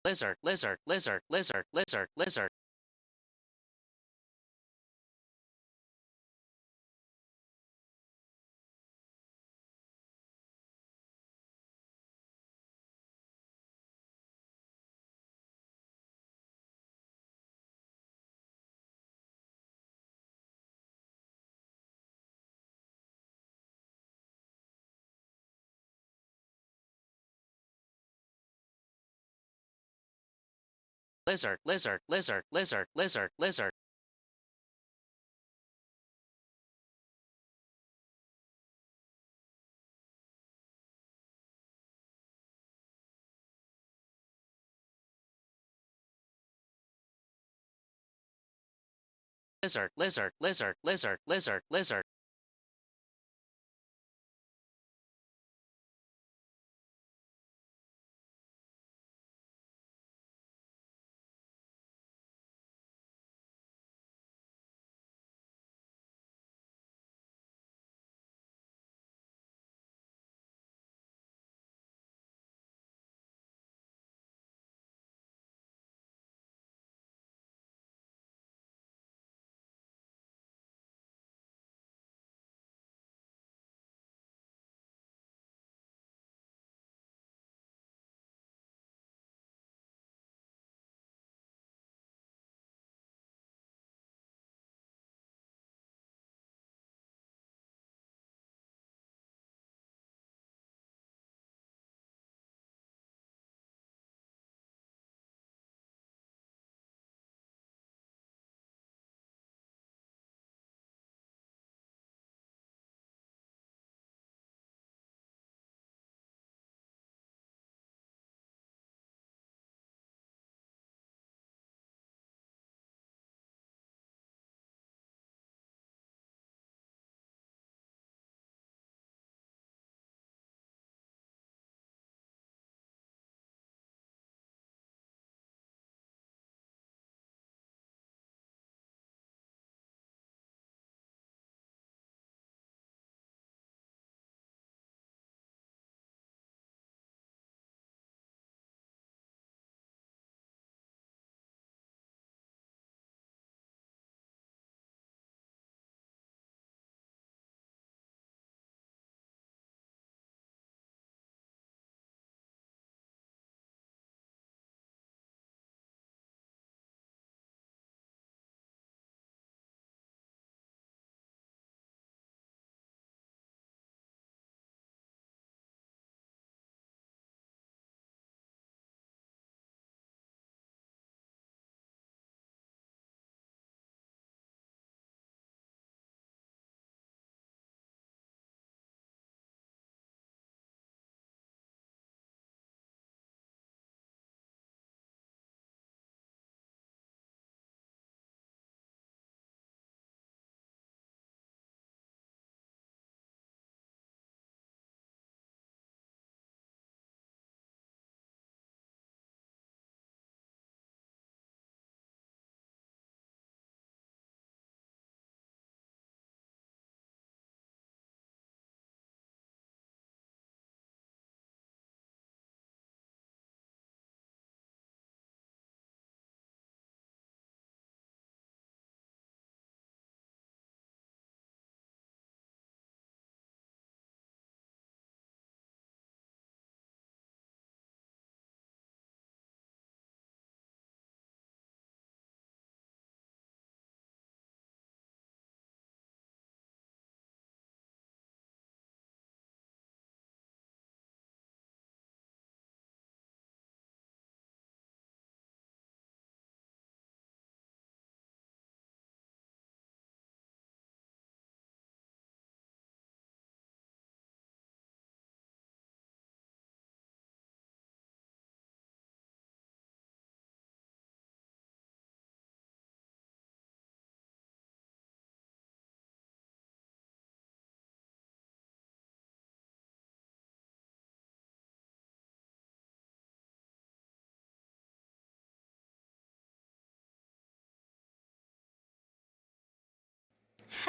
lizard, lizard, lizard, lizard, lizard, lizard. Lizard, lizard, lizard, lizard, lizard, lizard. Lizard, lizard, lizard, lizard, lizard, lizard.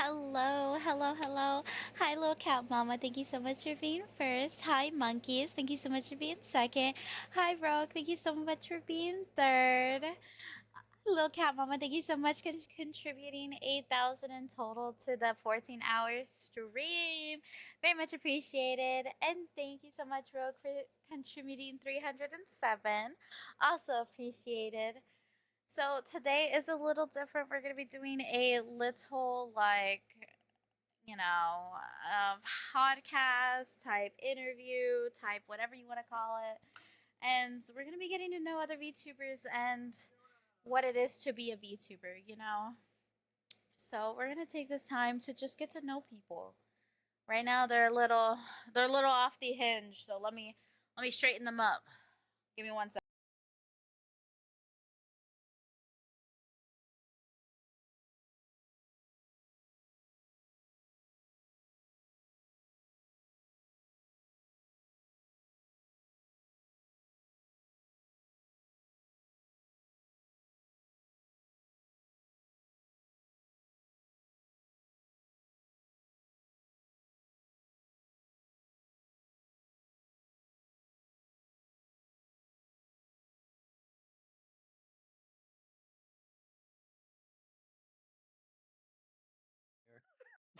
Hello, hello, hello. Hi, little cat mama. Thank you so much for being first. Hi, monkeys. Thank you so much for being second. Hi, Rogue. Thank you so much for being third. Little cat mama, thank you so much for contributing 8,000 in total to the 14-hour stream. Very much appreciated. And thank you so much, Rogue, for contributing 307. Also appreciated. So today is a little different. We're going to be doing a little podcast type interview type whatever you want to call it. And we're going to be getting to know other VTubers and what it is to be a VTuber. So we're going to take this time to just get to know people. Right now they're a little off the hinge. So let me straighten them up. Give me 1 second.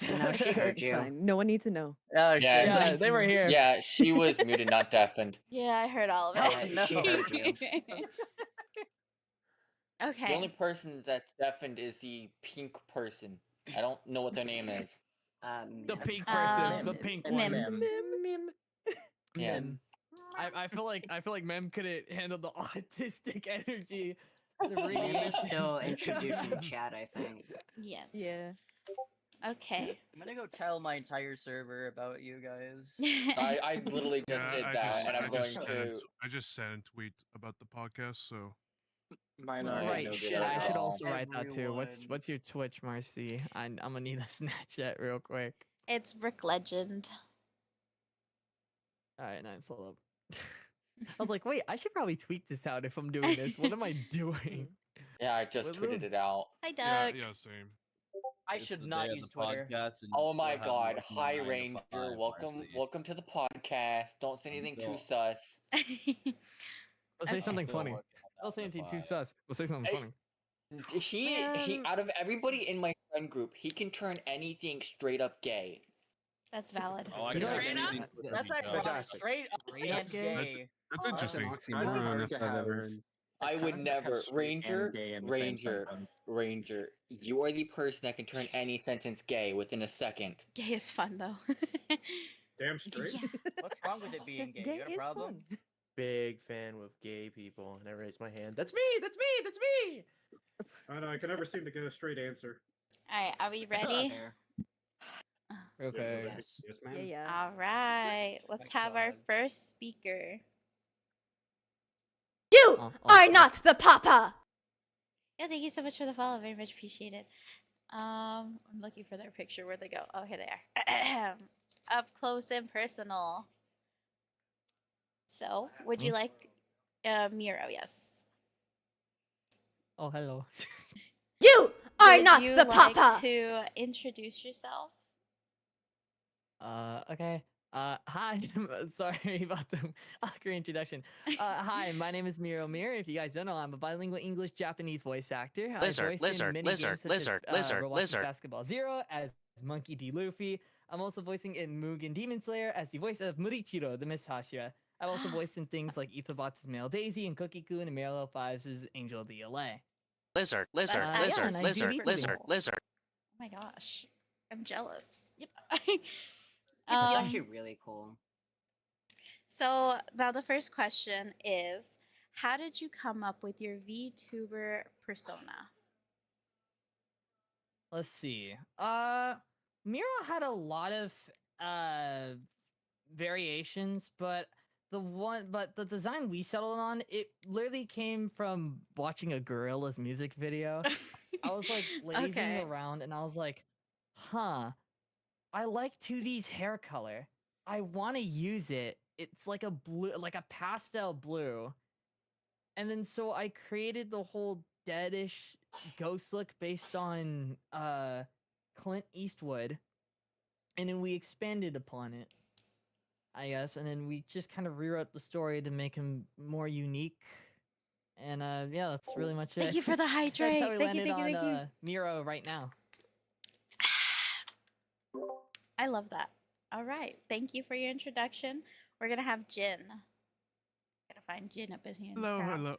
No, she heard It's you. fine. No one needs to know. Oh, Yeah, shit. they were here. Yeah, she was muted, not deafened. Yeah, I heard all of Yeah, it. she heard you. Okay. The only person that's deafened is the pink person. I don't know what their name is. The pink person, the Mim. pink Mim. one. Mim. Yeah. Mim. I feel like Mem couldn't handle the autistic energy. The Mim is radiation. still introducing chat, I think. Yes. Yeah. Okay. I'm gonna go tell my entire server about you guys. I literally just did that, and I'm going to. I just sent a tweet about the podcast, so. Mine already Right, know shit. that I as should well. also write that too. What's Everyone. your Twitch, Marcy? I'm gonna need a Snapchat real quick. It's 𝐿egend. All right, nice. Hold up. I was like, wait, I should probably tweet this out if I'm doing this. What am I doing? Yeah, I just tweeted it out. Hi, Yeah, Doug. yeah, same. I It's should the not day of use the Twitter. podcast and you Oh still my haven't god! worked Hi, 9 to Ranger. 5, Welcome, Marcy. welcome to the podcast. Don't say anything too Still- sus. Let's say Okay. something Still funny. working Don't say 9 to anything too 5. sus. We'll say something Hey, funny. He out of everybody in my friend group, he can turn anything straight up gay. That's valid. Oh, I You can know, have Straight anything up? Twitter That's be ironic. done. Fantastic. Straight up Straight and up gay. gay. That's That's interesting. an It's kinda oxymoron hard if to I've have- ever heard. I It's would kinda hard to have never. straight Ranger, and gay in the same Ranger, sentence. Ranger. You are the person that can turn any sentence gay within a second. Gay is fun though. Damn straight. Yeah. What's wrong with it being gay? Gay You got a is problem? fun. Big fan with gay people, and I raise my hand. That's me. That's me. That's me. I know, I can never seem to get a straight answer. All right, are we ready? Okay. Yes. Yes, Yeah, ma'am. yeah. All right. Let's have our God. first speaker. You Oh, are okay. not the papa. Yeah, thank you so much for the follow. Very much appreciated. I'm looking for their picture. Where'd they go? Oh, here they are. Up close and personal. So, would you like Miro? Yes. Oh, hello. You are Would not you the like papa. to introduce yourself? Okay. Hi. Sorry about the awkward introduction. Hi, my name is Miro Mir. If you guys don't know, I'm a bilingual English-Japanese voice actor. I Lizard, voiced in lizard, many lizard, games such lizard, as, lizard, Roblox lizard. Basketball Zero as Monkey D. Luffy. I'm also voicing in Mugen Demon Slayer as the voice of Murichiro, the Mist Hashira. I've also voiced in things like Etherbots' Male Daisy and Cookie-Kun and Mario 5's Angel of the LA. Lizard, lizard, That's lizard, actually lizard, super lizard, cool. lizard. Oh my gosh. I'm jealous. Yep. It's actually really cool. So now the first question is, how did you come up with your VTuber persona? Let's see. Miro had a lot of variations, but the design we settled on, it literally came from watching a Gorillaz music video. I was like lazing Okay. around and I was like, huh, I like 2D's hair color. I want to use it. It's like a blue, like a pastel blue. And then so I created the whole deadish ghost look based on Clint Eastwood, and then we expanded upon it, I guess, and then we just kind of rewrote the story to make him more unique. And yeah, that's really much it. Thank you for the That's how hydrate. we Thank you, landed thank you, on thank you. Miro right now. I love that. All right. Thank you for your introduction. We're gonna have Jin. Gotta find Jin up in here. In the Hello, crowd. hello.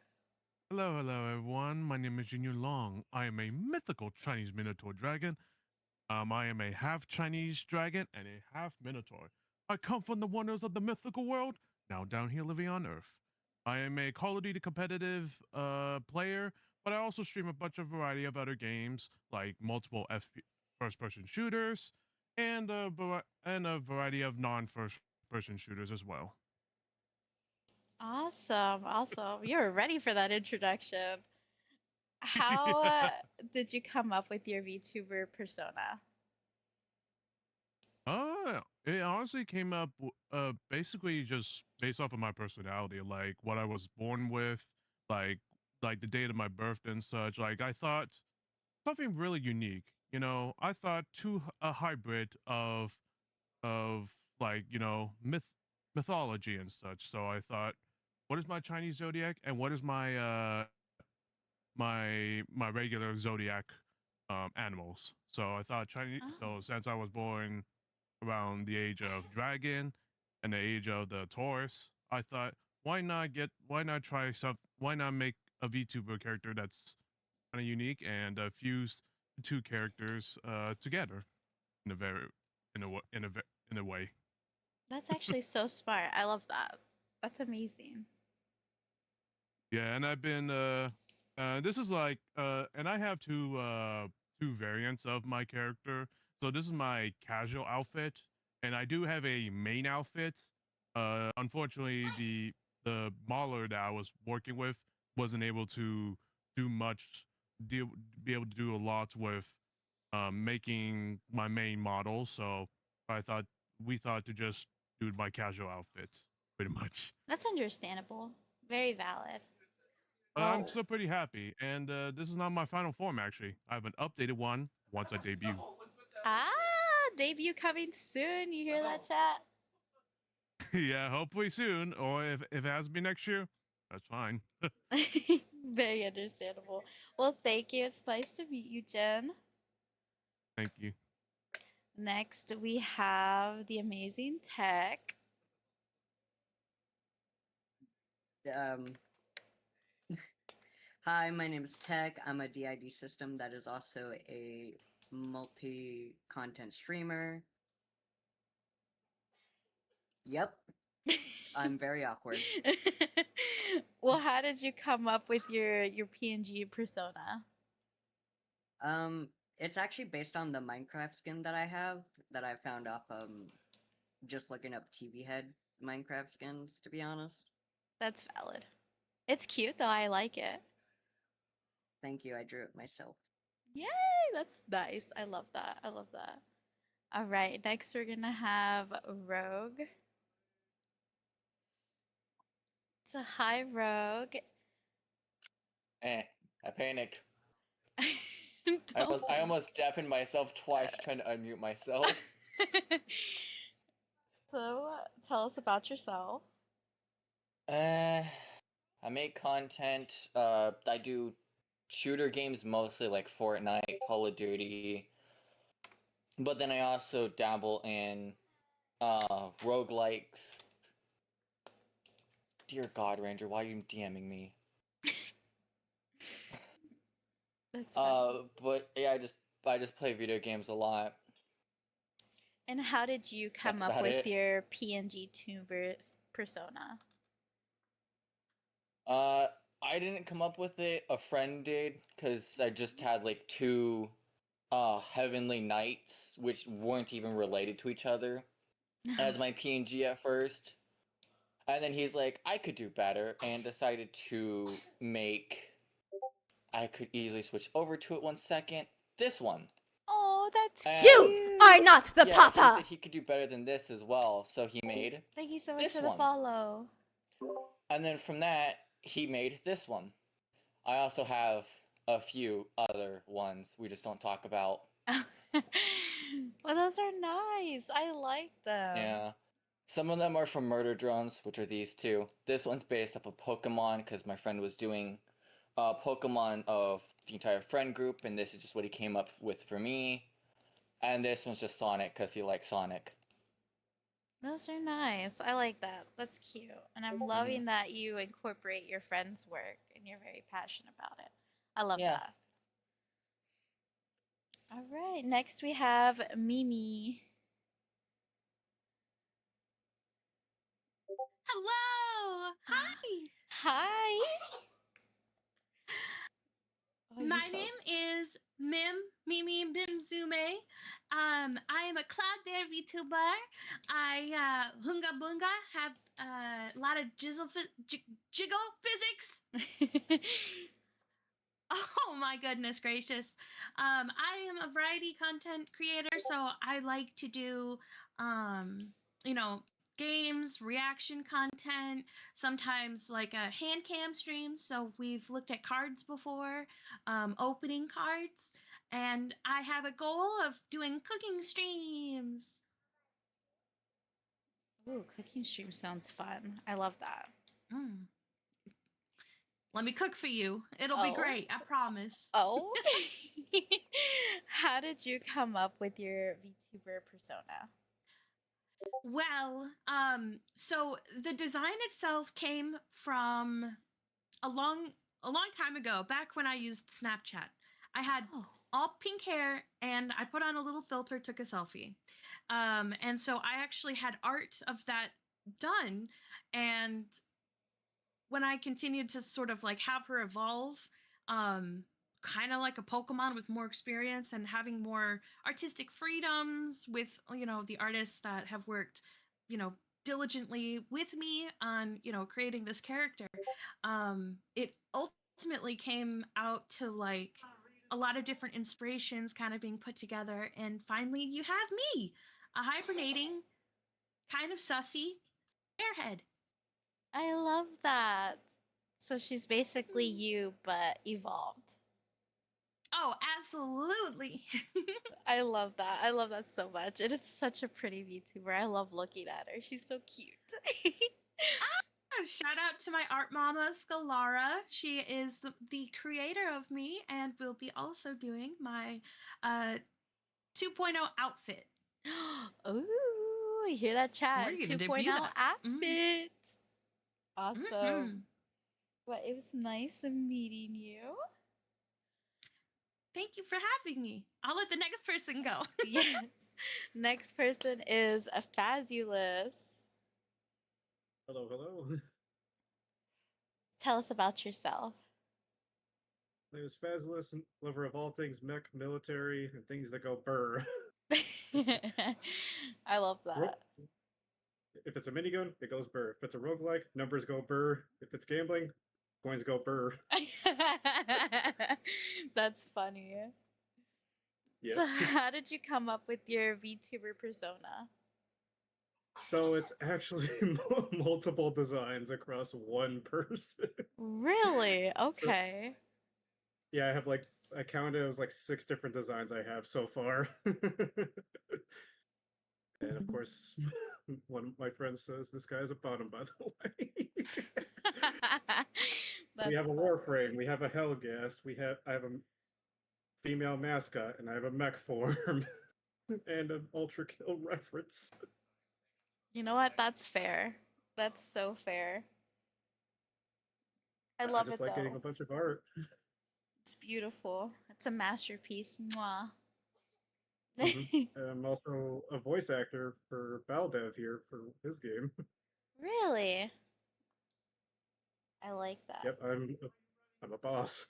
Hello, everyone. My name is Jinyu Long. I am a mythical Chinese Minotaur dragon. I am a half Chinese dragon and a half Minotaur. I come from the wonders of the mythical world, now down here living on Earth. I am a Call of Duty competitive player, but I also stream a bunch of variety of other games, like multiple first-person shooters, and a variety of non-first-person shooters as well. Awesome, awesome. You were ready for that introduction. How did you come up with your VTuber persona? It honestly came up basically just based off of my personality, like what I was born with, like like the date of my birth and such. Like I thought something really unique. You know, I thought a hybrid of like mythology and such. So I thought, what is my Chinese zodiac and what is my regular zodiac animals? So I thought Chinese. Oh. So since I was born around the age of dragon and the age of the Taurus, I thought, why not try why not make a VTuber character that's kind of unique and fuse the two characters together in a very in a way. That's actually so smart. I love that. That's amazing. Yeah, and I've been this is like and I have two variants of my character. So this is my casual outfit, and I do have a main outfit. Unfortunately, the modeler that I was working with wasn't able to do much, deal be able to do a lot with making my main model. So I thought we thought to just do my casual outfit, pretty much. That's understandable. Very valid. I'm still pretty happy, and this is not my final form. Actually, I have an updated one once I debut. Ah, debut coming soon. You hear that, chat? Yeah, hopefully soon, or if it has to be next year, that's fine. Very understandable. Well, thank you. It's nice to meet you, Jen. Thank you. Next, we have the amazing Tech. Hi, my name is Tech. I'm a DID system that is also a multi-content streamer. Yep. I'm very awkward. Well, how did you come up with your PNG persona? It's actually based on the Minecraft skin that I have that I found off just looking up TV head Minecraft skins, to be honest. That's valid. It's cute though. I like it. Thank you. I drew it myself. Yay! That's nice. I love that. I love that. All right. Next, we're gonna have Rogue. So hi, Rogue. I panicked. I Don't- almost deafened myself twice trying to unmute myself. So tell us about yourself. I make content. I do shooter games mostly, like Fortnite, Call of Duty. But then I also dabble in roguelikes. Dear God, Ranger, why are you DMing me? That's fine. But yeah, I just play video games a lot. And how did you come That's up about with it. your PNG tuber persona? I didn't come up with it. A friend did, because I just had like two Heavenly Knights, which weren't even related to each other, as my PNG at first. And then he's like, I could do better, and decided to make. I could easily switch over to it 1 second. This one. Oh, that's And- You cute. are not the He papa. said he could do better than this as well, so he made. Thank you so much this for the one. follow. And then from that, he made this one. I also have a few other ones we just don't talk about. Well, those are nice. I like them. Yeah. Some of them are from Murder Drones, which are these two. This one's based off of Pokemon because my friend was doing Pokemon of the entire friend group, and this is just what he came up with for me. And this one's just Sonic because he likes Sonic. Those are nice. I like that. That's cute. And I'm loving that you incorporate your friend's work and you're very passionate about it. I love Yeah. that. All right. Next we have Mimi. Hello. Hi. Hi. Oh, you're My so- name is Mimi Mimzume. I am a Cloud Bear VTuber. I Hunga Bunga have a lot of jiggle physics. Oh my goodness gracious. I am a variety content creator, so I like to do you know, games, reaction content, sometimes like a hand cam stream. So we've looked at cards before, opening cards, and I have a goal of doing cooking streams. Ooh, cooking stream sounds fun. I love that. Mm. Let me cook for you. It'll be Oh. great, I promise. Oh. How did you come up with your VTuber persona? Well, so the design itself came from a long time ago, back when I used Snapchat. I had Oh. all pink hair and I put on a little filter, took a selfie. And so I actually had art of that done. And when I continued to sort of like have her evolve, kind of like a Pokemon with more experience and having more artistic freedoms with, you know, the artists that have worked, you know, diligently with me on, you know, creating this character, it ultimately came out to like a lot of different inspirations kind of being put together. And finally, you have me, a hibernating, kind of sussy airhead. I love that. So she's basically you, but evolved. Oh, absolutely. I love that. I love that so much. And it's such a pretty VTuber. I love looking at her. She's so cute. Shout out to my art mama, Scalara. She is the creator of me and will be also doing my 2.0 outfit. Ooh, you hear that chat? We're gonna 2.0 debut that. outfit. Awesome. Mhm. Well, it was nice meeting you. Thank you for having me. I'll let the next person go. Yes. Next person is a Fazulous. Hello, hello. Tell us about yourself. My name is Fazless, lover of all things mech, military, and things that go burr. I love that. If it's a minigun, it goes burr. If it's a roguelike, numbers go burr. If it's gambling, coins go burr. That's funny. Yeah. So, how did you come up with your VTuber persona? So it's actually multiple designs across one person. Really? Okay. Yeah, I have like I counted it was like 6 different designs I have so far. And of course, one of my friends says this guy is a bottom, by the way. We have a Warframe, we have a Hellgast, I have a female mascot, and I have a mech form, and an Ultra Kill reference. You know what? That's fair. That's so fair. I love just it like getting though. a bunch of art. It's beautiful. It's a masterpiece. Mwah. I'm also a voice actor for Baldev here for his game. Really? I like that. Yep, I'm a boss,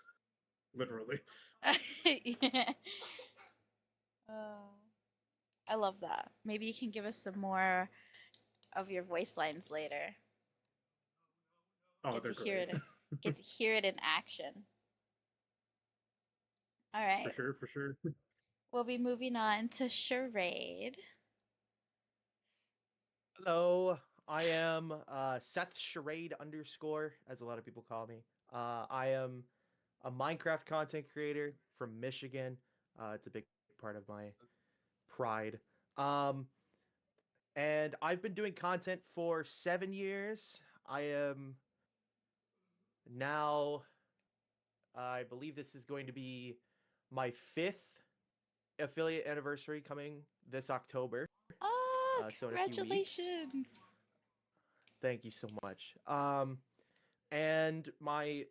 literally. Yeah. Oh, I love that. Maybe you can give us some more of your voice lines later. Oh, Get they're to hear great. it. Get to hear it in action. All right. For sure. We'll be moving on to Charade. Hello, I am Seth Charade _, as a lot of people call me. I am a Minecraft content creator from Michigan. It's a big part of my cried. And I've been doing content for 7 years. I am now, I believe this is going to be my 5th affiliate anniversary coming this October. Oh, So in a few weeks. congratulations. Thank you so much. And my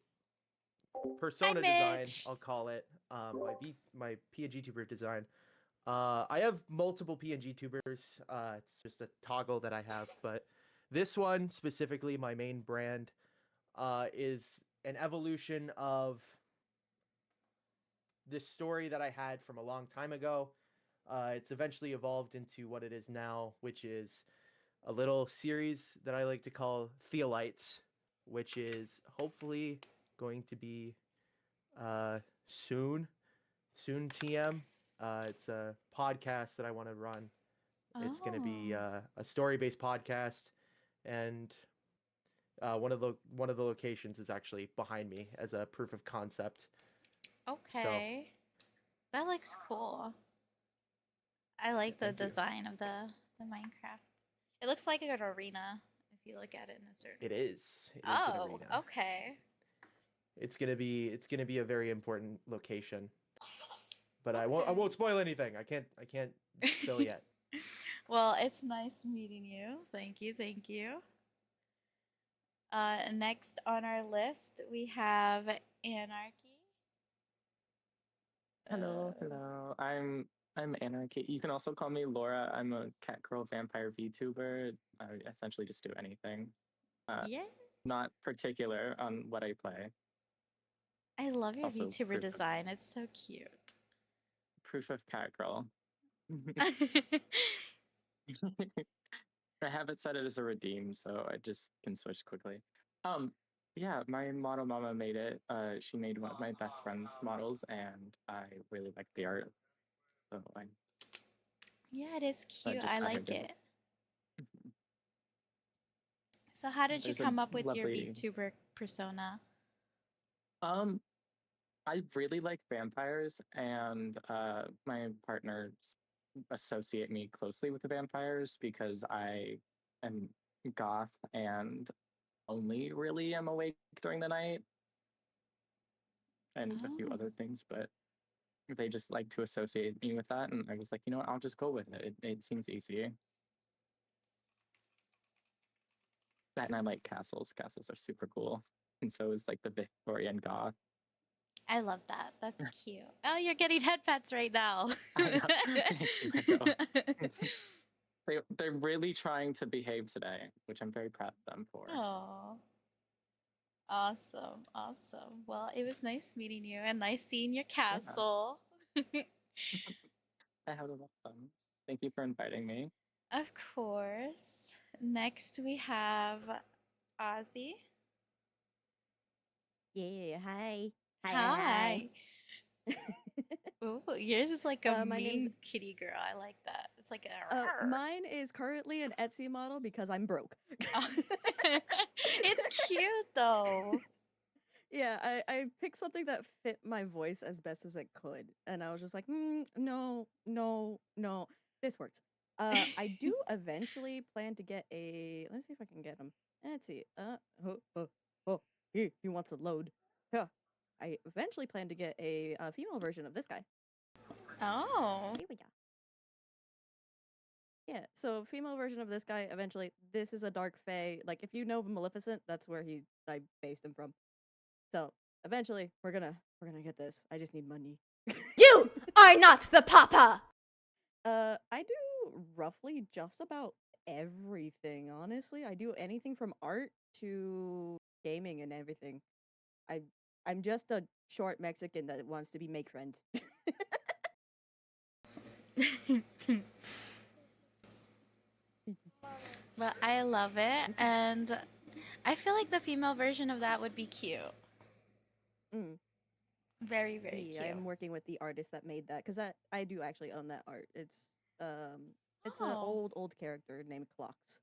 Hi, persona design, Mitch. I'll call it, my PNG tuber design. I have multiple PNG tubers. It's just a toggle that I have, but this one specifically, my main brand, is an evolution of this story that I had from a long time ago. It's eventually evolved into what it is now, which is a little series that I like to call Theolites, which is hopefully going to be soon TM. It's a podcast that I want to run. It's going to be Oh. a story-based podcast, and one of the locations is actually behind me as a proof of concept. Okay. That looks cool. I like the thank you. design of the Minecraft. It looks like an arena if you look at it in a certain It is. It is an Oh, arena. okay. It's gonna be a very important location. But I won't spoil anything. I can't spill yet. Well, it's nice meeting you. Thank you, thank you. Next on our list we have Anarchy. Hello, hello. I'm Anarchy. You can also call me Laura. I'm a cat girl vampire VTuber. I essentially just do anything. Yeah. Not particular on what I play. I love your Also, VTuber proof of- design. It's so cute. Proof of cat girl. I have it set it as a redeem, so I just can switch quickly. Yeah, my model mama made it. She made one of my best friend's models, and I really like the art. So Yeah, it is I cute. just I had her like do it. So how did you There's a come up with your lovely- VTuber persona? I really like vampires, and my partners associate me closely with the vampires because I am goth and only really am awake during the night, and a few Oh. other things, but they just like to associate me with that, and I was like, you know what, I'll just go with it. It seems easy. That, and I like castles. Castles are super cool, and so is like the Victorian goth. I love that. That's cute. Oh, you're getting head pats right now. I know. Thank you, Echo. They're really trying to behave today, which I'm very proud of them for. Oh. Awesome. Awesome. Well, it was nice meeting you and nice seeing your castle. I had a lot of fun. Thank you for inviting me. Of course. Next we have Ozzy. Yeah, hi. Hi. Ooh, yours is like a My name's- mean kitty girl. I like that. It's like a Mine is currently an Etsy model because I'm broke. It's cute though. Yeah, I picked something that fit my voice as best as it could, and I was just like, no, this works. I do eventually plan to get a. Let's see if I can get him. Let's see. He wants to load. Huh. I eventually plan to get a female version of this guy. Oh. Here we go. Yeah, so female version of this guy eventually. This is a dark fae. Like if you know Maleficent, that's where I based him from. So eventually we're gonna get this. I just need money. You are not the papa. I do roughly just about everything, honestly. I do anything from art to gaming and everything. I'm just a short Mexican that wants to be make friends. Well, I love it, and I feel like the female version of that would be cute. Mm. Very, very cute. I'm working with the artist that made that because I do actually own that art. It's an Oh. old character named Clocks.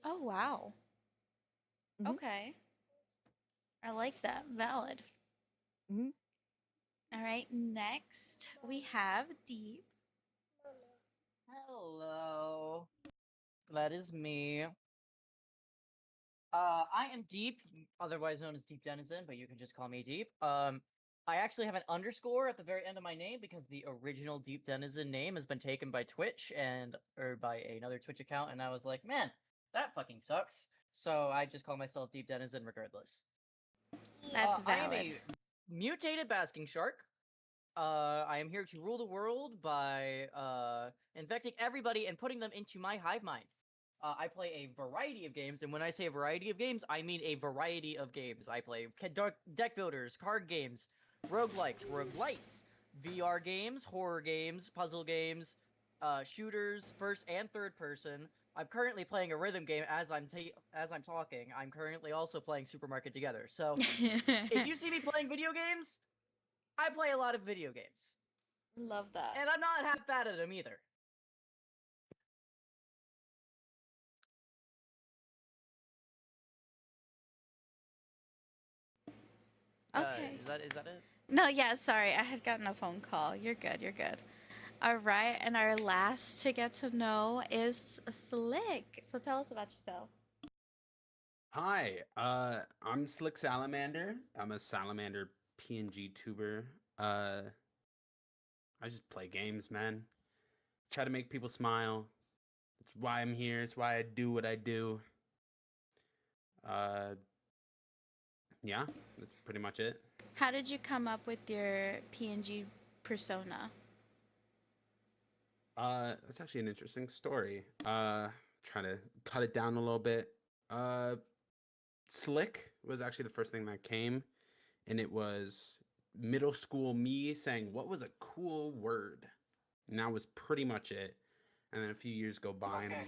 Oh wow. Mhm. Okay. I like that. Valid. Mhm. All right. Next we have Deep. Hello, that is me. I am Deep, otherwise known as Deep Denizen, but you can just call me Deep. I actually have an underscore at the very end of my name because the original Deep Denizen name has been taken by Twitch or by another Twitch account, and I was like, man, that fucking sucks. So I just call myself Deep Denizen regardless. That's I am valid. a mutated basking shark. I am here to rule the world by infecting everybody and putting them into my hive mind. I play a variety of games, and when I say a variety of games, I mean a variety of games. I play deck builders, card games, roguelites, VR games, horror games, puzzle games, shooters, first and third person. I'm currently playing a rhythm game as I'm talking. I'm currently also playing Supermarket Together. So if you see me playing video games, I play a lot of video games. Love that. And I'm not half bad at them either. Okay. Is that it? No, yeah, sorry. I had gotten a phone call. You're good. You're good. All right. And our last to get to know is Slick. So tell us about yourself. Hi, I'm Slick Salamander. I'm a Salamander PNG tuber. I just play games, man. Try to make people smile. That's why I'm here. It's why I do what I do. Yeah, that's pretty much it. How did you come up with your PNG persona? That's actually an interesting story. Try to cut it down a little bit. Slick was actually the first thing that came, and it was middle school me saying, what was a cool word? And that was pretty much it. And then a few years go by, and I'm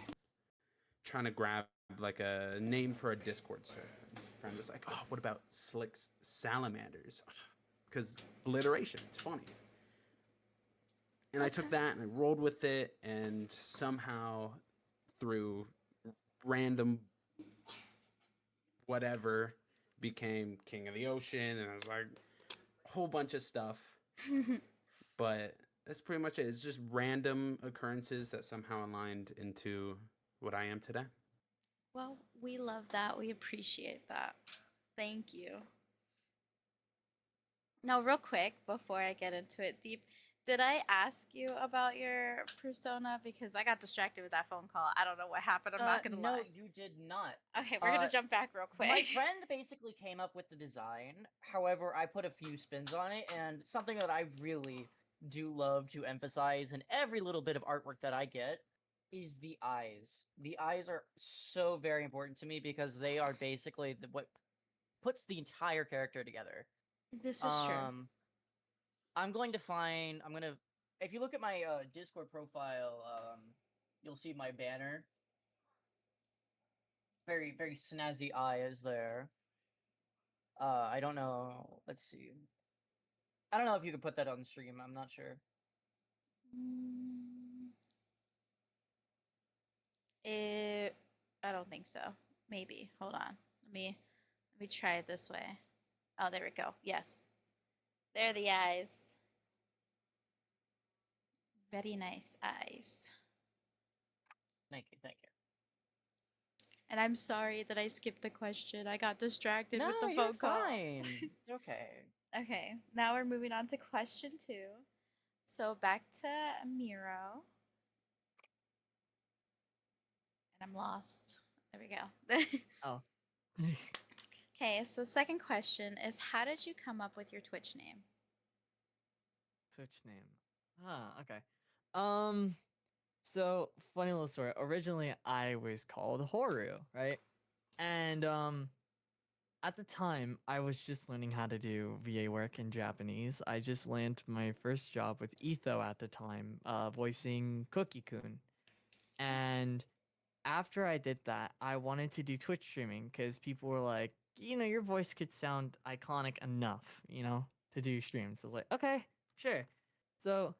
trying to grab like a name for a Discord server. My friend was like, oh, what about Slick's Salamanders? Because alliteration, it's funny. And I took that and I rolled with it, and somehow through random whatever became King of the Ocean, and I was like a whole bunch of stuff. But that's pretty much it. It's just random occurrences that somehow aligned into what I am today. Well, we love that. We appreciate that. Thank you. Now, real quick, before I get into it deep, did I ask you about your persona? Because I got distracted with that phone call. I don't know what happened. I'm not gonna No, lie. you did not. Okay, we're gonna jump back real quick. My friend basically came up with the design. However, I put a few spins on it, and something that I really do love to emphasize in every little bit of artwork that I get is the eyes. The eyes are so very important to me because they are basically what puts the entire character together. This is true. If you look at my Discord profile, you'll see my banner. Very, very snazzy eyes there. I don't know. Let's see. I don't know if you could put that on the stream. I'm not sure. I don't think so. Maybe. Hold on. Let me try it this way. Oh, there we go. Yes. There are the eyes. Very nice eyes. Thank you. Thank you. And I'm sorry that I skipped the question. I got distracted with the you're phone call. fine. It's okay. Okay, now we're moving on to question 2. So back to Miro. And I'm lost. There we go. Oh. Okay, so second question is, how did you come up with your Twitch name? Twitch name. Okay. So funny little story. Originally I was called Horu, right? And at the time I was just learning how to do VA work in Japanese. I just landed my first job with Etho at the time, voicing Cookie-kun. And after I did that, I wanted to do Twitch streaming because people were like, your voice could sound iconic enough, to do streams. I was like, okay, sure. So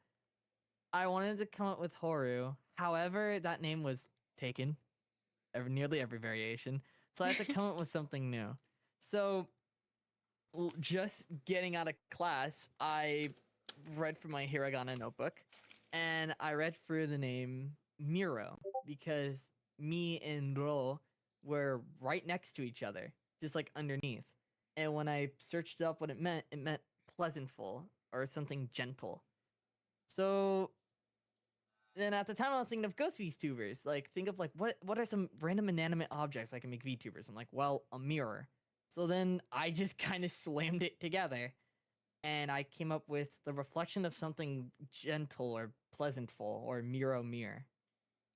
I wanted to come up with Horu. However, that name was taken, nearly every variation. So I had to come up with something new. So just getting out of class, I read from my hiragana notebook and I read through the name Miro because me and Ro were right next to each other, just like underneath. And when I searched up what it meant pleasantful or something gentle. So then at the time I was thinking of ghost VTubers. Like think of like what are some random inanimate objects I can make VTubers? I'm like, well, a mirror. So then I just kind of slammed it together and I came up with the reflection of something gentle or pleasantful or Miro mirror.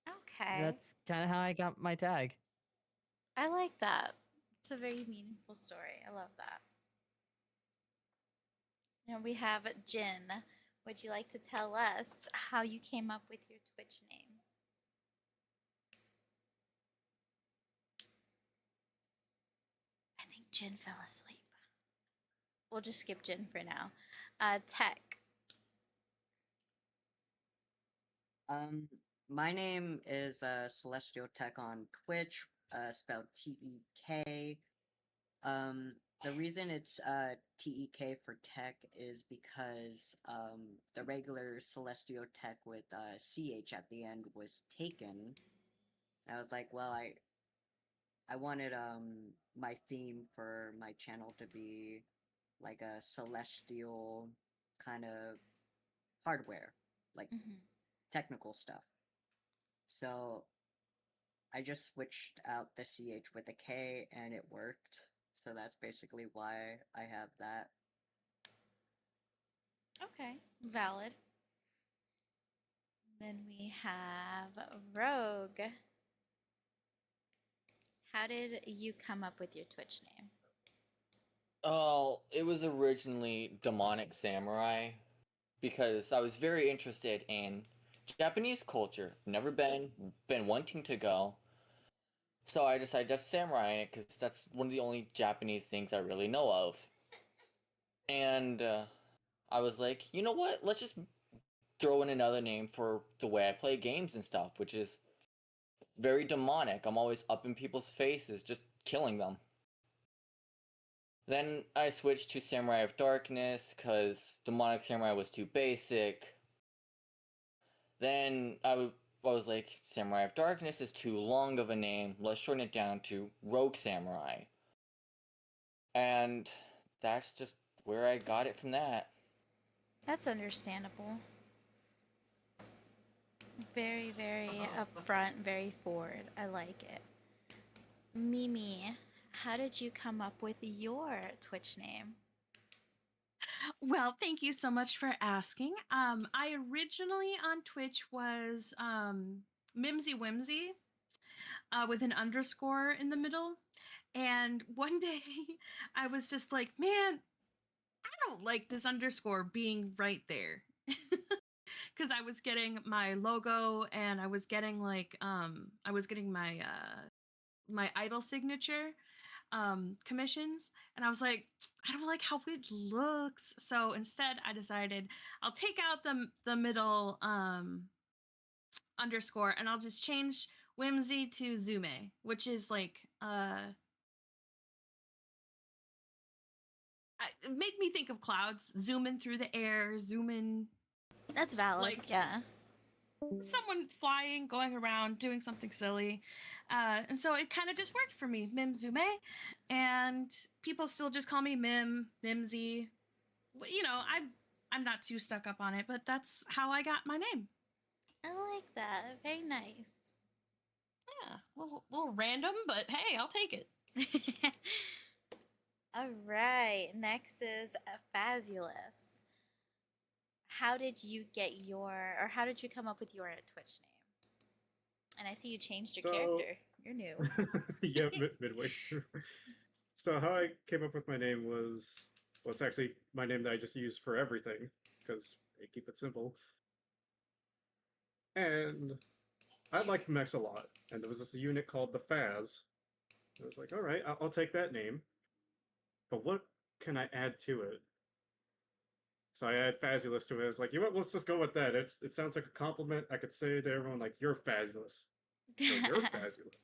Okay. That's kind of how I got my tag. I like that. It's a very meaningful story. I love that. Now we have Jin. Would you like to tell us how you came up with your Twitch name? I think Jin fell asleep. We'll just skip Jin for now. Tech. My name is Celestial Tech on Twitch, spelled TEK. The reason it's TEK for Tech is because the regular Celestial Tech with CH at the end was taken. I was like, well, I wanted my theme for my channel to be like a celestial kind of hardware, like technical stuff. So I just switched out the CH with a K and it worked. So that's basically why I have that. Okay, valid. Then we have Rogue. How did you come up with your Twitch name? Oh, it was originally Demonic Samurai because I was very interested in Japanese culture. Never been wanting to go. So I decided to have samurai in it because that's one of the only Japanese things I really know of. And I was like, you know what? Let's just throw in another name for the way I play games and stuff, which is very demonic. I'm always up in people's faces, just killing them. Then I switched to Samurai of Darkness because Demonic Samurai was too basic. Then I was like, Samurai of Darkness is too long of a name. Let's shorten it down to Rogue Samurai. And that's just where I got it from that. That's understandable. Very, very upfront, very forward. I like it. Mimi, how did you come up with your Twitch name? Well, thank you so much for asking. I originally on Twitch was Mimsy Whimsy with an underscore in the middle. And one day I was just like, man, I don't like this underscore being right there. Because I was getting my logo and I was getting like I was getting my my idol signature commissions, and I was like, I don't like how it looks. So instead I decided I'll take out the middle underscore and I'll just change Whimsy to Zume, which is like it made me think of clouds zooming through the air, zooming. That's valid. Like, yeah. Someone flying, going around, doing something silly. And so it kind of just worked for me, Mimzume. And people still just call me Mimsy. You know, I'm not too stuck up on it, but that's how I got my name. I like that. Very nice. Yeah, a little random, but hey, I'll take it. All right. Next is Fazulous. How did you get or how did you come up with your Twitch name? And I see you changed your character. You're new. Yeah, midway through. So how I came up with my name was, well, it's actually my name that I just use for everything because I keep it simple. And I liked mechs a lot, and there was this unit called the Faz. I was like, all right, I'll take that name, but what can I add to it? So I add Fazulous to it. I was like, you know what, let's just go with that. It sounds like a compliment. I could say to everyone, like, you're fabulous. So you're fabulous.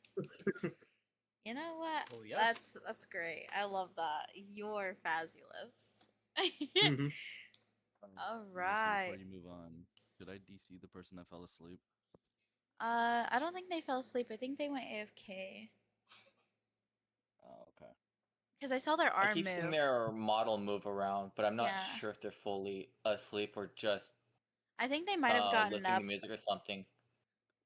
You know what? Oh, yes. That's great. I love that. You're fabulous. Mhm. All right. Before you move on, Did I DC the person that fell asleep? I don't think they fell asleep. I think they went AFK. Oh, okay. Because I saw their I arm keep seeing move. their model move around, but I'm not Yeah. sure if they're fully asleep or just I think they might have gotten listening up. to music or something.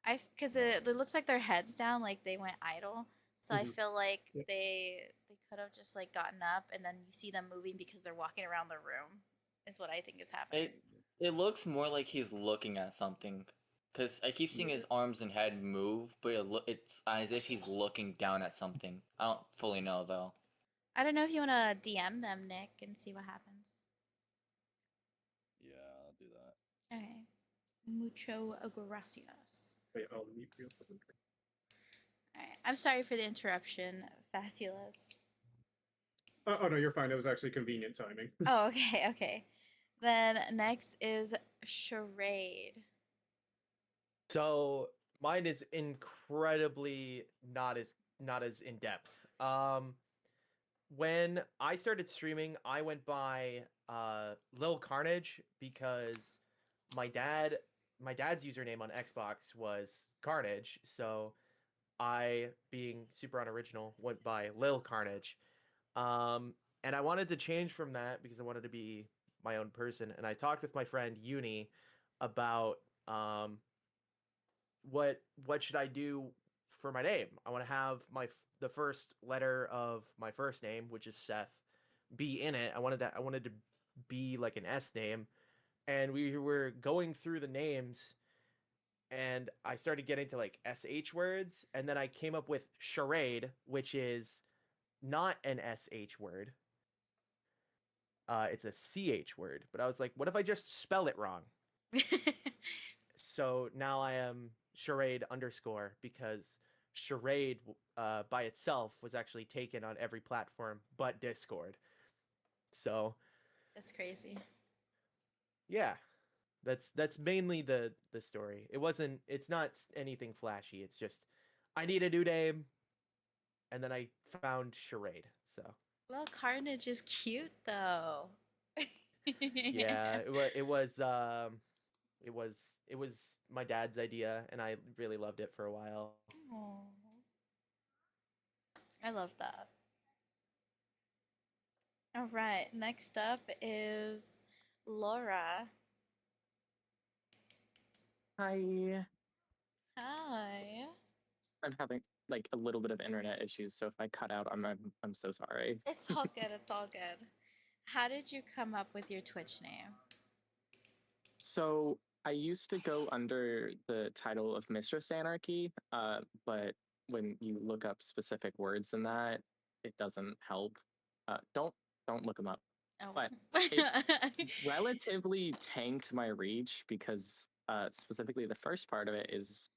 Because it looks like their heads down, like they went idle. So I Mhm. feel like Yep. they could have just like gotten up, and then you see them moving because they're walking around the room. Is what I think is happening. It looks more like he's looking at something, because I keep seeing his arms and head move, but it's as if he's looking down at something. I don't fully know though. I don't know if you want to DM them, Nick, and see what happens. Yeah, I'll do that. Okay. Mucho gracias. Wait, I'll mute real quick. Alright. I'm sorry for the interruption, Faculous. Oh no, you're fine. It was actually convenient timing. Oh, okay, okay. Then next is Charade. So mine is incredibly not as in depth. When I started streaming, I went by Lil Carnage because my dad's username on Xbox was Carnage, so I, being super unoriginal, went by Lil Carnage. And I wanted to change from that because I wanted to be my own person. And I talked with my friend Uni about what should I do for my name. I want to have the first letter of my first name, which is Seth, be in it. I wanted to be like an S name, and we were going through the names, and I started getting to like SH words, and then I came up with charade, which is not an SH word. It's a CH word, but I was like, what if I just spell it wrong? So now I am charade underscore because charade by itself was actually taken on every platform but Discord. So That's crazy. yeah, that's mainly the story. It's not anything flashy. It's just I need a new name, and then I found charade. So Little Carnage is cute though. yeah, it was my dad's idea, and I really loved it for a while. Aw. I love that. All right, next up is Laura. Hi. Hi. I'm having like a little bit of internet issues, so if I cut out, I'm so sorry. It's all good. It's all good. How did you come up with your Twitch name? So I used to go under the title of Mistress Anarchy, but when you look up specific words in that, it doesn't help. Don't look them up. Oh. But it relatively tanked my reach because specifically the first part of it is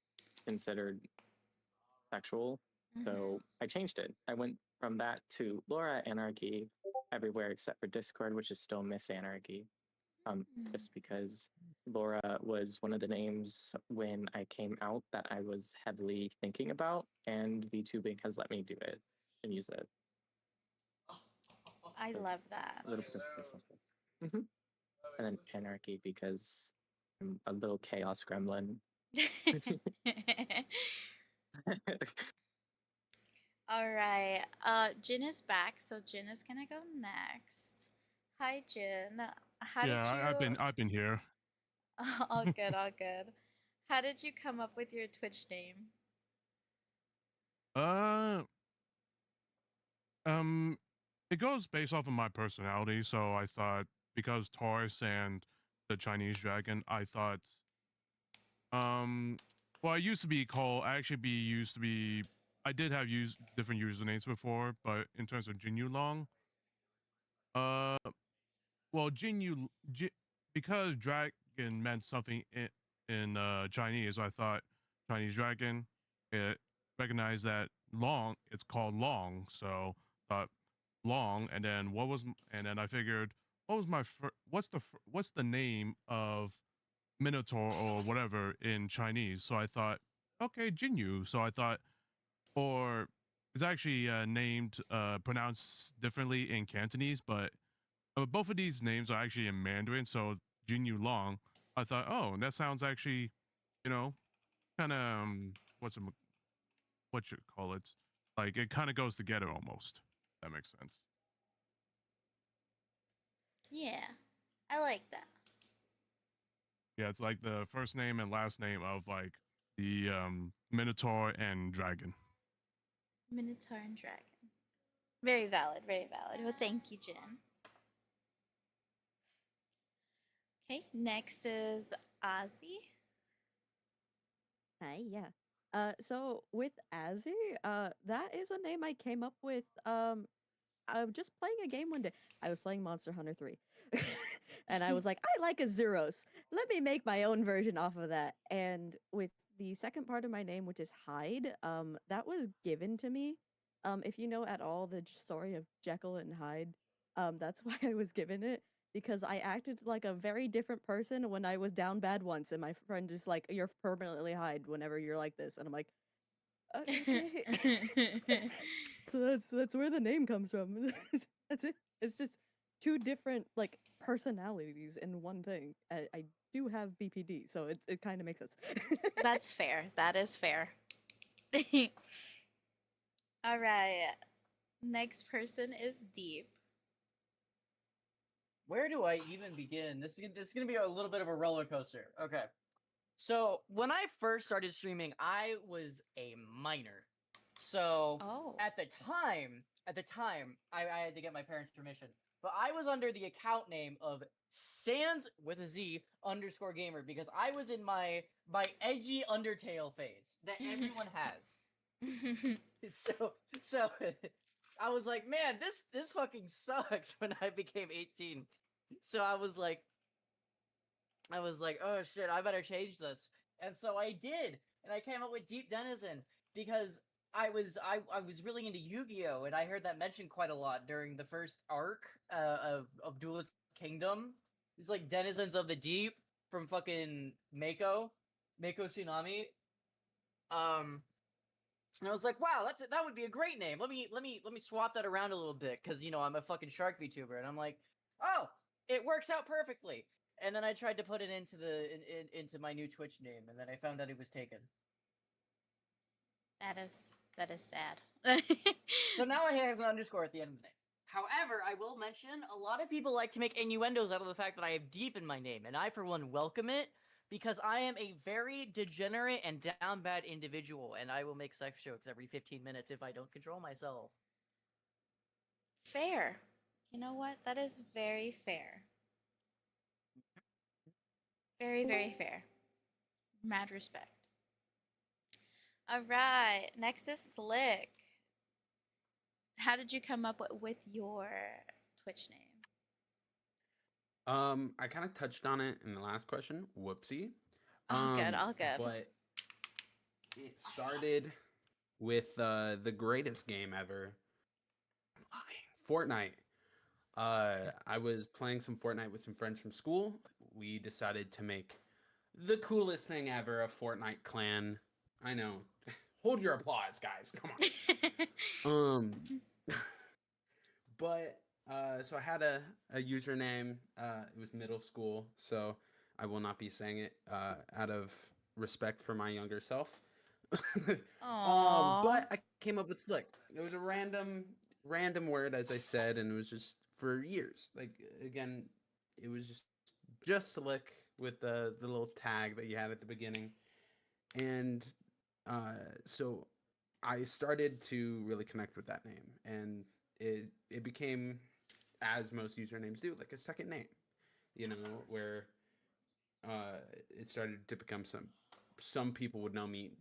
considered sexual. So I changed it. I went from that to Laura Anarchy everywhere except for Discord, which is still Miss Anarchy. Just because Laura was one of the names when I came out that I was heavily thinking about, and VTubing has let me do it and use it. I love that. A little bit of personal stuff. And then Anarchy because I'm a little chaos gremlin. All right. Jin is back, so Jin is gonna go next. Hi, Jin. How did you? I've been here. All good, all good. How did you come up with your Twitch name? It goes based off of my personality. So I thought because Taurus and the Chinese dragon, I thought, well, I used to be called. I did have used different usernames before, but in terms of Jinyu Long, well, because dragon meant something in Chinese, I thought Chinese dragon. It recognized that long. It's called long, so thought long, and then and then I figured what was what's the name of Minotaur or whatever in Chinese? So I thought, okay, Jinyu. So I thought, or it's actually pronounced differently in Cantonese, but both of these names are actually in Mandarin. So Jinyu Long, I thought, oh, that sounds actually, you know, kind of what you call it? Like it kind of goes together almost. That makes sense. Yeah, I like that. Yeah, it's like the first name and last name of like the Minotaur and Dragon. Minotaur and Dragon. Very valid, very valid. Well, thank you, Jen. Okay, next is Ozzy. Hi, yeah. So with Azzy, that is a name I came up with. Just playing a game one day. I was playing Monster Hunter 3. And I was like, I like Azuros. Let me make my own version off of that. And with the second part of my name, which is Hyde, that was given to me. If you know at all the story of Jekyll and Hyde, that's why I was given it. Because I acted like a very different person when I was down bad once, and my friend just like, you're permanently Hyde whenever you're like this. And I'm like, okay. So that's where the name comes from. That's it. It's just two different like personalities in one thing. I do have BPD, so it kind of makes sense. That's fair. That is fair. All right. Next person is Deep. Where do I even begin? This is gonna be a little bit of a roller coaster. Okay. So when I first started streaming, I was a minor. So at the time, I had to get my parents' permission. But I was under the account name of Sans with a Z underscore gamer because I was in my edgy Undertale phase that everyone has. So I was like, man, this fucking sucks when I became 18. So I was like, oh shit, I better change this. And so I did. And I came up with Deep Denizen because I was really into Yu-Gi-Oh! And I heard that mentioned quite a lot during the first arc of Duelist Kingdom. It's like Denizens of the Deep from fucking Mako Tsunami. And I was like, wow, that would be a great name. Let me swap that around a little bit because I'm a fucking shark VTuber, and I'm like, oh, it works out perfectly. And then I tried to put it into into my new Twitch name, and then I found out it was taken. That is sad. So now it has an underscore at the end of the name. However, I will mention a lot of people like to make innuendos out of the fact that I have Deep in my name, and I, for one, welcome it because I am a very degenerate and down bad individual, and I will make sex jokes every 15 minutes if I don't control myself. Fair. You know what? That is very fair. Very, very fair. Mad respect. All right. Next is Slick. How did you come up with your Twitch name? I kind of touched on it in the last question. Whoopsie. All good, all good. But it started with the greatest game ever. I'm lying. Fortnite. I was playing some Fortnite with some friends from school. We decided to make the coolest thing ever, a Fortnite clan. I know. Hold your applause, guys. Come on. But so I had a username. It was middle school, so I will not be saying it out of respect for my younger self. But I came up with Slick. It was a random word, as I said, and it was just for years. Like again, it was just Slick with the little tag that you had at the beginning, and so I started to really connect with that name, and it became, as most usernames do, like a second name, where it started to become some people would know me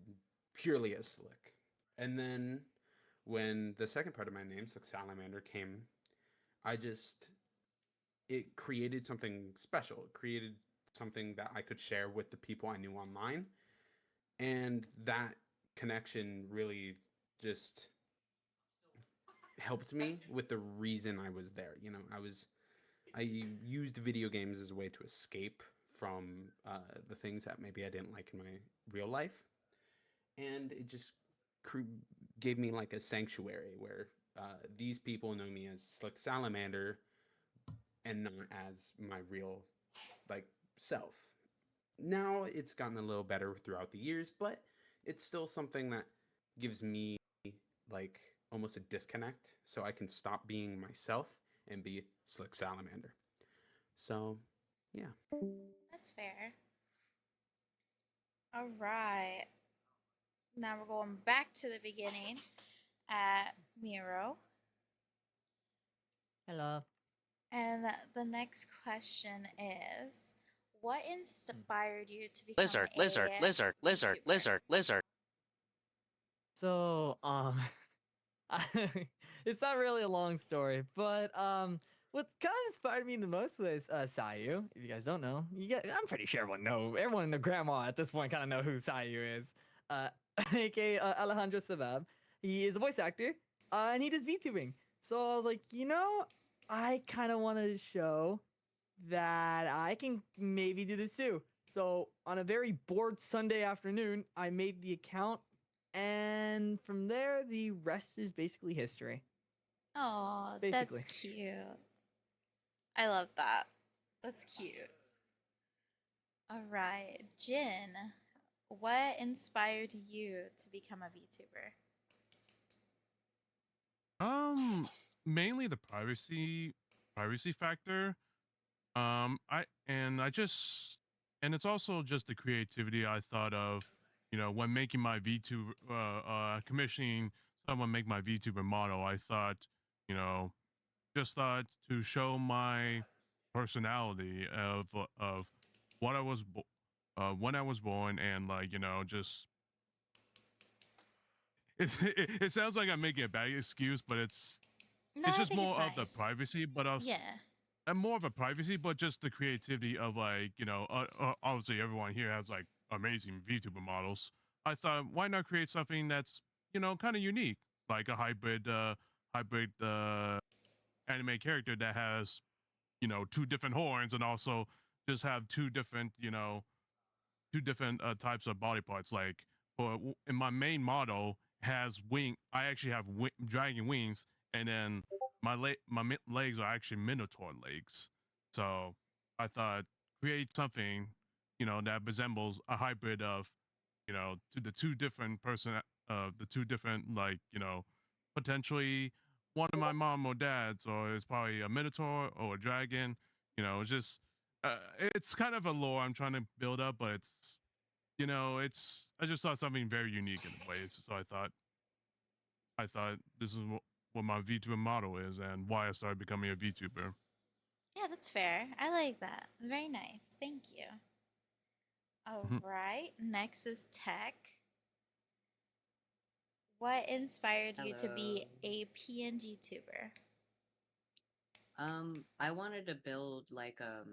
purely as Slick. And then when the second part of my name, Slick Salamander, came, it created something special. It created something that I could share with the people I knew online. And that connection really just helped me with the reason I was there. I used video games as a way to escape from the things that maybe I didn't like in my real life, and it just gave me like a sanctuary where these people know me as Slick Salamander and not as my real like self. now it's gotten a little better throughout the years, but it's still something that gives me like almost a disconnect, so I can stop being myself and be Slick Salamander. So, yeah. That's fair. All right. Now we're going back to the beginning at Miro. Hello. And the next question is, what inspired you to become Lizard, a lizard, lizard, lizard, YouTuber? lizard, lizard. So, it's not really a long story, but what kind of inspired me the most was Sayu. If you guys don't know, I'm pretty sure everyone and their grandma at this point kind of know who Sayu is. aka Alejandro Sabab. He is a voice actor, and he does VTubing. So I was like, I kind of want to show that I can maybe do this too. So on a very bored Sunday afternoon, I made the account, and from there, the rest is basically history. Oh, Basically. that's cute. I love that. That's cute. All right, Jin, what inspired you to become a VTuber? Mainly the privacy factor. I just, and it's also just the creativity I thought of, when making my VTuber, commissioning someone make my VTuber model. I thought, just thought to show my personality of what I was when I was born, and like, just it sounds like I'm making a bad excuse, but it's No, it's I just think more it's of the nice. privacy, but also Yeah. and more of a privacy, but just the creativity of like, obviously everyone here has like amazing VTuber models. I thought, why not create something that's, kind of unique, like a hybrid anime character that has, two different horns, and also just have two different types of body parts. Like in my main model has wing. I actually have dragon wings, and then my legs are actually minotaur legs. So I thought create something, that resembles a hybrid of, to the two different, like, potentially one of my mom or dad's, or it's probably a minotaur or a dragon. It's just it's kind of a lore I'm trying to build up, but it's I just saw something very unique in the ways, so I thought this is what my VTuber model is, and why I started becoming a VTuber. Yeah, that's fair. I like that. Very nice. Thank you. All right. Next is Tech. What inspired you to be a PNG tuber? I wanted to build like a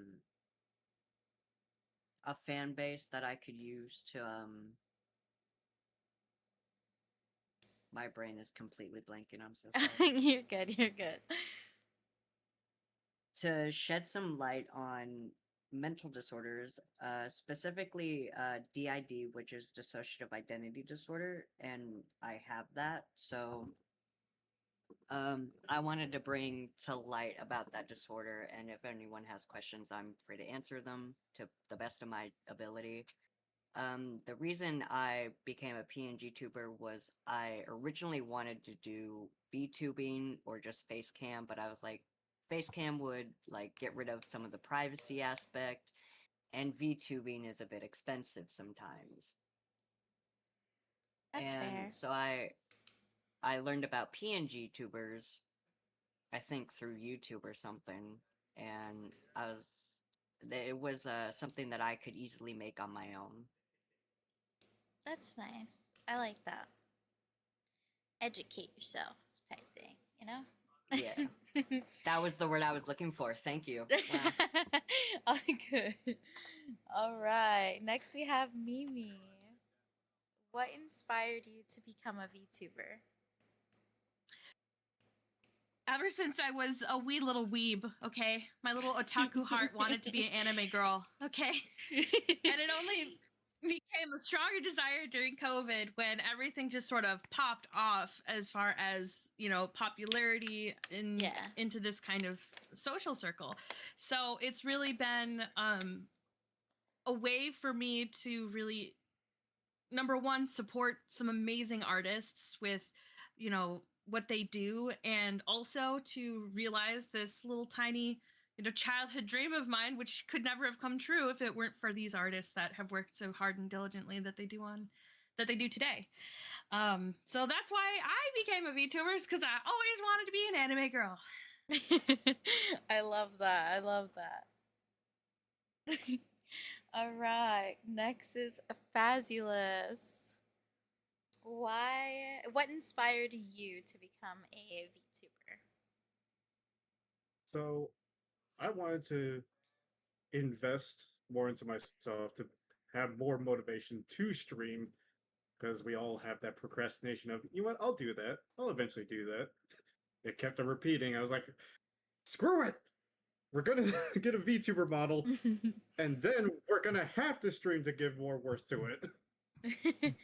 fan base that I could use to my brain is completely blanking. I'm so sorry. You're good. You're good. To shed some light on mental disorders, specifically DID, which is dissociative identity disorder, and I have that. So I wanted to bring to light about that disorder, and if anyone has questions, I'm free to answer them to the best of my ability. The reason I became a PNG tuber was I originally wanted to do VTubing or just face cam, but I was like, face cam would like get rid of some of the privacy aspect, and VTubing is a bit expensive sometimes. That's and fair. so I learned about PNG tubers, I think through YouTube or something, and it was something that I could easily make on my own. That's nice. I like that. Educate yourself type thing, you know? Yeah. That was the word I was looking for. Thank you. Wow. Oh, good. All right. Next, we have Mimi. What inspired you to become a VTuber? Ever since I was a wee little weeb, okay? My little otaku heart wanted to be an anime girl, okay? And it only became a stronger desire during COVID when everything just sort of popped off as far as, popularity into this kind of social circle. So it's really been a way for me to really, number one, support some amazing artists with, you know, what they do, and also to realize this little tiny, you know, childhood dream of mine, which could never have come true if it weren't for these artists that have worked so hard and diligently that they do today. So that's why I became a VTuber, because I always wanted to be an anime girl. I love that. I love that. All right. Next is Fazulous. What inspired you to become a VTuber? So I wanted to invest more into myself to have more motivation to stream because we all have that procrastination of, you know what, I'll do that. I'll eventually do that. It kept on repeating. I was like, screw it. We're gonna get a VTuber model, and then we're gonna have to stream to give more worth to it.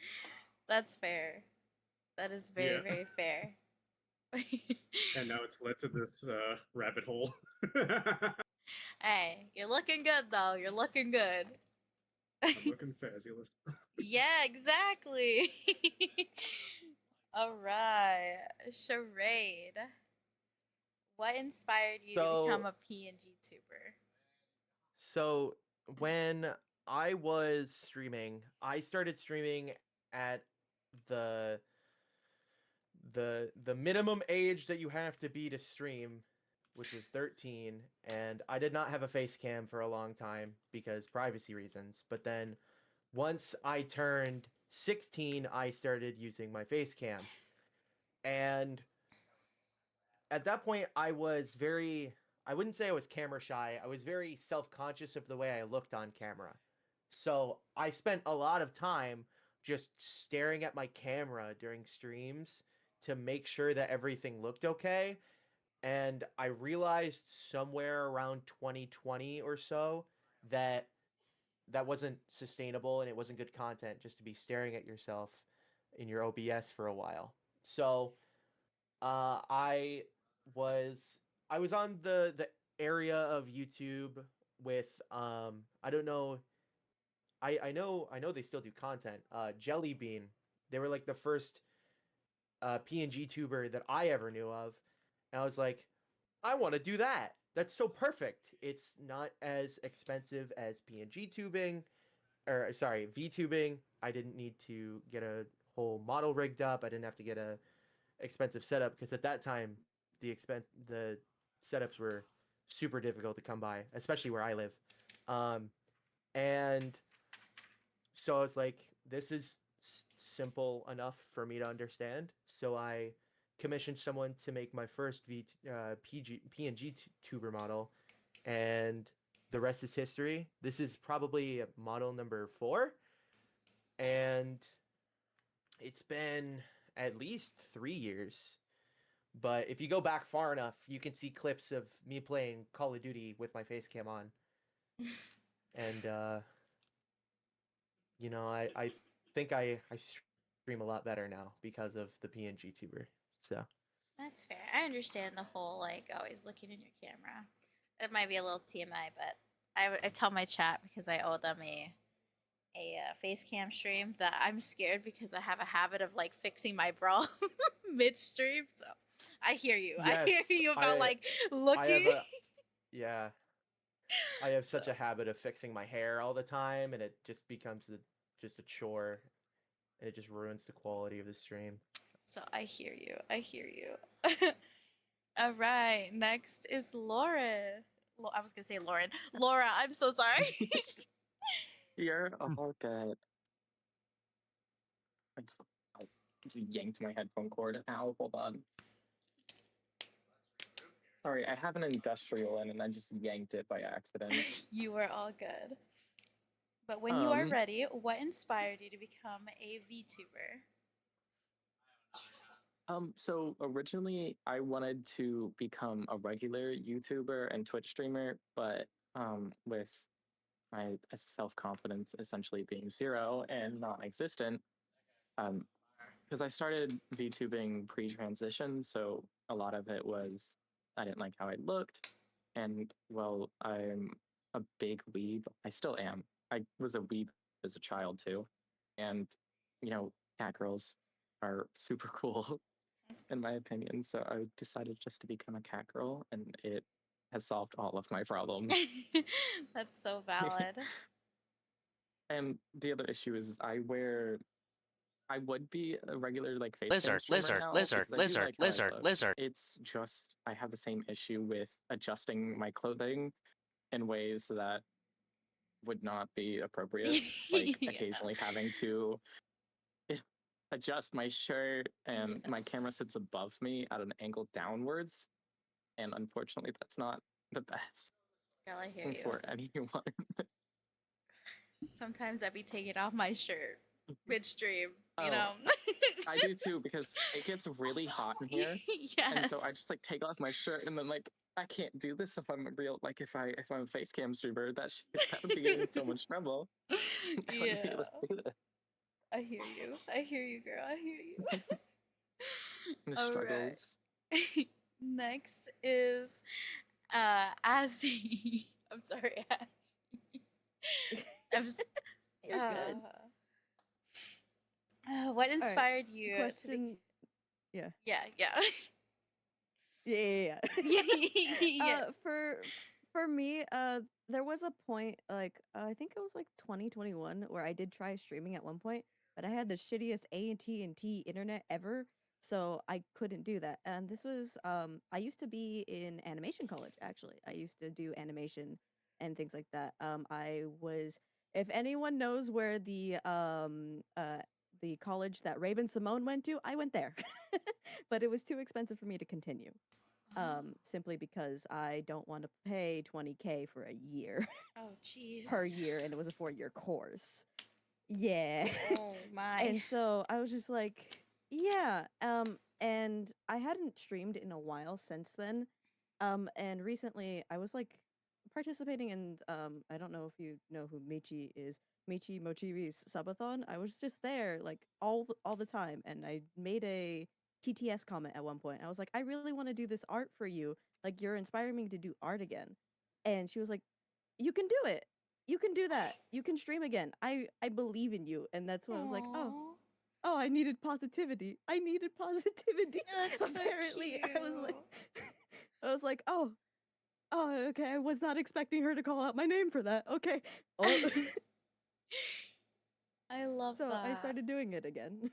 That's fair. That is very, Yeah. very fair. And now it's led to this rabbit hole. Hey, you're looking good though. You're looking good. I'm looking fabulous. Yeah, exactly. All right, Charade. What inspired you to become a PNG tuber? So when I was streaming, I started streaming at the the minimum age that you have to be to stream, which was 13, and I did not have a face cam for a long time because privacy reasons. But then once I turned 16, I started using my face cam. And at that point I was very, I wouldn't say I was camera shy. I was very self-conscious of the way I looked on camera. So I spent a lot of time just staring at my camera during streams to make sure that everything looked okay. And I realized somewhere around 2020 or so that that wasn't sustainable and it wasn't good content just to be staring at yourself in your OBS for a while. So I was I was on the area of YouTube with I don't know, I know they still do content. Jelly Bean, they were like the first PNG tuber that I ever knew of, and I was like, I want to do that. That's so perfect. It's not as expensive as PNG tubing, or sorry, VTubing. I didn't need to get a whole model rigged up. I didn't have to get a expensive setup because at that time the setups were super difficult to come by, especially where I live. And so I was like, this is simple enough for me to understand. So I commissioned someone to make my first PNG tuber model, and the rest is history. This is probably model number 4, and it's been at least 3 years. But if you go back far enough, you can see clips of me playing Call of Duty with my face cam on. And you know, I think I stream a lot better now because of the PNG tuber. So That's fair. I understand the whole like always looking in your camera. It might be a little TMI, but I tell my chat because I owe them a face cam stream that I'm scared because I have a habit of like fixing my bra midstream. So I hear you. I hear yes, you about like I have looking. a yeah. I have such a habit of fixing my hair all the time, and it just becomes just a chore, and it just ruins the quality of the stream. So I hear you. I hear you. All right. Next is Laura. I was gonna say Lauren. Laura. I'm so sorry. You're all good. I just yanked my headphone cord. Ow, hold on. Sorry, I have an industrial in and I just yanked it by accident. You are all good. But when you are ready, what inspired you to become a VTuber? So originally I wanted to become a regular YouTuber and Twitch streamer, but with my self-confidence essentially being 0 and non-existent, because I started VTubing pre-transition, so a lot of it was I didn't like how I looked, and well, I'm a big weeb. I still am. I was a weeb as a child too, and cat girls are super cool in my opinion. So I decided just to become a cat girl, and it has solved all of my problems. That's so valid. And the other issue is I would be a regular like face cam Lizard, streamer lizard, now lizard, because I do lizard, like how I lizard, look. lizard. It's just I have the same issue with adjusting my clothing in ways that would not be appropriate. Like Yeah. occasionally having to adjust my shirt and my camera Yes. sits above me at an angle downwards. And unfortunately that's not the best Girl, I hear thing you. for anyone. Sometimes I be taking off my shirt midstream, you Oh, know? I do too because it gets really hot in here. And so I Yes. just like take off my shirt and then like I can't do this if I'm a real like if I'm a face cam streamer, that would be getting in so much trouble. I wouldn't be Yeah. able to do this. I hear you. I hear you, girl. I hear you. The All struggles. right. Next is Azzy. I'm sorry, Azzy. I'm s- You're good. what All right. inspired you to Question. Yeah. Yeah, yeah. Yeah. Yeah, yeah. For me, there was a point like I think it was like 2021 where I did try streaming at one point, but I had the shittiest AT&T internet ever, so I couldn't do that. And this was I used to be in animation college actually. I used to do animation and things like that. I was if anyone knows where the college that Raven Simone went to, I went there. But it was too expensive for me to continue simply because I don't want to pay 20K for a year Oh, jeez. per year, and it was a 4-year course. Yeah. Oh my. And so I was just like, yeah. And I hadn't streamed in a while since then. And recently I was like participating in I don't know if you know who Michi is. Michi Mochibi's subathon. I was just there like all the time, and I made a TTS comment at one point. I was like, I really want to do this art for you. Like you're inspiring me to do art again. And she was like, you can do it. You can do that. You can stream again. I believe in you. And that's when I was like, oh, I needed positivity. I needed positivity. That's so Apparently, cute. I was like, oh, okay. I was not expecting her to call out my name for that. Okay. Oh. I love So that. I started doing it again.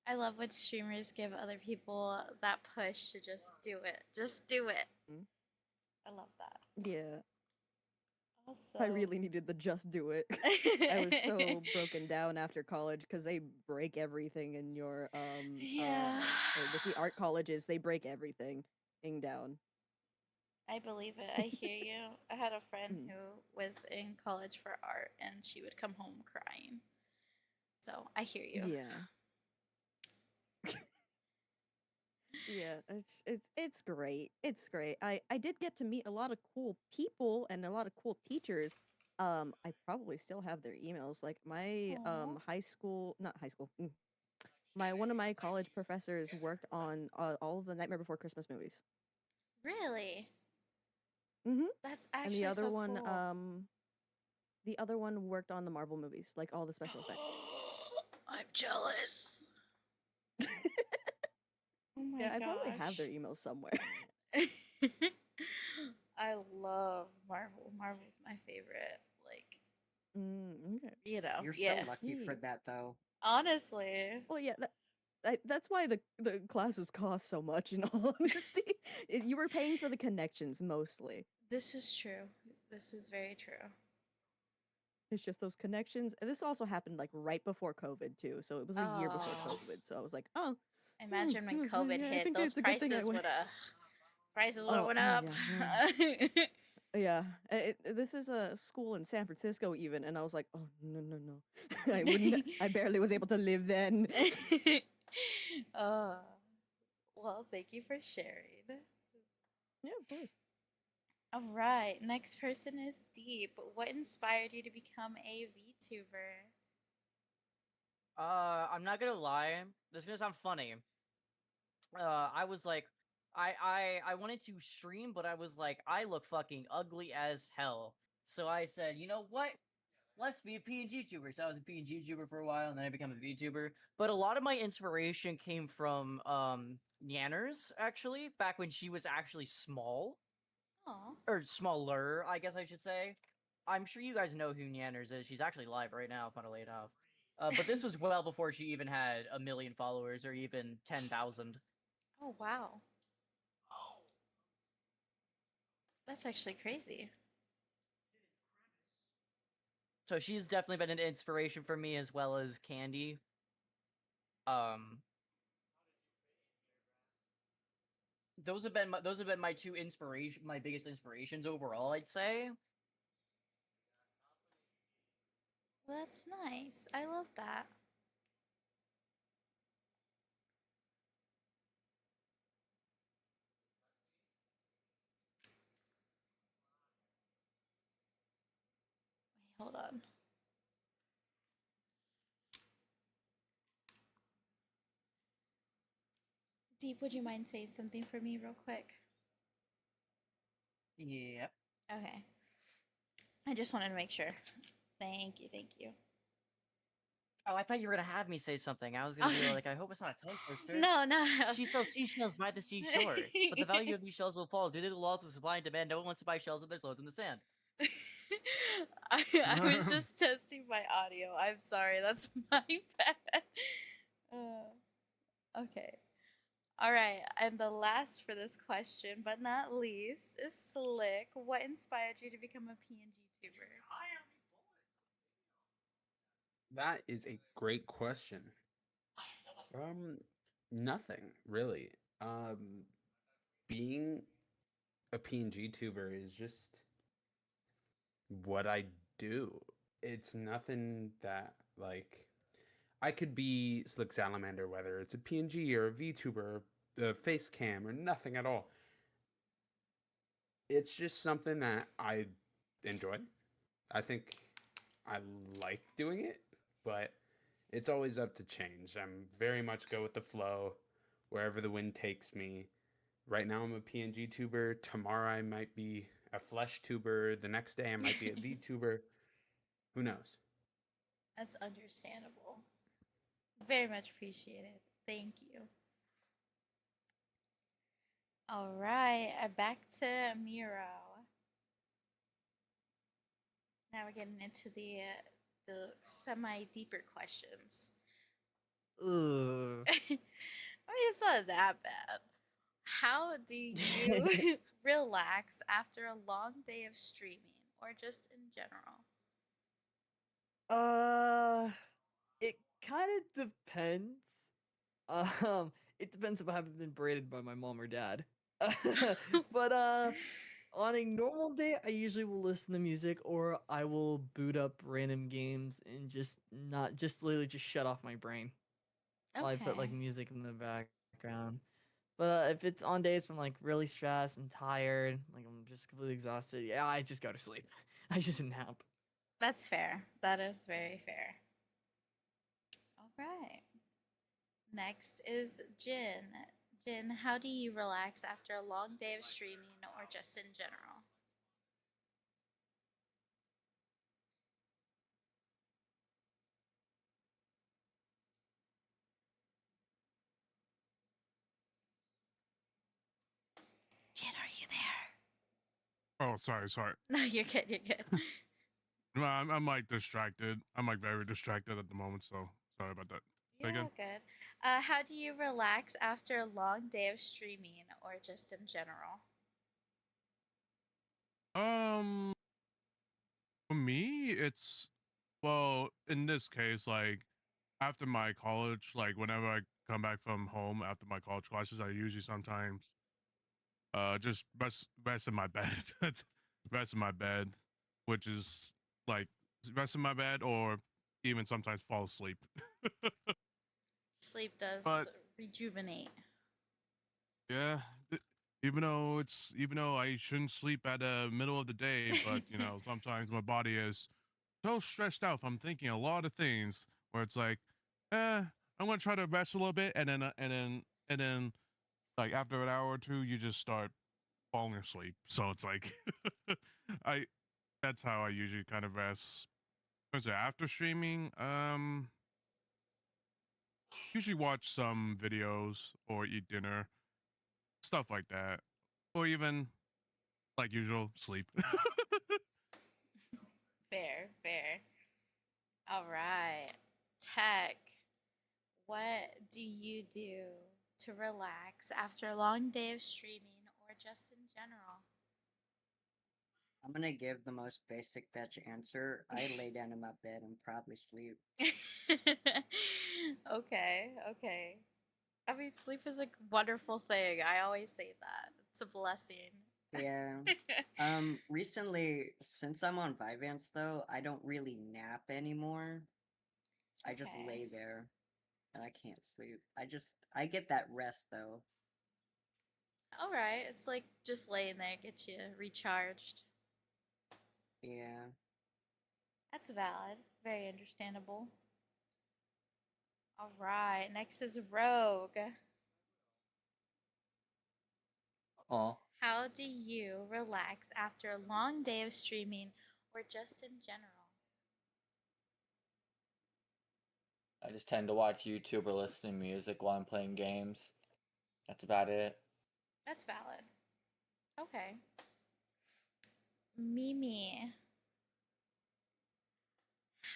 I love when streamers give other people that push to just do it. Just do it. I love that. Yeah. Also, I really needed the just do it. I was so broken down after college because they break everything in your Yeah. with the art colleges, they break everything down. I believe it. I hear you. I had a friend who was in college for art, and she would come home crying. So I hear you. Yeah. Yeah, it's great. It's great. I did get to meet a lot of cool people and a lot of cool teachers. I probably still have their emails. Like my high school, not high school. My one of my college professors worked on all of the Nightmare Before Christmas movies. Really? Mhm. That's And actually the other so one cool. the other one worked on the Marvel movies, like all the special effects. I'm jealous. Oh my Yeah, I probably gosh. have their emails somewhere. I love Marvel. Marvel's my favorite. Like, Okay. you know, You're yeah. so lucky for that, though. Honestly. Well, yeah, that's why the classes cost so much. In all honesty, you were paying for the connections mostly. This is true. This is very true. It's just those connections. And this also happened like right before COVID too, so it was a year before Oh. COVID. So I was like, oh. Imagine when COVID yeah, I hit, think those it's a good thing I prices went. would have went up. Yeah, this is a school in San Francisco even, and I was like, oh no, I wouldn't. I barely was able to live then. Well, thank you for sharing. Yeah, of course. All right, next person is Deep. What inspired you to become a VTuber? I'm not gonna lie. This is gonna sound funny. I was like, I wanted to stream, but I was like, I look fucking ugly as hell. So I said, you know what? Let's be a PNG tuber. So I was a PNG tuber for a while, and then I became a VTuber. But a lot of my inspiration came from Yanners, actually, back when she was actually small. Aw. Or smaller, I guess I should say. I'm sure you guys know who Yanners is. She's actually live right now, funnily enough. But this was well before she even had 1 million followers or even 10,000. Oh, wow. That's actually crazy. So she's definitely been an inspiration for me as well as Candy. Those have been my my biggest inspirations overall, I'd say. That's nice. I love that. Wait, hold on. Deep, would you mind saying something for me real quick? Yep. Okay. I just wanted to make sure. Thank you, thank you. Oh, I thought you were gonna have me say something. I was gonna be like, I hope it's not a tongue twister. No, no. She sells seashells by the seashore, but the value of these shells will fall due to the laws of supply and demand. No one wants to buy shells if there's loads in the sand. I was just testing my audio. I'm sorry, that's my bad. Okay. All right, and the last for this question, but not least, is Slick. What inspired you to become a PNG tuber? That is a great question. Nothing really. Being a PNG tuber is just what I do. It's nothing that like I could be Slick Salamander, whether it's a PNG or a VTuber, a face cam, or nothing at all. It's just something that I enjoy. I think I like doing it, but it's always up to change. I'm very much go with the flow, wherever the wind takes me. Right now, I'm a PNG tuber. Tomorrow, I might be a flesh tuber. The next day, I might be a VTuber. Who knows? That's understandable. Very much appreciated. Thank you. All right, back to Miro. Now we're getting into the semi deeper questions. Ugh. I mean, it's not that bad. How do you relax after a long day of streaming, or just in general? It kind of depends. It depends if I haven't been braided by my mom or dad. But on a normal day, I usually will listen to music or I will boot up random games and just literally just shut off my brain. While I put like Okay. music in the background. But if it's on days when like really stressed and tired, like I'm just completely exhausted, yeah, I just go to sleep. I just nap. That's fair. That is very fair. All right. Next is Jin. Jin, how do you relax after a long day of streaming or just in general? Jin, are you there? Oh, sorry. No, you're good. You're good. No, I'm like distracted. I'm like very distracted at the moment, so sorry about that. Say You're again? all good. How do you relax after a long day of streaming or just in general? Um, for me, it's well, in this case, like after my college, like whenever I come back from home after my college classes, I usually sometimes just rest in my bed, rest in my bed, which is like rest in my bed or even sometimes fall asleep. Sleep does But rejuvenate. yeah, even though I shouldn't sleep at the middle of the day, but you know sometimes my body is so stressed out from thinking a lot of things where it's like, I'm gonna try to rest a little bit, and then like after an hour or two, you just start falling asleep. So it's like, I that's how I usually kind of rest. What's it, after streaming? Usually watch some videos or eat dinner, stuff like that, or even like usual sleep. Fair, fair. All right. Tech, what do you do to relax after a long day of streaming or just in general? I'm gonna give the most basic bitch answer. I lay down in my bed and probably sleep. Okay, okay. I mean, sleep is a wonderful thing. I always say that. It's a blessing. Yeah. Recently, since I'm on Vyvanse though, I don't really nap anymore. I just lay Okay. there and I can't sleep. I get that rest though. All right. It's like just laying there gets you recharged. Yeah. That's valid. Very understandable. All right. Next is Rogue. Oh, How do you relax after a long day of streaming or just in general? I just tend to watch YouTube or listen to music while I'm playing games. That's about it. That's valid. Okay. Mimi,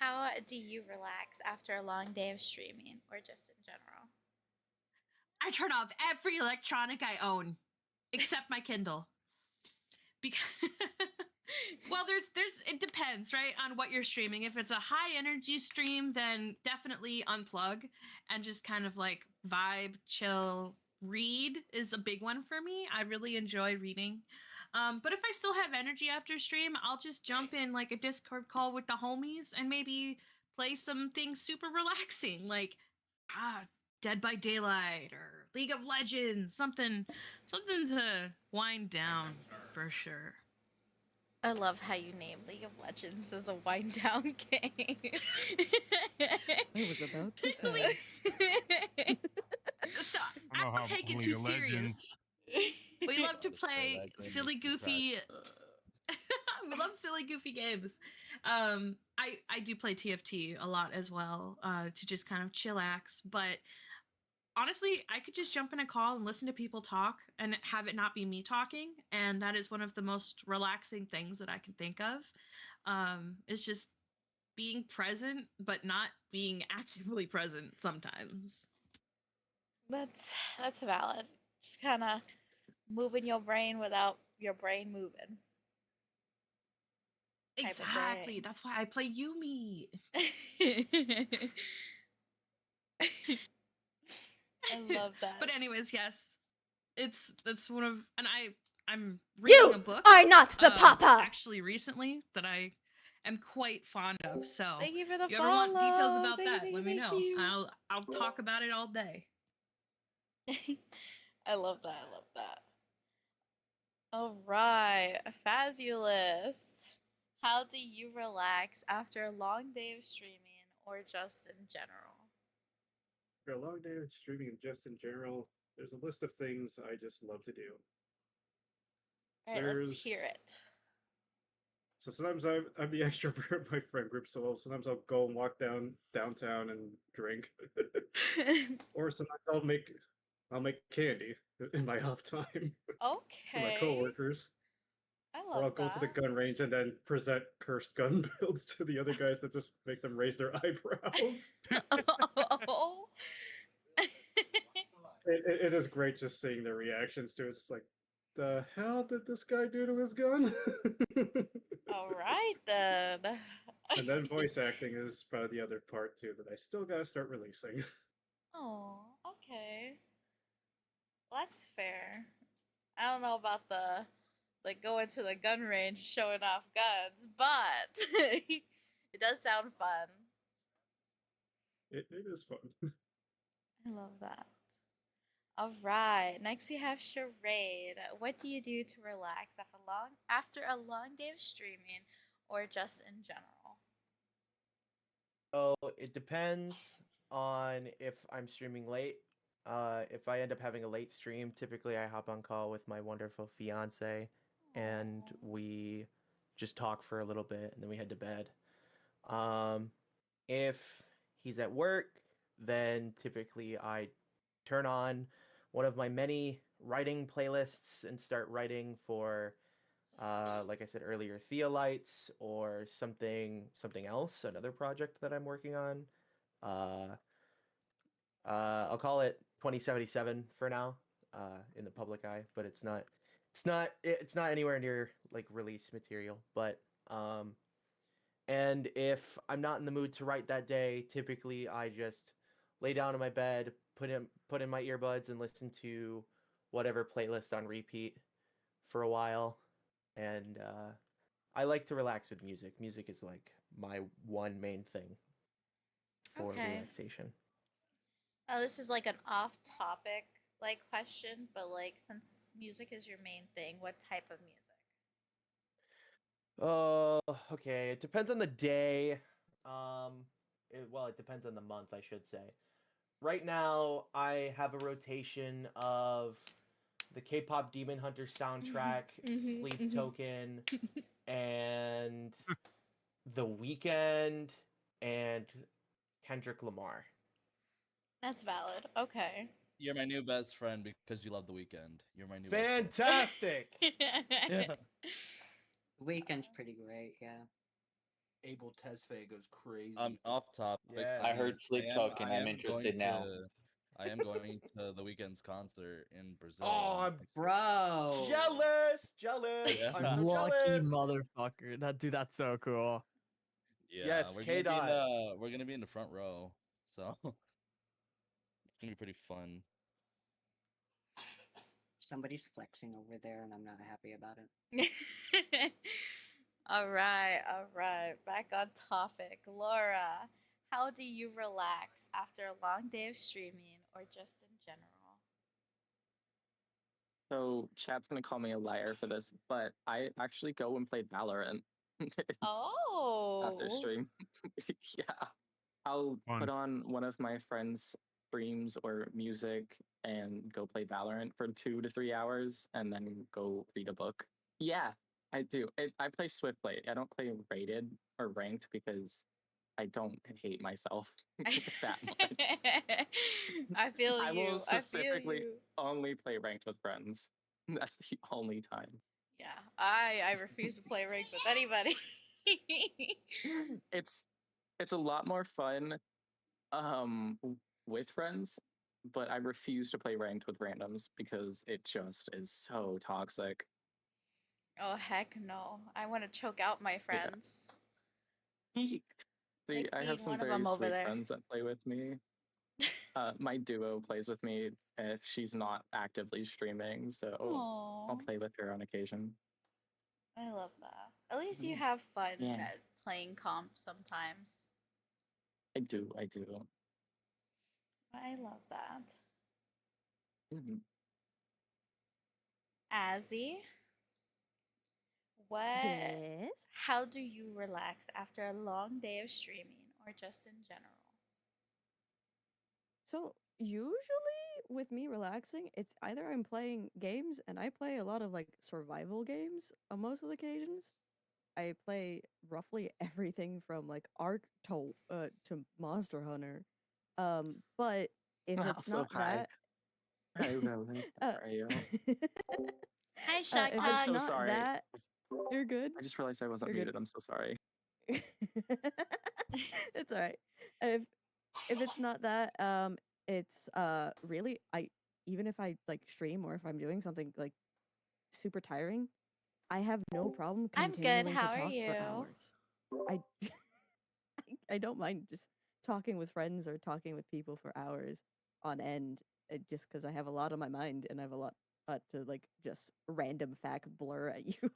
how do you relax after a long day of streaming or just in general? I turn off every electronic I own except my Kindle. Because well, there's it depends, right, on what you're streaming. If it's a high energy stream, then definitely unplug and just kind of like vibe, chill, read is a big one for me. I really enjoy reading. But if I still have energy after stream, I'll just jump in like a Discord call with the homies and maybe play some things super relaxing, like ah, Dead by Daylight or League of Legends, something to wind down for sure. I love how you name League of Legends as a wind down game. I was about to say. So I don't know I how don't take it League too of serious. Legends. We love to Gotta say, play that game silly, makes me cry. goofy. We love silly, goofy games. I do play TFT a lot as well, to just kind of chillax. But honestly, I could just jump in a call and listen to people talk and have it not be me talking, and that is one of the most relaxing things that I can think of. It's just being present, but not being actively present sometimes. That's valid. Just kind of moving your brain without your brain moving. Type of Exactly. thing. That's why I play Yumi. I love that. But anyways, yes, that's one of, and I'm reading a book. are not the papa. Actually, recently that I am quite fond of. So Thank you for the if you ever want details follow. about Thank you, that, thank let you, me thank know. you. I'll talk about it all day. I love that. I love that. All right, Fazulous. How do you relax after a long day of streaming or just in general? For a long day of streaming and just in general, there's a list of things I just love to do. All right, let's hear it. So sometimes I'm the extrovert of my friend group, so sometimes I'll go and walk downtown and drink, or sometimes I'll make candy in my off time for my Okay. coworkers, I or love I'll go to the that. gun range and then present cursed gun builds to the other guys that just make them raise their eyebrows. Oh. It is great just seeing their reactions to it. It's like, the hell did this guy do to his gun? All right then. And then voice acting is probably the other part too that I still gotta start releasing. Oh, okay. Well, that's fair. I don't know about the like going to the gun range showing off guns, but it does sound fun. It is fun. I love that. All right. Next we have Charade. What do you do to relax after a long day of streaming or just in general? So it depends on if I'm streaming late. If I end up having a late stream, typically I hop on call with my wonderful fiance, and we just talk for a little bit, and then we head to bed. If he's at work, then typically I turn on one of my many writing playlists and start writing for, like I said earlier, Theolites or something else, another project that I'm working on. I'll call it 2077 for now, in the public eye, but it's not anywhere near like release material. But and if I'm not in the mood to write that day, typically I just lay down in my bed, put in my earbuds and listen to whatever playlist on repeat for a while. And I like to relax with music. Music is like my one main thing for Okay. relaxation. Oh, this is like an off-topic like question, but like since music is your main thing, what type of music? Oh, okay. It depends on the day. Well, it depends on the month, I should say. Right now, I have a rotation of the K-pop Demon Hunter soundtrack, Sleep Token, and The Weeknd, and Kendrick Lamar. That's valid. Okay. You're my new best friend because you love the weekend. You're my new Fantastic! best friend. Yeah. Weekend's pretty great, yeah. Abel Tesfaye goes crazy. Off topic. Yes. I heard Sleep Token. I I'm am interested going now. I am going to the weekend's concert in Brazil. Oh, I'm Bro. jealous! Yeah. I'm so Lucky jealous! motherfucker. That's so cool. Yeah, Yes, we're K. gonna be in Dot. we're gonna be in the front row, so it's gonna be pretty fun. Somebody's flexing over there, and I'm not happy about it. All right. Back on topic. Laura, how do you relax after a long day of streaming or just in general? So chat's gonna call me a liar for this, but I actually go and play Valorant Oh. after stream. Yeah. I'll Fun. put on one of my friends' streams or music and go play Valorant for 2 to 3 hours and then go read a book. Yeah, I do. I play Swiftplay. I don't play rated or ranked because I don't hate myself that much. I feel I will you. specifically only play ranked with friends. That's the only time. Yeah, I refuse to play ranked with anybody. It's a lot more fun with friends, but I refuse to play ranked with randoms because it just is so toxic. Oh heck no! I want to choke out my friends. See, Like I being have some one of very them over sweet there. friends that play with me. My duo plays with me if she's not actively streaming, so I'll Aww, play with her on occasion. I love that. At least you have fun Yeah. at playing comp sometimes. I do. I love that. Mhm. Azzy, what? Yes. How do you relax after a long day of streaming or just in general? So usually with me relaxing, it's either I'm playing games, and I play a lot of like survival games on most of the occasions. I play roughly everything from like Ark to Monster Hunter. But if Wow, it's so not high. that, Hi, Rowan. uh, How are you? Hi, Shy if I'm it's so not sorry. that, you're good. I just realized I wasn't You're good. muted. I'm so sorry. It's all right. If it's not that, it's really I even if I like stream or if I'm doing something like super tiring, I have no problem I'm good. continuing How to are talk for you? hours. I I don't mind just talking with friends or talking with people for hours on end, just because I have a lot on my mind and I have a lot to like just random fact blur at you.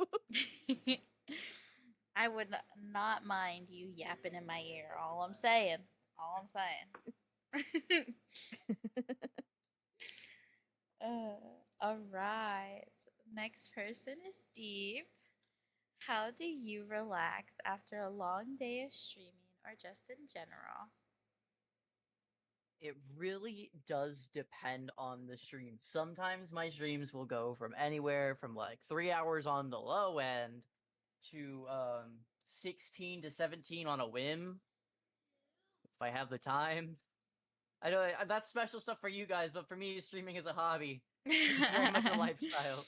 I would not mind you yapping in my ear. All I'm saying. All I'm saying. All right. Next person is Deep. How do you relax after a long day of streaming or just in general? It really does depend on the stream. Sometimes my streams will go from anywhere from like 3 hours on the low end to 16 to 17 on a whim if I have the time. I know that's special stuff for you guys, but for me, streaming is a hobby. It's very much a lifestyle.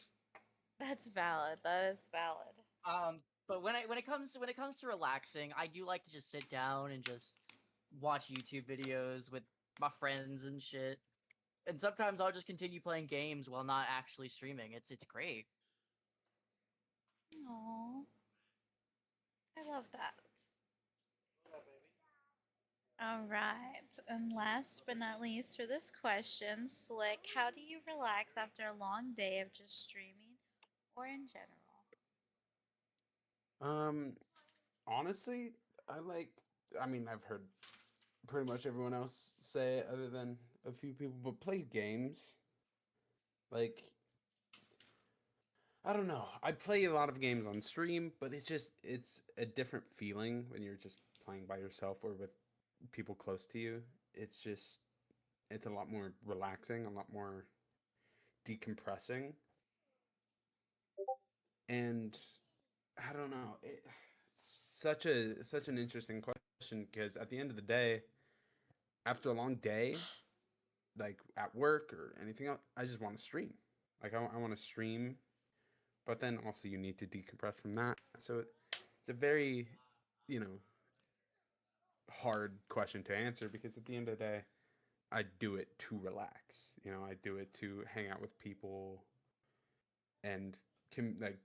That's valid. That is valid. But when it comes to relaxing, I do like to just sit down and just watch YouTube videos with my friends and shit. And sometimes I'll just continue playing games while not actually streaming. It's great. Aww. I love that. All right. And last but not least for this question, Slick, how do you relax after a long day of just streaming or in general? Honestly, I mean, I've heard pretty much everyone else say it other than a few people, but play games. Like, I don't know. I play a lot of games on stream, but it's a different feeling when you're just playing by yourself or with people close to you. It's a lot more relaxing, a lot more decompressing. And I don't know. It's such an interesting question because at the end of the day, after a long day, like at work or anything else, I just want to stream. Like I want to stream, but then also you need to decompress from that. So it's a very, you know, hard question to answer because at the end of the day, I do it to relax. You know, I do it to hang out with people and like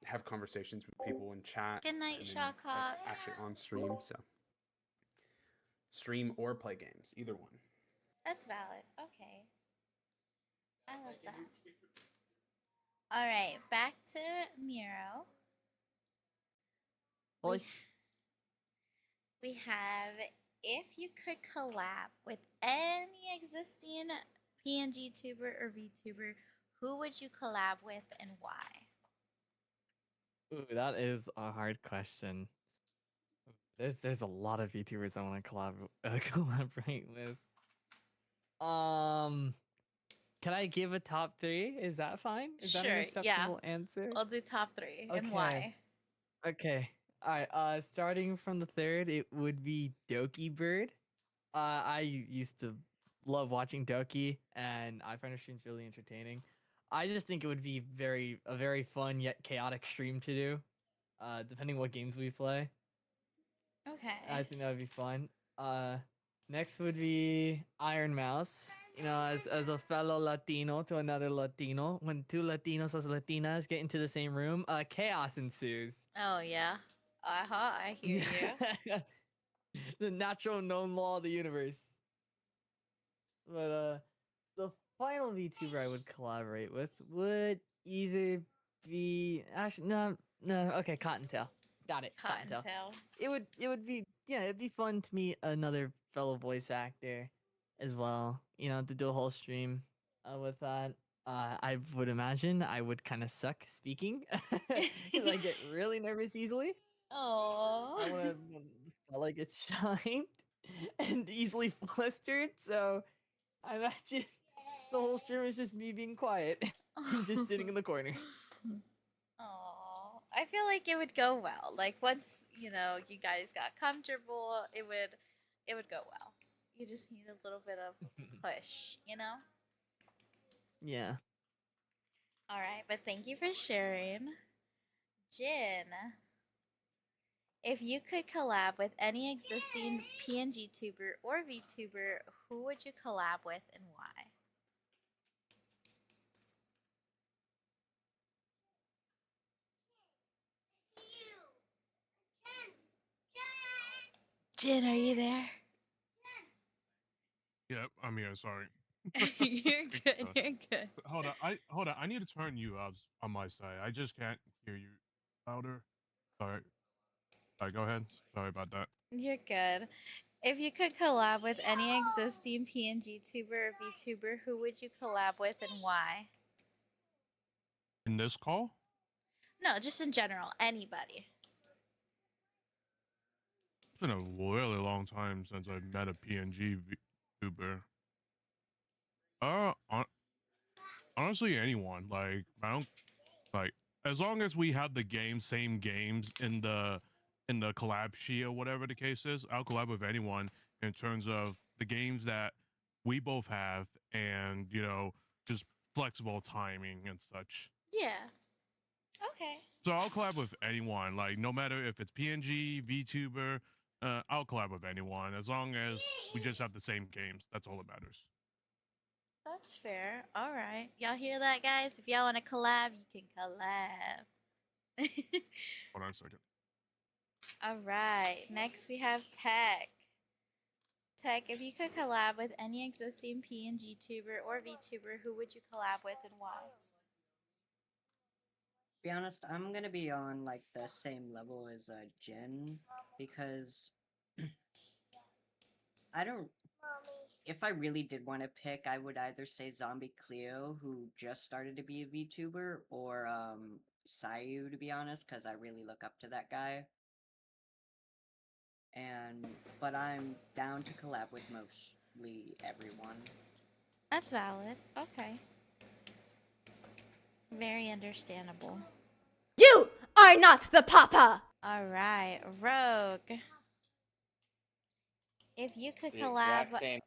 have conversations with people and chat. Good night, and then, Shawcock. actually on stream. So stream or play games, either one. That's valid. Okay. I love that. All right, back to Miro. Voice. We have if you could collab with any existing PNG tuber or VTuber, who would you collab with and why? Ooh, that is a hard question. There's a lot of VTubers I want to collaborate with. Can I give a top 3? Is that fine? Is that an acceptable answer? I'll do top 3 and Okay. why. Okay. All right. Starting from the third, it would be Doki Bird. I used to love watching Doki, and I find her streams really entertaining. I just think it would be a very fun yet chaotic stream to do, depending what games we play. Okay. I think that would be fun. Next would be Iron Mouse. You know, as a fellow Latino to another Latino, when two Latinos as Latinas get into the same room, chaos ensues. Oh yeah. I hear you. The natural known law of the universe. But the final VTuber I would collaborate with would either be actually no. Okay, Cottontail. Got it. Cottontail. It would be it'd be fun to meet another fellow voice actor as well. You know, to do a whole stream with that. I would imagine I would kind of suck speaking because I get really nervous easily. Oh. I want to spotlight get shined and easily flustered. So I imagine the whole stream is just me being quiet and just sitting in the corner. Oh, I feel like it would go well. Like once you guys got comfortable, it would go well. You just need a little bit of push, Yeah. All right, but thank you for sharing, Jin. If you could collab with any existing PNG tuber or VTuber, who would you collab with and why? Jin, are you there? Yep, I'm here. Sorry. You're good. You're good. Hold on. I need to turn you up on my side. I just can't hear you louder. Sorry. Sorry. Go ahead. Sorry about that. You're good. If you could collab with any existing PNG tuber or VTuber, who would you collab with and why? In this call? No, just in general, anybody. It's been a really long time since I've met a PNG VTuber. Honestly, anyone. Like, I don't like. as long as we have the same games in the collab sheet or whatever the case is, I'll collab with anyone in terms of the games that we both have, and just flexible timing and such. Yeah. Okay. So I'll collab with anyone, like no matter if it's PNG, VTuber, I'll collab with anyone as long as we just have the same games. That's all that matters. That's fair. All right. Y'all hear that, guys? If y'all want to collab, you can collab. Hold on a second. All right. Next, we have Tech. Tech, if you could collab with any existing PNG tuber or VTuber, who would you collab with and why? Be honest, I'm gonna be on like the same level as Jen because I don't. If I really did want to pick, I would either say Zombie Cleo, who just started to be a VTuber, or Sayu, to be honest, because I really look up to that guy. But I'm down to collab with mostly everyone. That's valid. Okay. Very understandable. You are not the papa! All right, Rogue. If you could The collab, exact same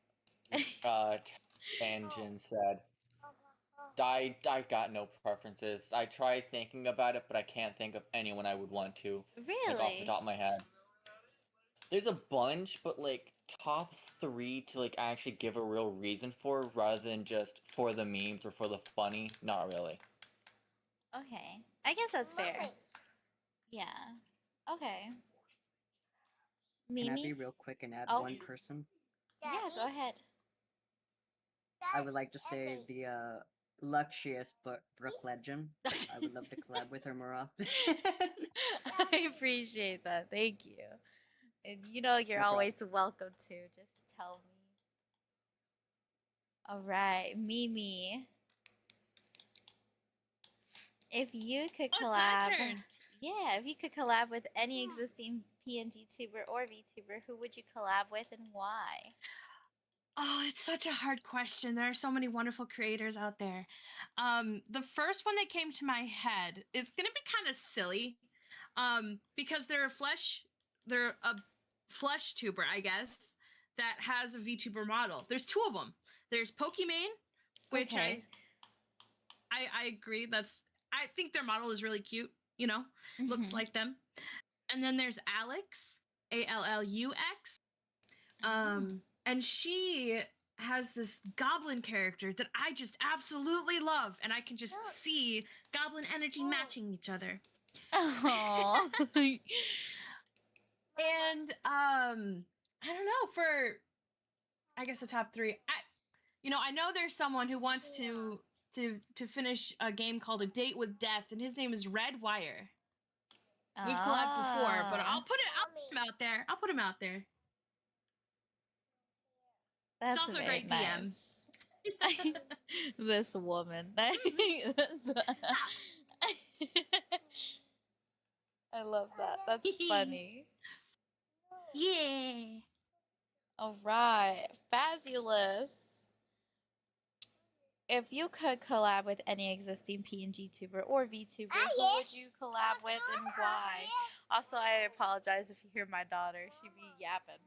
Tangent said. I got no preferences. I tried thinking about it, but I can't think of anyone I would want to. Like off the really? top of my head. There's a bunch, but like top 3 to like actually give a real reason for, rather than just for the memes or for the funny. Not really. Okay, I guess that's fair. Yeah. Okay. Can I be Mimi? real quick and add Oh. one person? Yeah, go ahead. I would like to say the luckiest _brookelegend. I would love to collab with her more often. I appreciate that. Thank you. And you know you're No problem. always welcome to. Just tell me. All right, Mimi. If you could Oh, it's my collab, turn. yeah, if you could collab with any existing PNG tuber or VTuber, who would you collab with and why? Oh, it's such a hard question. There are so many wonderful creators out there. The first one that came to my head is gonna be kind of silly, because they're a flesh tuber, I guess, that has a VTuber model. There's 2 of them. There's Pokimane, which Okay. I agree. I think their model is really cute. Looks Mhm. like them. And then there's Alex, ALLUX. And she has this goblin character that I just absolutely love, and I can just see goblin energy matching each other. Oh. And I don't know, for I guess a top 3. I know there's someone who wants to finish a game called A Date with Death, and his name is Red Wire. We've collabed before, but I'll put him out there. I'll put him out there. That's He's also a very great DM. nice. This woman. I love that. That's funny. Yeah. All right, Fabulous. If you could collab with any existing PNG tuber or VTuber, who would you collab with and why? Also, I apologize if you hear my daughter. She be yapping.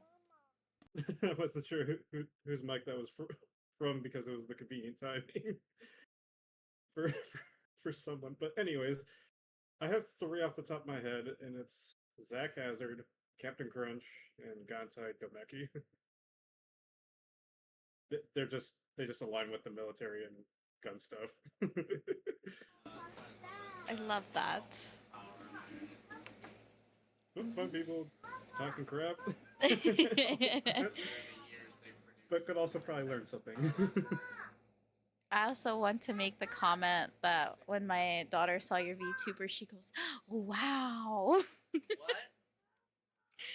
I wasn't sure whose mic that was from because it was the convenient timing for someone. But anyways, I have 3 off the top of my head, and it's Zach Hazard, Captain Crunch, and 𝐿𝐿_𝐷𝐀. They just align with the military and gun stuff. I love that. Fun people talking crap. But could also probably learn something. I also want to make the comment that when my daughter saw your VTuber, she goes, "Wow."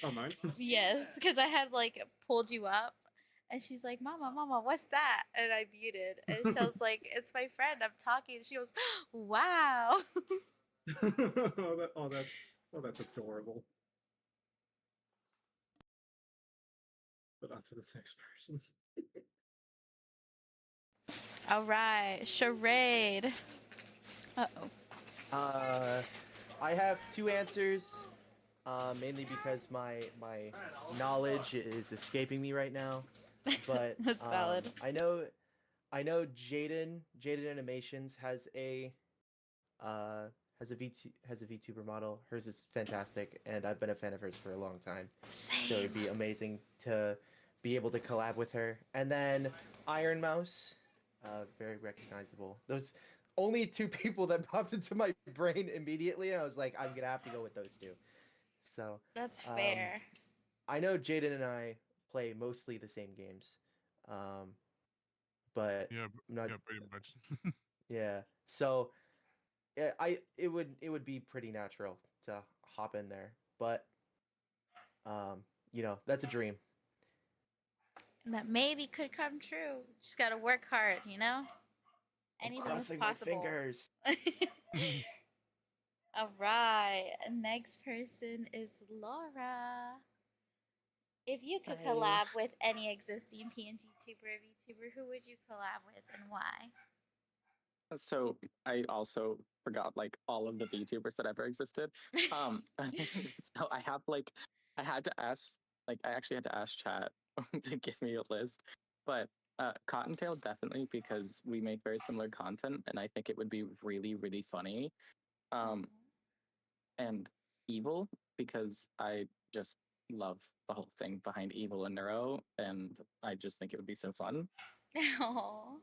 Oh, mine? Yes, because I had pulled you up, and she's like, "Mama, Mama, what's that?" And I muted, and she was like, "It's my friend. I'm talking." And she goes, "Wow." That's adorable. But on to the next person. All right, charade. Uh-oh. I have two answers, mainly because my knowledge is escaping me right now. But That's valid. I know Jaden Animations uh has a VTuber model. Hers is fantastic, and I've been a fan of hers for a long time. So it'd be amazing to be able to collab with her. And then Iron Mouse, very recognizable. Those only two people that popped into my brain immediately, and I was like, I'm gonna have to go with those two. So That's fair. I know Jaden and I play mostly the same games, but Yeah, I'm not. yeah, pretty much. Yeah, so yeah, it would be pretty natural to hop in there, but that's a dream. And that maybe could come true. Just gotta work hard, you know? I'm Anything's crossing my possible. fingers. All right. Next person is Laura. If you could Hi. collab with any existing PNG tuber or VTuber, who would you collab with and why? So I also forgot like all of the VTubers that ever existed. So I had to ask, like I actually had to ask chat to give me a list. But Cottontail definitely, because we make very similar content and I think it would be really, really funny. And Evil, because I just love the whole thing behind Evil and Neuro, and I just think it would be so fun. Oh,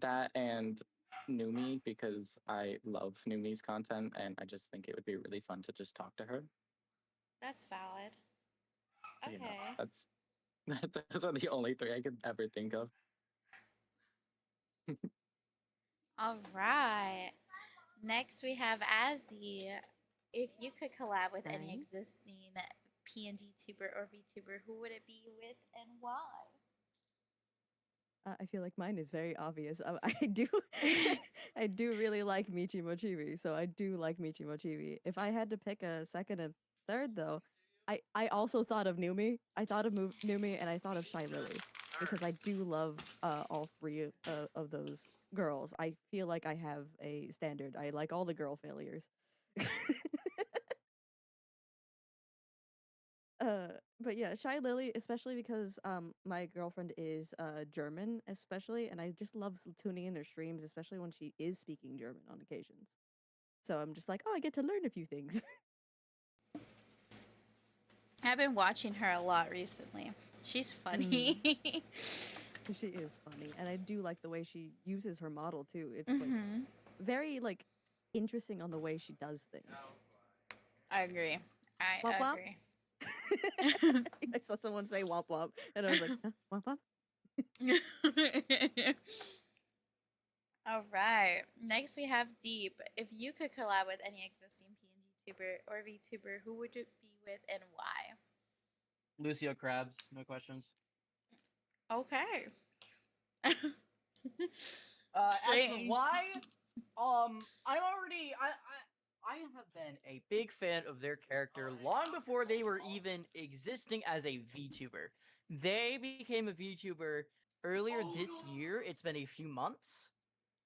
That and Numi, because I love Numi's content and I just think it would be really fun to just talk to her. that's valid. You know, Okay. that's those are the only three I could ever think of. All right. Next, we have Azzy. If you could collab with any Right. existing PNG tuber or VTuber, who would it be with and why? I feel like mine is very obvious. I do, I do really like Michi Mochibi, so I do like Michi Mochibi. If I had to pick a second and third, though, I also thought of Numi. I thought of Numi, and I thought of Shy Lily because I do love all three of those girls. I feel like I have a standard. I like all the girl failures. But yeah, Shy Lily, especially because my girlfriend is German, especially, and I just love tuning in her streams, especially when she is speaking German on occasions. So I'm just like, oh, I get to learn a few things. I've been watching her a lot recently. She's funny. She is funny, and I do like the way she uses her model too. It's like very like interesting on the way she does things. I agree. I Womp womp. agree. I saw someone say womp womp, and I was like, huh? Womp womp. All right. Next, we have Deep. If you could collab with any existing PNG tuber or VTuber, who would it be with and why? Lucio Krabs, no questions. Okay. As for Strange. why, I'm already I have been a big fan of their character long before they were even existing as a VTuber. They became a VTuber earlier this year. It's been a few months.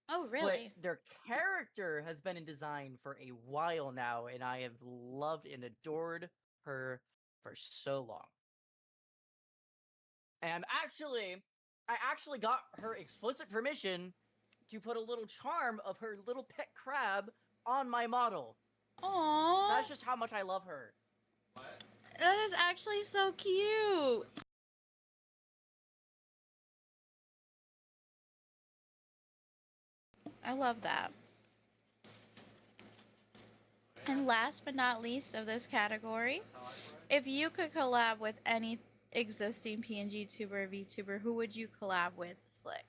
Oh, really? But their character has been in design for a while now, and I have loved and adored her for so long. And I actually got her explicit permission to put a little charm of her little pet crab on my model. Aww. That's just how much I love her. That is actually so cute. I love that. And last but not least of this category, if you could collab with any existing PNG tuber or VTuber, who would you collab with, Slick?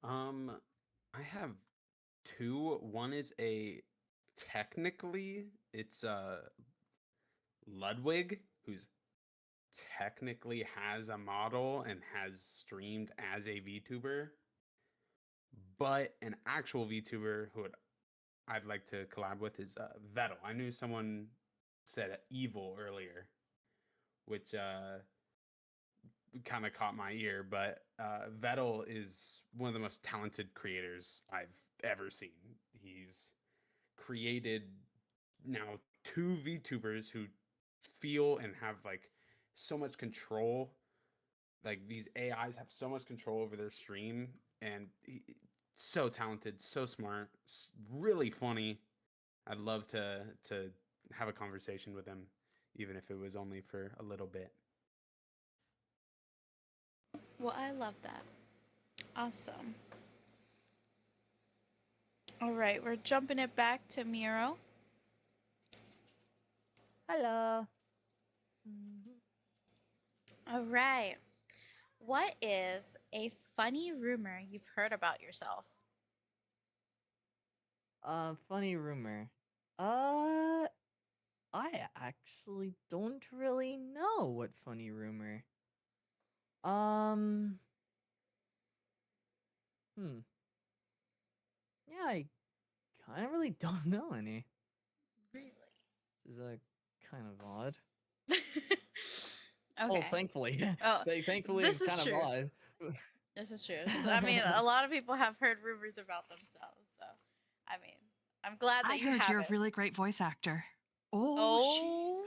I have two. One is technically it's Ludwig, who's technically has a model and has streamed as a VTuber, but an actual VTuber who I'd like to collab with is Vettel. I knew someone said Evil earlier, which kind of caught my ear, but Vettel is one of the most talented creators I've ever seen. he's created now 2 VTubers who feel and have like so much control. Like these AIs have so much control over their stream, and so talented, so smart, really funny. I'd love to have a conversation with him, even if it was only for a little bit. Well, I love that. Awesome. All right, we're jumping it back to Miro. Hello. All right. What is a funny rumor you've heard about yourself? Funny rumor. I actually don't really know what funny rumor. Yeah, I kind of really don't know any. Really? This is kind of odd. Okay. Oh, thankfully. Oh, Thankfully, this it's is kind true. of odd. This is true. I mean, a lot of people have heard rumors about themselves, so I mean, I'm glad that I you heard have you're it. a really great voice actor. Oh,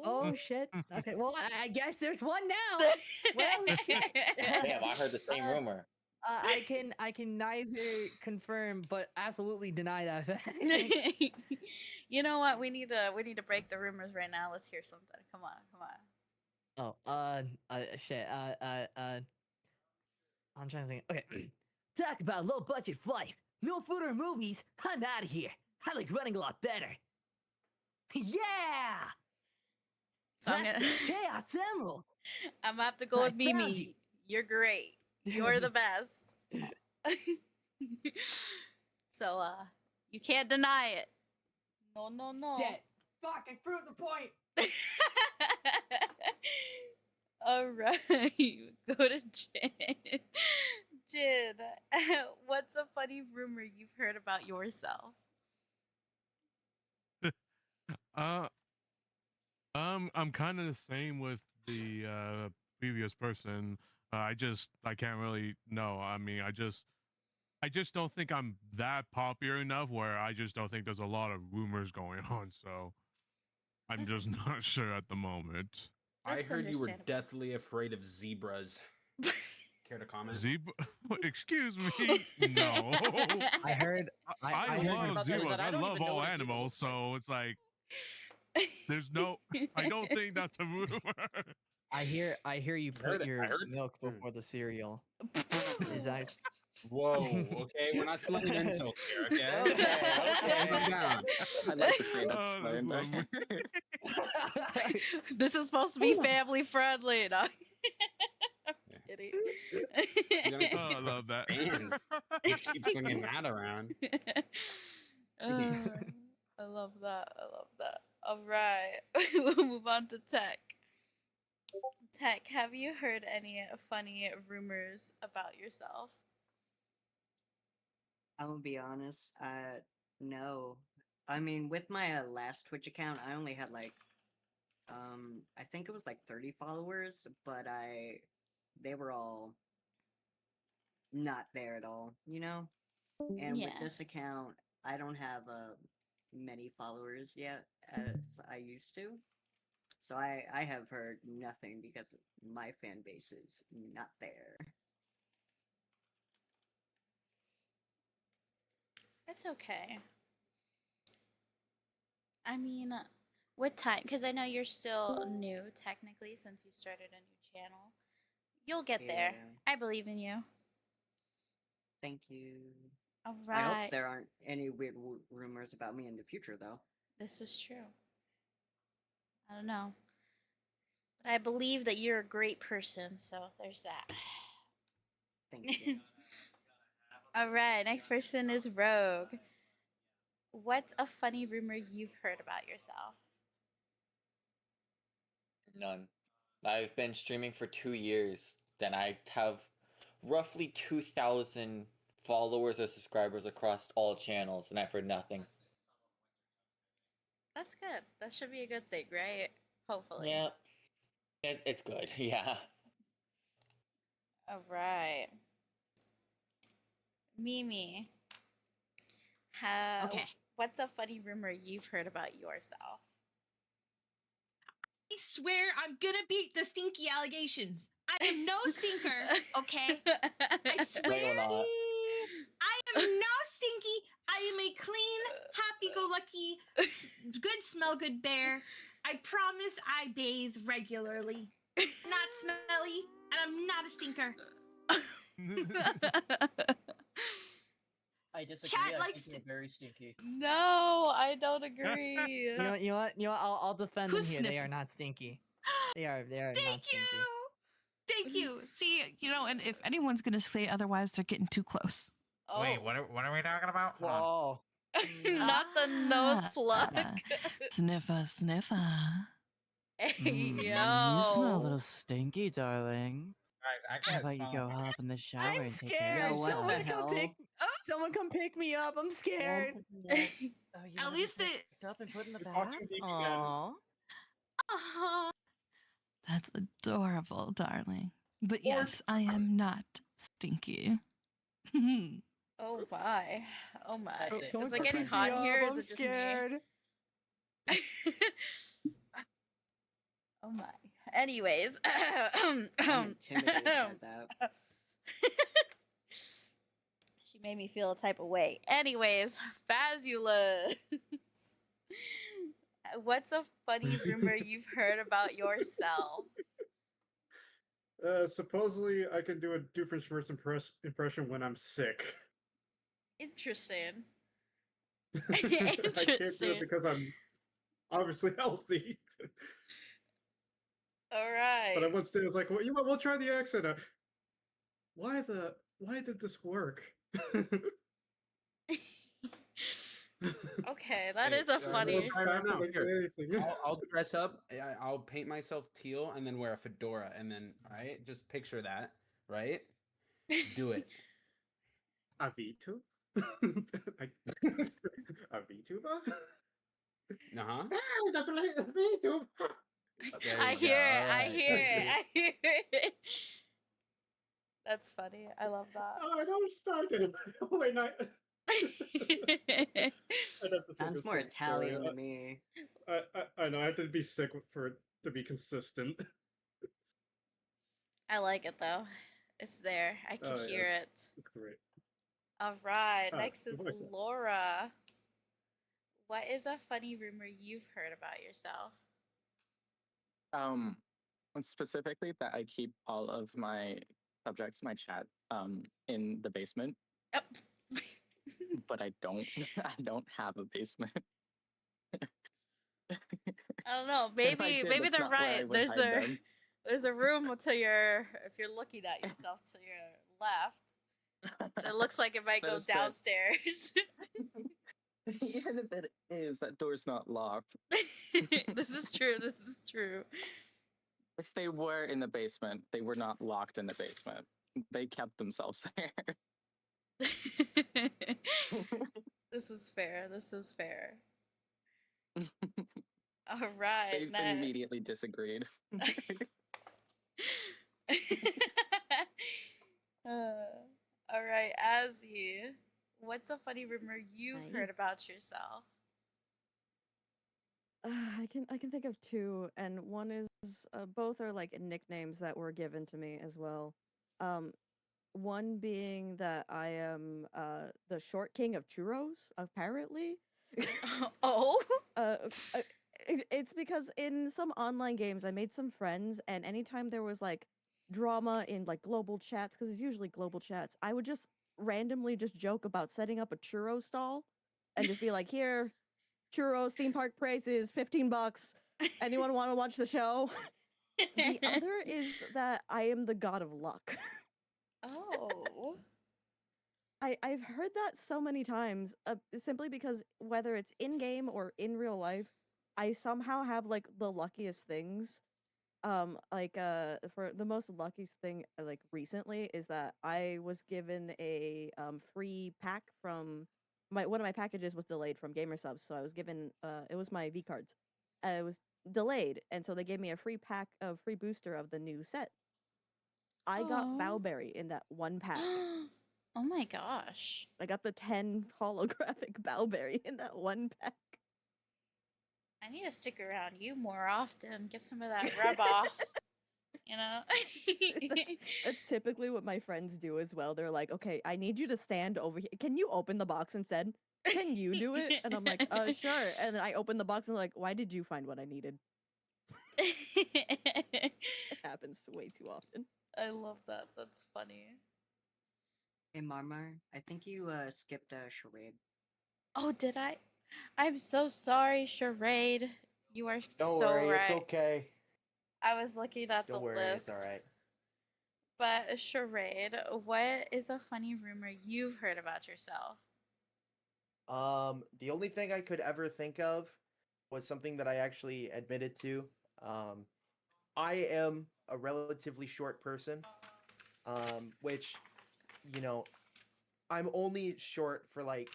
Oh shit. Okay, well, I guess there's one now. Well, shit. Damn, I heard the same rumor. I can neither confirm but absolutely deny that fact. You know what? We need to break the rumors right now. Let's hear something. Come on, come on. Shit. I'm trying to think. Okay. Talk about low budget flight. No food or movies. I'm out of here. I like running a lot better. Yeah. So I'm That's gonna the Chaos Emerald. I'm gonna have to go I with found you. Mimi. You're great. You're the best. So you can't deny it. No, no, no. Shit. Fuck, I proved the point. All right. Go to Jin. Jin, what's a funny rumor you've heard about yourself? I'm kind of the same with the previous person. I can't really know. I mean, I just don't think I'm that popular enough where I just don't think there's a lot of rumors going on. So I'm just not sure at the moment. I That's heard you were understandable. deathly afraid of zebras. Care to comment? Zebra? Excuse me? No. I heard. I love zebras. I love all animals. So it's like there's no. I don't think that's a rumor. I hear you I heard put it, your I heard it. milk before the cereal. Is that Whoa. Okay, we're not slinging insults here. Okay. Okay. Calm down. I'd like to say that's Oh, slammed. that's lovely. This is supposed to be family friendly. No? I'm kidding. Oh, I love that. Man, you keep slinging that around. I love that. I love that. All right. We'll move on to Tech. Tech, have you heard any funny rumors about yourself? I'm gonna be honest. No. I mean, with my last Twitch account, I only had like, I think it was like 30 followers, but they were all not there at all, you know? And with Yeah. this account, I don't have many followers yet as I used to. So I have heard nothing because my fan base is not there. It's okay. I mean, with time, because I know you're still new technically since you started a new channel. You'll get there. Yeah. I believe in you. Thank you. All I right. hope there aren't any weird rumors about me in the future, though. This is true. I don't know. But I believe that you're a great person, so there's that. Thank you. All right, next person is Rogue. What's a funny rumor you've heard about yourself? None. I've been streaming for 2 years. Then I have roughly 2,000 followers or subscribers across all channels, and I've heard nothing. That's good. That should be a good thing, right? Hopefully. Yeah, it's good. Yeah. All right. Mimi, Okay. What's a funny rumor you've heard about yourself? I swear I'm gonna beat the stinky allegations. I am no stinker, okay? I swear not. I am no stinky. I am a clean, happy-go-lucky, good smell good bear. I promise I bathe regularly. I'm not smelly, and I'm not a stinker. I disagree. Chat I likes think you're very stinky. No, I don't agree. You know what? I'll defend them Who's here. They sniffing? are not stinky. They are not Thank stinky. you. Thank you. See, and if anyone's gonna say otherwise, they're getting too close. Oh. Wait, what are we talking about? Hold on. Whoa. Not the nose plug. Sniffer, sniffer. Hey, You smell a yo. little stinky, darling. Guys, I How can't about you smell go hop in the shower I'm and take care scared. of what Someone the come hell? someone come pick me up. I'm scared. At least they. Picked up and put in the You're bath. talking to me again. Aww. Aw. That's adorable, darling. But yes, I am not stinky. Oh my. Oh my. That's it. Someone Is it come getting pick me hot in up. here? Or is I'm it just scared. me? Oh my. Anyways. I'm intimidated by that. She made me feel a type of way. Anyways, Fazula. What's a funny rumor you've heard about yourself? Supposedly, I can do a Doofenshmirtz impression when I'm sick. Interesting. I can't do Interesting. it because I'm obviously healthy. All right. But I once did. I was like, well, you know what? We'll try the accent. Why did this work? Okay, that Wait, is a we'll funny. try right now. Here, Anything. I'll dress up. I'll paint myself teal and then wear a fedora and then, all right, just picture that, right? Do it. A V2? A VTuber? Uh-huh. There I you hear go. it. All I right. hear it. I hear it. That's funny. I love that. Oh, don't start it. Wait, not. I'd have to think Sounds of more some story. Italian to me. I know. I have to be sick for it to be consistent. I like it though. It's there. I can Oh, yeah, hear it. It's great. All right. Ah, Next the is voice. Laura. What is a funny rumor you've heard about yourself? Specifically that I keep all of my subjects, my chat, in the basement. Oh. But I don't. I don't have a basement. I don't know. If I Maybe did, maybe that's they're not where I right. would hide them. There's a room to your if you're looking at yourself to your left. It looks like it might That go is correct. downstairs. Even if it is, that door's not locked. This is true. This is true. If they were in the basement, they were not locked in the basement. They kept themselves there. This is fair. This is fair. All right. They've immediately disagreed. All right, Azzy, what's a funny rumor you've Hi. heard about yourself? I can think of two, and one is both are like nicknames that were given to me as well. One being that I am the short king of churros, apparently. Oh, It's because in some online games I made some friends, and anytime there was like drama in like global chats, because it's usually global chats, I would just randomly just joke about setting up a churro stall and just be like, here, churros theme park prices, $15. Anyone want to watch the show? The other is that I am the god of luck. Oh. I've heard that so many times, simply because whether it's in game or in real life, I somehow have like the luckiest things. For the most luckiest thing like recently is that I was given a free pack from one of my packages was delayed from Gamer Subs, so I was given it was my V cards. It was delayed, and so they gave me a free pack of free booster of the new set. I got Aw. Bowberry in that one pack. Oh my gosh. I got the 10 holographic Bowberry in that one pack. I need to stick around you more often. Get some of that rub off. You know? That's typically what my friends do as well. They're like, okay, I need you to stand over here. Can you open the box instead? Can you do it? And I'm like, sure. And then I open the box and they're like, why did you find what I needed? It happens way too often. I love that. That's funny. Hey, Marmar, I think you skipped a charade. Oh, did I? I'm so sorry, Charade. You are Don't so worry, right. it's okay. I was looking at Don't the worry, list. it's all right. But Charade, what is a funny rumor you've heard about yourself? The only thing I could ever think of was something that I actually admitted to. I am a relatively short person, which, you know, I'm only short for like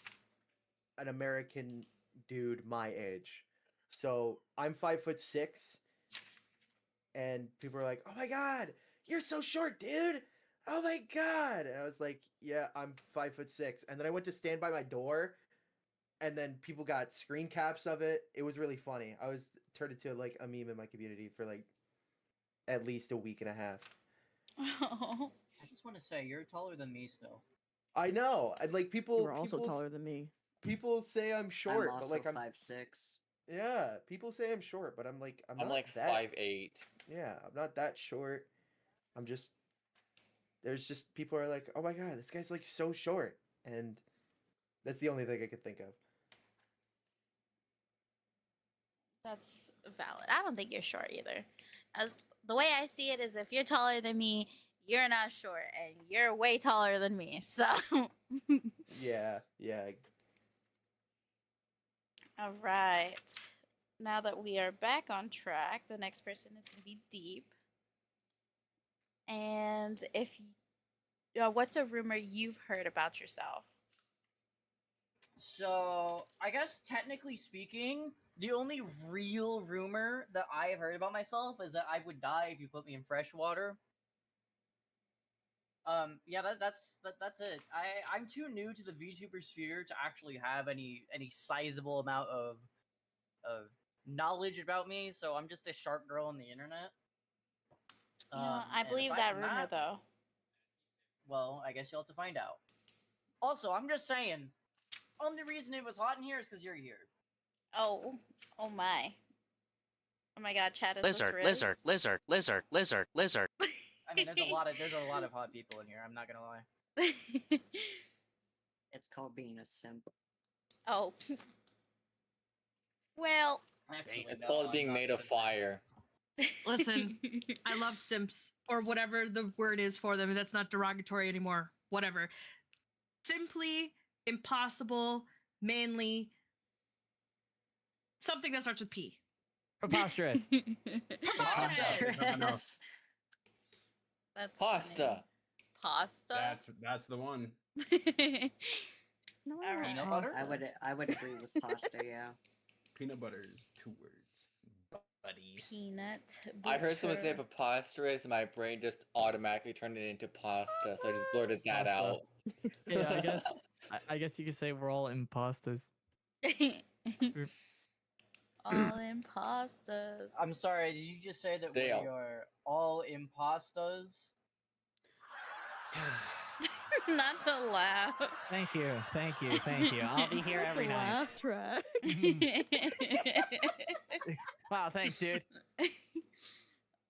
an American dude my age. So I'm 5'6", and people are like, "Oh my god, you're so short, dude! Oh my god!" And I was like, "Yeah, I'm 5'6", and then I went to stand by my door, and then people got screen caps of it. It was really funny. I was turned into like a meme in my community for like at least a week and a half. Oh. I just want to say you're taller than me still. I know. And like people, You were also people, taller than me. people say I'm short, I'm also but like I'm 5'6". yeah. People say I'm short, but I'm like I'm I'm not like that. 5'8". Yeah, I'm not that short. I'm just there's just people are like, oh my god, this guy's like so short, and that's the only thing I could think of. That's valid. I don't think you're short either. As the way I see it is, if you're taller than me, you're not short, and you're way taller than me. So. Yeah, yeah. All right. Now that we are back on track, the next person is going to be Deep. And what's a rumor you've heard about yourself? So, I guess technically speaking, the only real rumor that I have heard about myself is that I would die if you put me in fresh water. Yeah, that's it. I'm too new to the VTuber sphere to actually have any sizable amount of knowledge about me, so I'm just a shark girl on the internet. I And believe aside that from rumor, though. Well, I guess you'll have to find out. Also, I'm just saying, only reason it was hot in here is because you're here. Oh my. Oh my god, chat is Lizard, lizard, lizard, lizard, lizard, lizard. I mean, there's a lot of hot people in here. I'm not gonna lie. It's called being a simp. Oh. Well. Actually, It's no, called I'm being not made of saying fire. Listen, I love simps, or whatever the word is for them. That's not derogatory anymore. Whatever. Simply, impossible, manly, something that starts with P. Preposterous. Nothing else. That's Pasta. funny. Pasta? That's the one. No, All right. Peanut butter? I would agree with pasta. Yeah. Peanut butter is 2 words. Buddy. Peanut I heard someone say butter. preposterous, and my brain just automatically turned it into pasta, so I just blurted that Pasta. out. Yeah, I guess you could say we're all imposters. All imposters. I'm sorry, did you just say that Dale. we are all imposters? Not the laugh. Thank you. I'll be here every The night. laugh track. Wow, thanks, dude.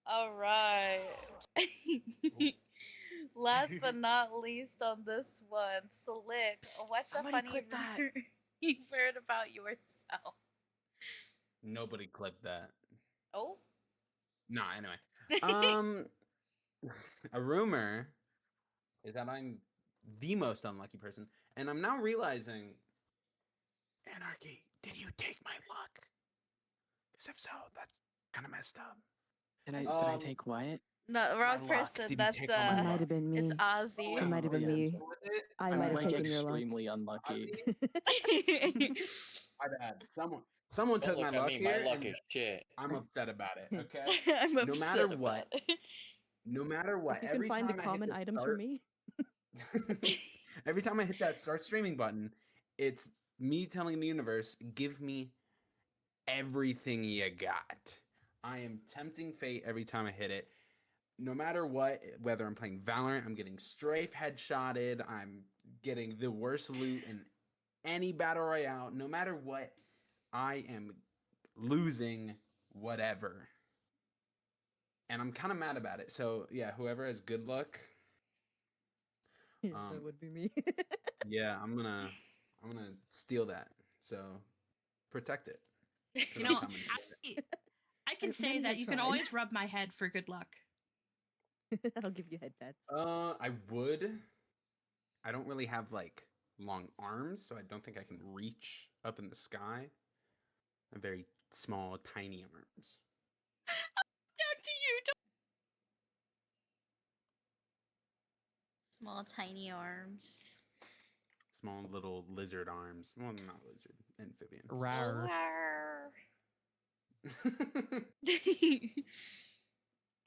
All right. Last but not least on this one, Slick, what's a somebody funny clip that. rumor you've heard about yourself? Nobody clipped that. Oh? Nah, anyway. A rumor is that I'm the most unlucky person, and I'm now realizing, Anarchy, did you take my luck? Because if so, that's kind of messed up. Did I take what? No, wrong My luck. person. Did you That's take all my It luck? might have been me. it's Ozzy. It might have been yeah. me. So with it, I I'm might have like taken your luck. extremely unlucky. my bad. Someone Don't took look my at luck me, here. my luck and is shit. I'm upset about it. Okay. I'm No upset matter about what, it. no matter what, If you can every find the time I hit common the items for start, me. Every time I hit that start streaming button, it's me telling the universe, give me everything you got. I am tempting fate every time I hit it. No matter what, whether I'm playing Valorant, I'm getting strafe headshotted, I'm getting the worst loot in any battle royale. No matter what, I am losing whatever. And I'm kind of mad about it. So yeah, whoever has good luck, Yeah, that would be me. yeah, I'm gonna steal that. So protect it. 'cause You I'm know, coming for it. I can say Many that have you can tried. always rub my head for good luck. I'll give you head pats. I would. I don't really have like long arms, so I don't think I can reach up in the sky. I have very small, tiny arms. Back to you. Small, tiny arms. Small little lizard arms. Well, not lizard, amphibian. Rar.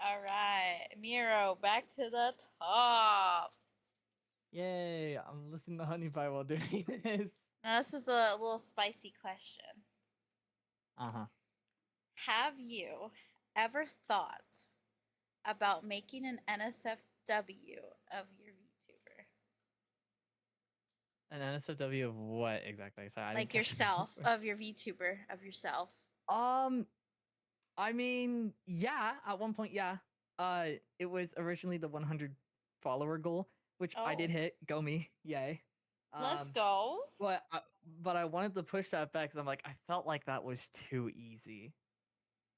All right, Miro, back to the top. Yay! I'm listening to Honey Pie while doing this. Now, this is a little spicy question. Uh-huh. Have you ever thought about making an NSFW of your VTuber? An NSFW of what exactly? Sorry, I didn't Like catch the yourself, first part. of your VTuber, of yourself. I mean, yeah, at one point, yeah. It was originally the 100 follower goal, which I did Oh. hit. Go me, yay. Let's go. But I wanted to push that back because I'm like, I felt like that was too easy.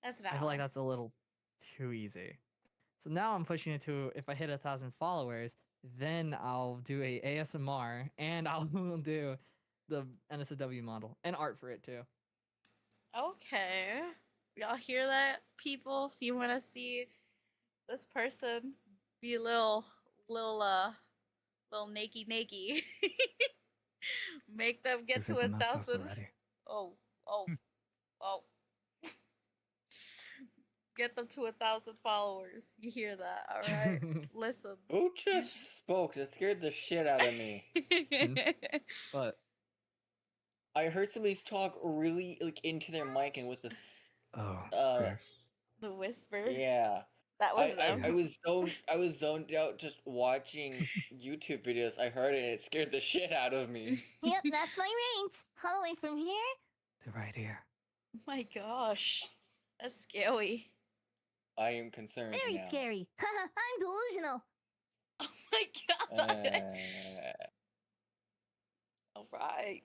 That's I valid. feel like that's a little too easy. So now I'm pushing it to if I hit 1,000 followers, then I'll do a ASMR and I'll do the NSFW model and art for it too. Okay. Y'all hear that, people? If you want to see this person be a little nakey, make them get to 1,000. Oh. Get them to 1,000 followers. You hear that? All right. Listen. Who just spoke? That scared the shit out of me. But I heard somebody's talk really like into their mic and with this. yes. The whisper. Yeah. That was them. I was zoned out just watching YouTube videos. I heard it and it scared the shit out of me. Yep, that's my range. All the way from here. To right here. Oh my gosh. That's scary. I am concerned Very now. scary. I'm delusional. Oh my god. All right.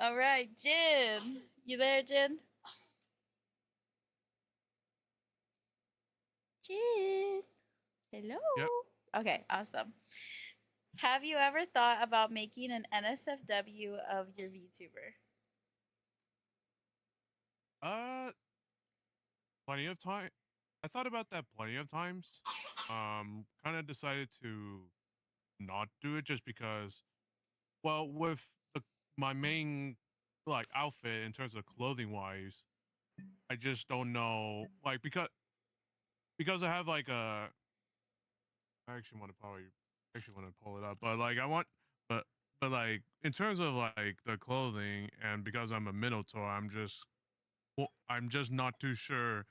All right, Jin. You there, Jin? Jin. Hello. Yep. Okay, awesome. Have you ever thought about making an NSFW of your VTuber? Plenty of time. I thought about that plenty of times. Kind of decided to not do it just because, well, with my main like outfit in terms of clothing wise, I just don't know, like because I have like a. I actually want to pull it up, but like I want, but like in terms of like the clothing, and because I'm a Minotaur, I'm just not too sure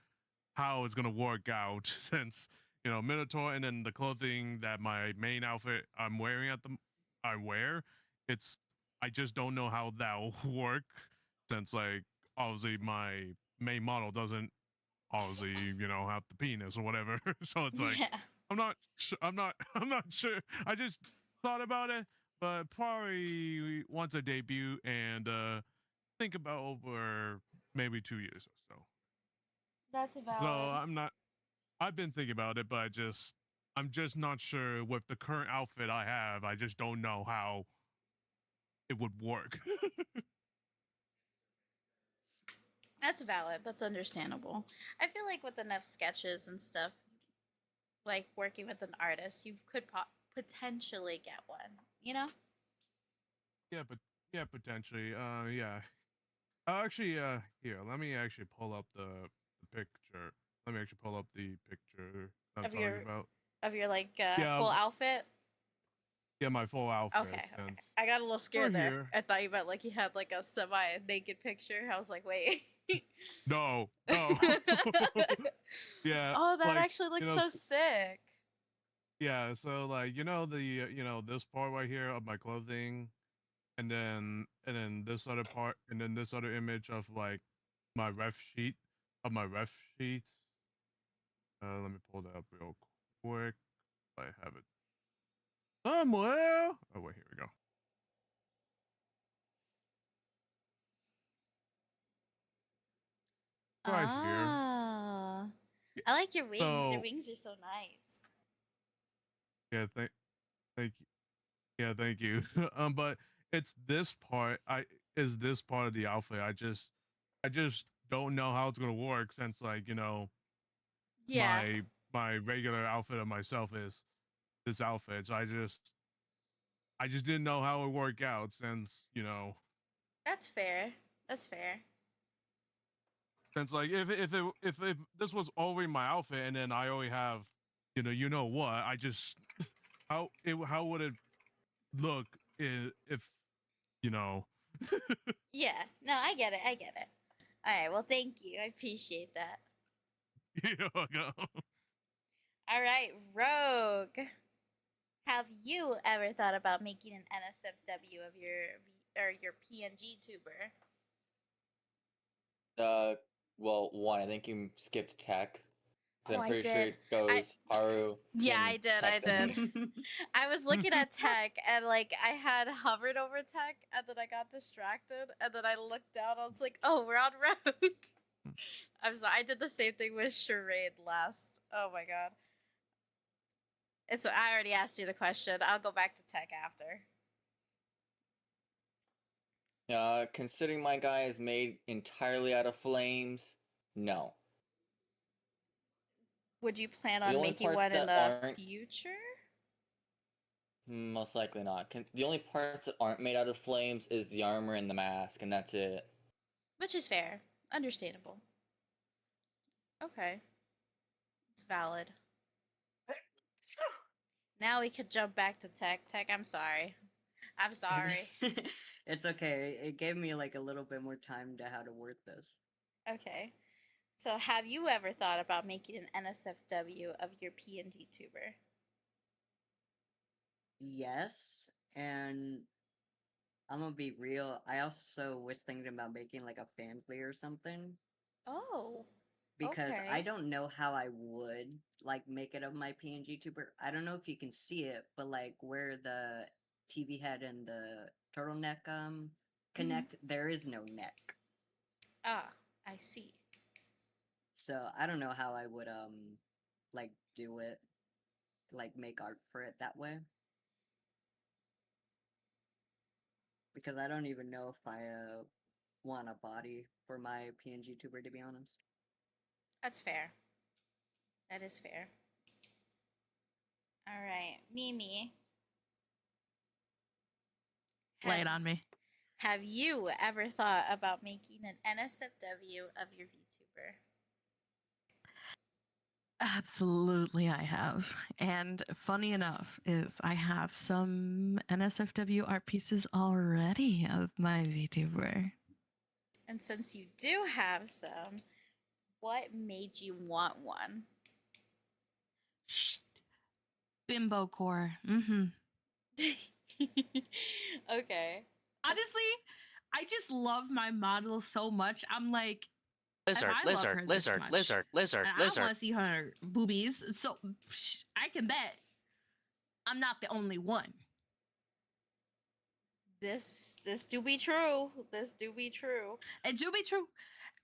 how it's gonna work out since Minotaur, and then the clothing that my main outfit I'm wearing it's I just don't know how that'll work since like obviously my main model doesn't obviously have the penis or whatever. So it's like I'm not sure. I just thought about it, but probably once I debut and think about over maybe 2 years or so. That's about. So I've been thinking about it, but I'm just not sure with the current outfit I have. I just don't know how it would work. That's valid. That's understandable. I feel like with enough sketches and stuff, like working with an artist, you could potentially get one. You know? Yeah, potentially. Yeah. Actually, here, let me actually pull up the picture. Let me actually pull up the picture I'm Of talking your- about. Of your like Yeah, full outfit. Yeah, my full outfit. Okay, okay. Since I got a little we're scared there. here. I thought you meant like you had like a semi-naked picture. I was like, wait. No, no. Yeah, Oh, that like actually looks so sick. yeah. So like this part right here of my clothing, and then this other part, and then this other image of like my ref sheet of my ref sheet. Let me pull that up real quick. I have it somewhere. Oh wait, here we go. Right here. Ah, I like your wings. Your So wings are so nice. yeah, thank you. Yeah, thank you. But it's this part. This part of the outfit. I just don't know how it's gonna work since like Yeah, my regular outfit of myself is this outfit. So I just didn't know how it would work out since that's fair. That's fair. since like if this was already my outfit and then I already have you know what I just how would it look if you know Yeah, no, I get it. I get it. All right, well, thank you. I appreciate that. you know, All right, Rogue. Have you ever thought about making an NSFW of your PNG tuber? Well, one, I think you skipped tech. 'Cause Oh, I'm I pretty sure did. it goes Haru. Yeah, Kim, I did. Tech, I then did. me. I was looking at tech and like I had hovered over tech and then I got distracted and then I looked down. I was like, oh, we're on Rogue. I'm sorry. I did the same thing with charade last. Oh my god. And so I already asked you the question. I'll go back to tech after. Considering my guy is made entirely out of flames, no. Would you plan The on only making parts one in that the aren't future? most likely not. The only parts that aren't made out of flames is the armor and the mask, and that's it. Which is fair. Understandable. Okay. It's valid. Now we could jump back to tech. Tech, I'm sorry. I'm sorry. It's okay. It gave me like a little bit more time to how to word this. Okay. So have you ever thought about making an NSFW of your PNG tuber? Yes, and I'm gonna be real. I also was thinking about making like a fansly or something Oh. because Okay. I don't know how I would like make it of my PNG tuber. I don't know if you can see it, but like where the TV head and the turtleneck connect, there is no neck. Ah, I see. So I don't know how I would like do it, like make art for it that way. Because I don't even know if I want a body for my PNG tuber, to be honest. That's fair. That is fair. All right, Mimi. Lay it on me. Have you ever thought about making an NSFW of your VTuber? Absolutely, I have. And funny enough is I have some NSFW art pieces already of my VTuber. And since you do have some, what made you want one? Bimbo core. Mm-hmm. Okay. Honestly, I just love my model so much. I'm like, Lizard, if I love lizard, her this lizard, much, lizard, lizard, and I lizard. want to see her boobies, so I can bet I'm not the only one. This do be true. This do be true. It do be true.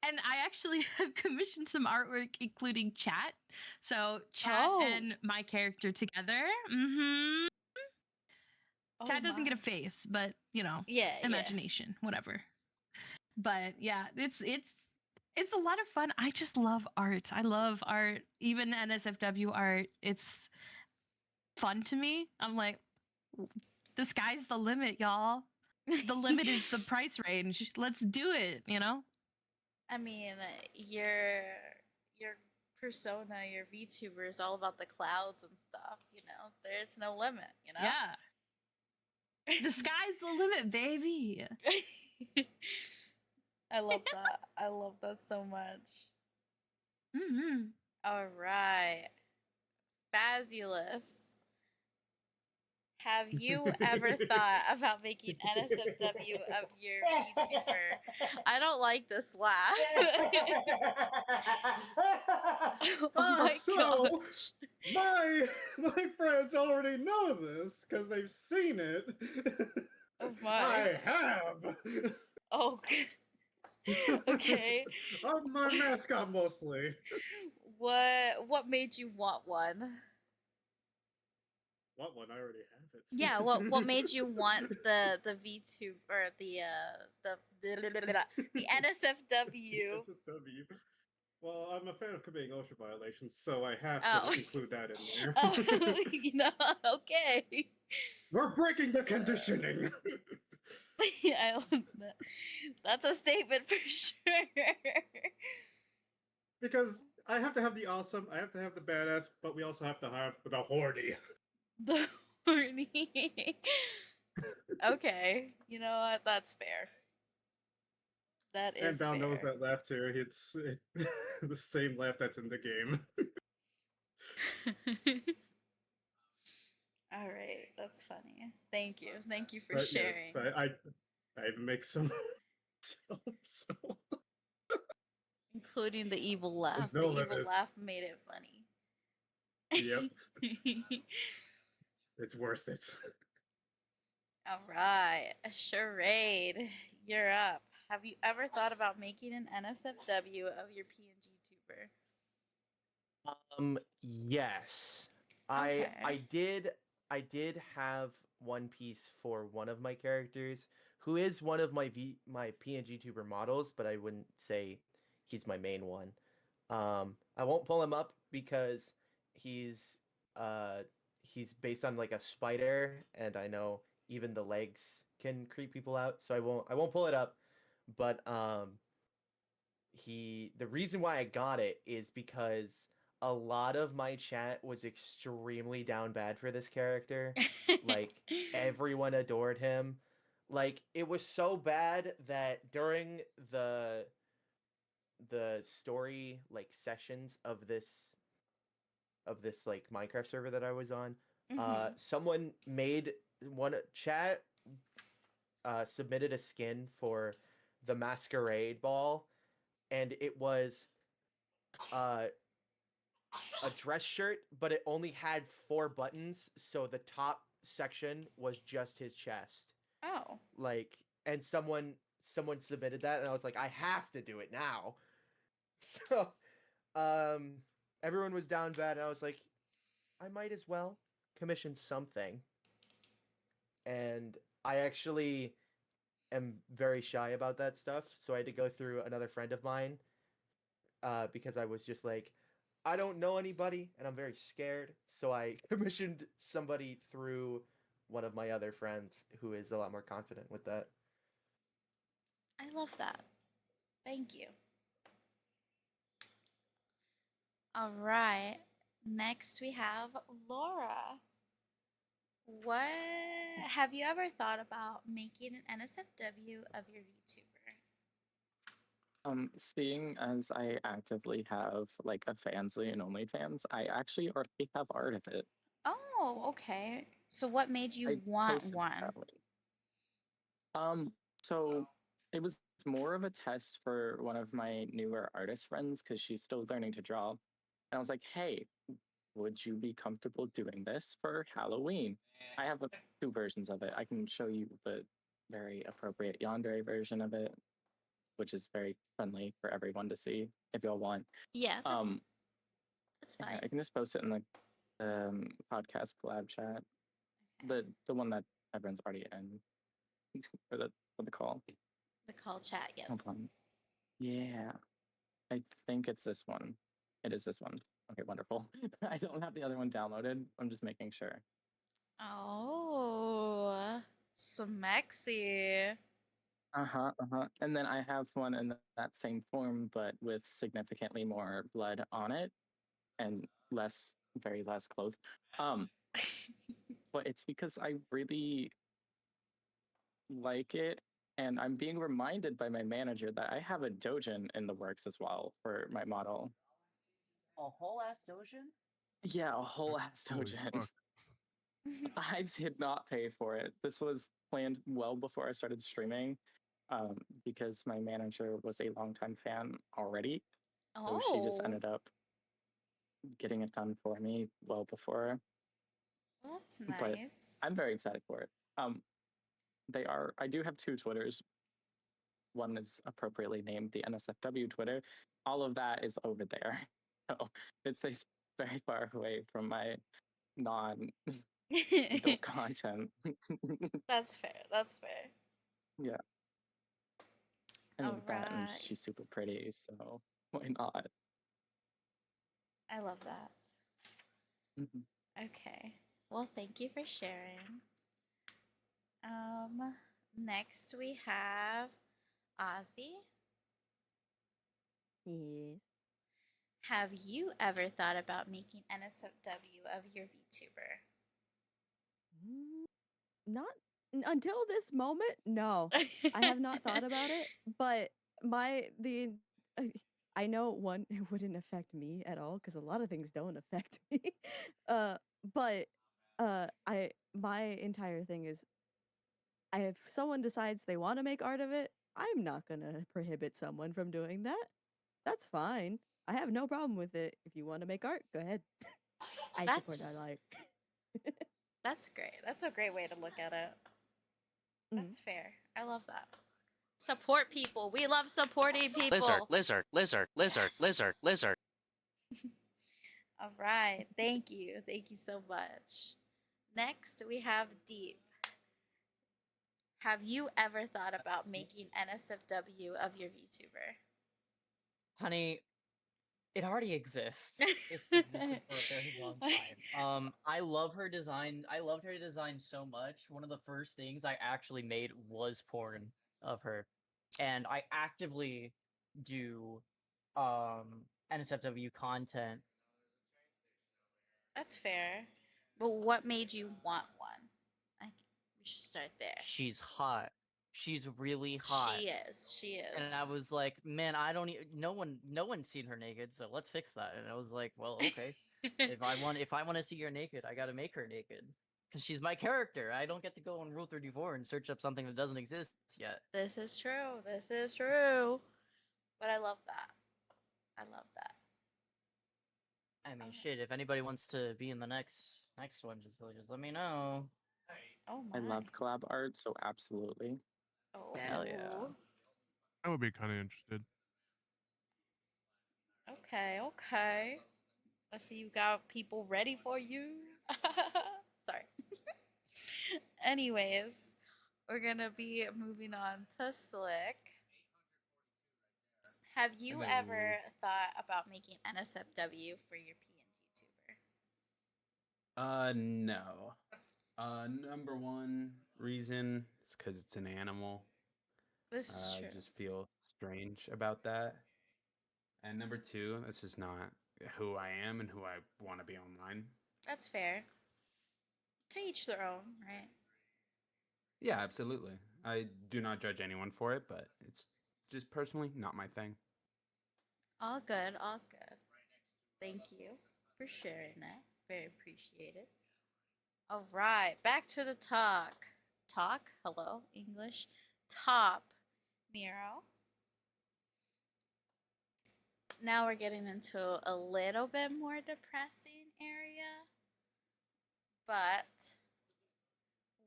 And I actually have commissioned some artwork, including chat. So chat and my character together. Mm-hmm. Chat doesn't get a face, but you know, yeah, imagination, whatever. But yeah, it's a lot of fun. I just love art. I love art, even NSFW art. It's fun to me. I'm like, the sky's the limit, y'all. The limit is the price range. Let's do it, you know? I mean, your persona, your VTuber is all about the clouds and stuff, you know? There's no limit, you know? Yeah. The sky's the limit, baby. I love that. I love that so much. Mm-hmm. All right. Fabulous. Have you ever thought about making NSFW of your VTuber? I don't like this laugh. Oh my so gosh. my friends already know this because they've seen it. Oh my. I have. Oh. Okay. I'm my mascot mostly. What made you want one? What one? I already have it. Yeah, what made you want the VTube or the NSFW? NSFW. Well, I'm a fan of committing OSHA violations, so I have Oh. to include that in there. Oh, okay. We're breaking the conditioning. I love that. That's a statement for sure. Because I have to have the awesome, I have to have the badass, but we also have to have the horny. The horny. Okay, you know what? That's fair. That And is Val fair. knows that laugh too. It's the same laugh that's in the game. All right, that's funny. Thank you for But sharing. yes, I even make some. So Including the evil laugh. no The evil limits. laugh made it funny. Yep, it's worth it. All right, a charade. You're up. Have you ever thought about making an NSFW of your PNG tuber? Yes. Okay. I did have one piece for one of my characters who is one of my PNG tuber models, but I wouldn't say he's my main one. I won't pull him up because he's based on like a spider, and I know even the legs can creep people out, so I won't pull it up. But the reason why I got it is because a lot of my chat was extremely down bad for this character. Like everyone adored him. Like it was so bad that during the story like sessions of this like Minecraft server that I was on, someone made one chat submitted a skin for the masquerade ball, and it was a dress shirt, but it only had 4 buttons, so the top section was just his chest. Oh. Like, and someone submitted that, and I was like, I have to do it now. So, everyone was down bad, and I was like, I might as well commission something. And I actually am very shy about that stuff, so I had to go through another friend of mine, because I was just like, I don't know anybody, and I'm very scared, so I commissioned somebody through one of my other friends who is a lot more confident with that. I love that. Thank you. All right. Next we have Laura. What have you ever thought about making an NSFW of your VTuber? Seeing as I actively have like a Fansly and OnlyFans, I actually already have art of it. Oh, okay. So what made you I want posted one? separately. So it was more of a test for one of my newer artist friends because she's still learning to draw. And I was like, hey, would you be comfortable doing this for Halloween? I have 2 versions of it. I can show you the very appropriate yandere version of it, which is very friendly for everyone to see if y'all want. Yeah, that's fine. I can just post it in the podcast collab chat. The one that everyone's already in for the call. The call chat, yes. Hold on. Yeah, I think it's this one. It is this one. Okay, wonderful. I don't have the other one downloaded. I'm just making sure. Oh, smexy. And then I have one in that same form, but with significantly more blood on it and very less clothes. But it's because I really like it. And I'm being reminded by my manager that I have a dojin in the works as well for my model. A whole ass dojin? Yeah, a whole ass Holy dojin. fuck. I did not pay for it. This was planned well before I started streaming, because my manager was a longtime fan already. So she just Oh, ended up getting it done for me well before. well, that's But nice. I'm very excited for it. I do have two Twitters. One is appropriately named the NSFW Twitter. All of that is over there. So it's very far away from my non-adult content. That's fair. That's fair. Yeah. I All mean that, and right. she's super pretty, so why not? I love that. Mhm. Okay. Well, thank you for sharing. Next we have Ozzy. Yes. Have you ever thought about making NSFW of your VTuber? Mm, Not until this moment. No, I have not thought about it. But uh, I know one, it wouldn't affect me at all because a lot of things don't affect me. uh, but I my entire thing is, if someone decides they want to make art of it, I'm not gonna prohibit someone from doing that. That's fine. I have no problem with it. If you want to make art, go ahead. I support That's art. that's great. That's a great way to look at it. That's fair. I love that. Support people. We love supporting people. Lizard, lizard, lizard, lizard, Yes. lizard, lizard. All right. Thank you. Thank you so much. Next, we have Deep. Have you ever thought about making NSFW of your VTuber? Honey, it already exists. It's existed for a very long time. I love her design. I loved her design so much. One of the first things I actually made was porn of her, and I actively do NSFW content. That's fair. But what made you want one? We should start there. She's hot. She's really hot. She is. She is. And I was like, man, I don't. No one's seen her naked, so let's fix that. And I was like, well, okay. if I want to see her naked, I got to make her naked because she's my character. I don't get to go on Rule 34 and search up something that doesn't exist yet. This is true. This is true. But I love that. I love that. I mean, shit. If anybody wants to be in the next one, just let me know. Oh my. I love collab art, so absolutely. Oh Hell yeah. I would be kind of interested. Okay. Okay. I see you got people ready for you. Sorry. Anyways, we're gonna be moving on to Slick. Have you Hello. ever thought about making NSFW for your PNG tuber? No. Number one reason is because it's an animal. This is I true. just feel strange about that. And number two, that's just not who I am and who I want to be online. That's fair. To each their own, right? Yeah, absolutely. I do not judge anyone for it, but it's just personally not my thing. All good, all good. Thank you for sharing that. Very appreciated. All right, back to the talk. Talk? Hello, English. Top, Miro. Now we're getting into a little bit more depressing area. But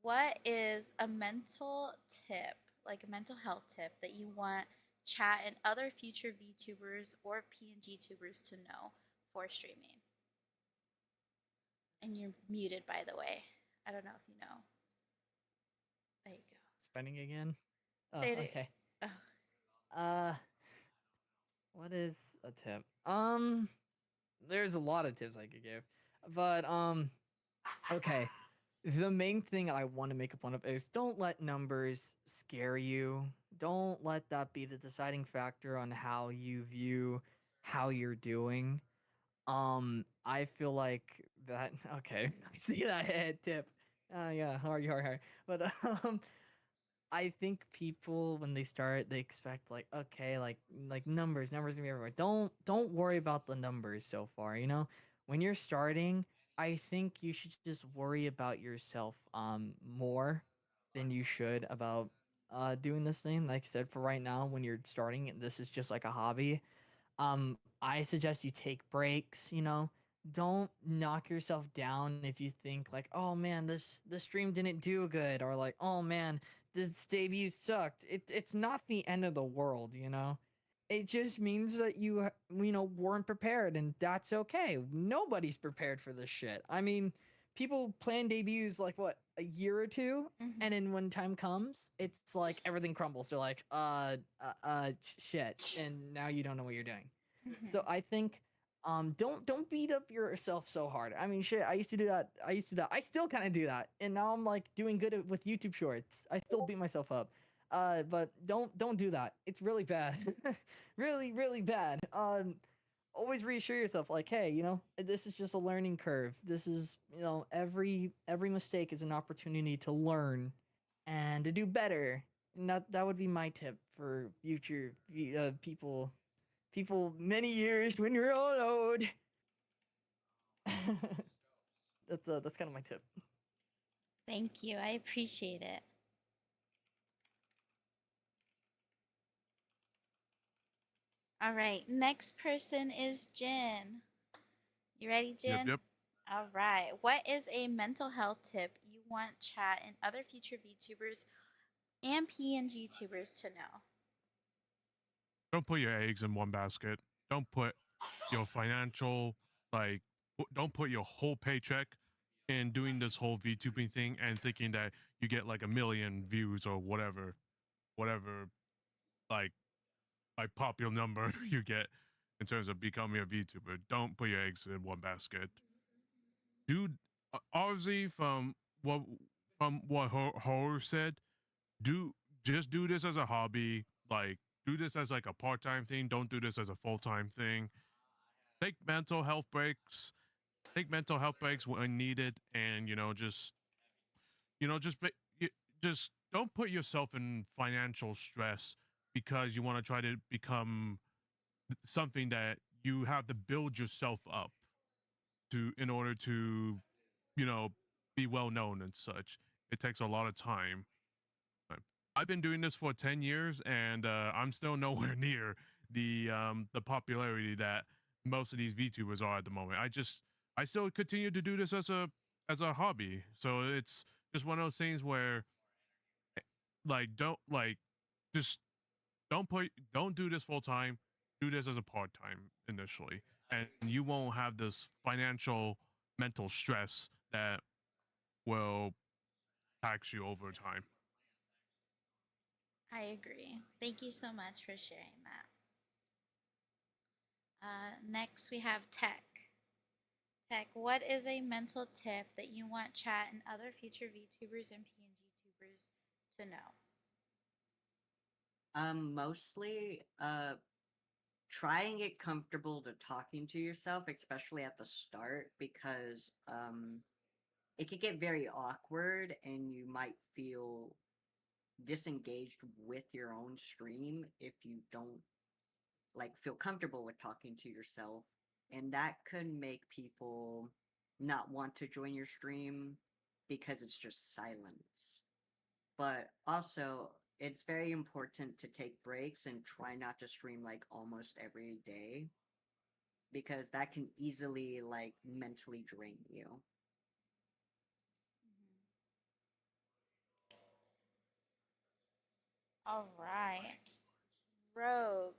what is a mental tip, like a mental health tip, that you want chat and other future VTubers or PNG tubers to know for streaming? And you're muted, by the way. I don't know if you know. There you go. Spending again? Oh, Say it. okay. Oh. What is a tip? There's a lot of tips I could give, but okay. The main thing I want to make a point of is don't let numbers scare you. Don't let that be the deciding factor on how you view how you're doing. I feel like that. Okay, I see that head tip. Yeah, hard. But I think people when they start, they expect like, okay, like numbers gonna be everywhere. Don't worry about the numbers so far. You know, when you're starting, I think you should just worry about yourself more than you should about doing this thing. Like I said, for right now, when you're starting, this is just like a hobby. I suggest you take breaks, you know. Don't knock yourself down if you think like, "Oh man, this stream didn't do good," or like, "Oh man, this debut sucked." It's not the end of the world, you know. It just means that you know, weren't prepared, and that's okay. Nobody's prepared for this shit. I mean, people plan debuts like what, a year or two, and then when time comes, it's like everything crumbles. They're like, shit, and now you don't know what you're doing. So I think don't beat up yourself so hard. I mean, shit, I used to do that. I still kind of do that. And now I'm like doing good with YouTube shorts. I still beat myself up. But don't do that. It's really bad. Really bad. Always reassure yourself like, hey, you know, this is just a learning curve. This is, you know, every mistake is an opportunity to learn and to do better. And that would be my tip for future people many years when you're all old. That's kind of my tip. Thank you. I appreciate it. All right. Next person is Jin. You ready, Jin? Yep. All right. What is a mental health tip you want chat and other future VTubers and PNG tubers to know? Don't put your eggs in one basket. Don't put your financial, like, don't put your whole paycheck in doing this whole VTubing thing and thinking that you get like 1 million views or whatever, like popular number you get in terms of becoming a VTuber. Don't put your eggs in one basket. Dude, obviously from what Horror said, do just do this as a hobby. Like, do this as like a part-time thing. Don't do this as a full-time thing. Take mental health breaks. Take mental health breaks when needed, and you know just just don't put yourself in financial stress because you want to try to become something that you have to build yourself up to in order to, you know, be well known and such. It takes a lot of time. I've been doing this for 10 years, and I'm still nowhere near the popularity that most of these VTubers are at the moment. I still continue to do this as a hobby. So it's just one of those things where like don't like just don't do this full time. Do this as a part time initially, and you won't have this financial mental stress that will tax you over time. I agree. Thank you so much for sharing that. Next, we have Tech. Tech, what is a mental tip that you want chat and other future VTubers and PNG tubers to know? Mostly, try and get comfortable to talking to yourself, especially at the start, because it could get very awkward and you might feel disengaged with your own stream if you don't like feel comfortable with talking to yourself, and that could make people not want to join your stream because it's just silence. But also, it's very important to take breaks and try not to stream like almost every day because that can easily like mentally drain you. All right. Rogue,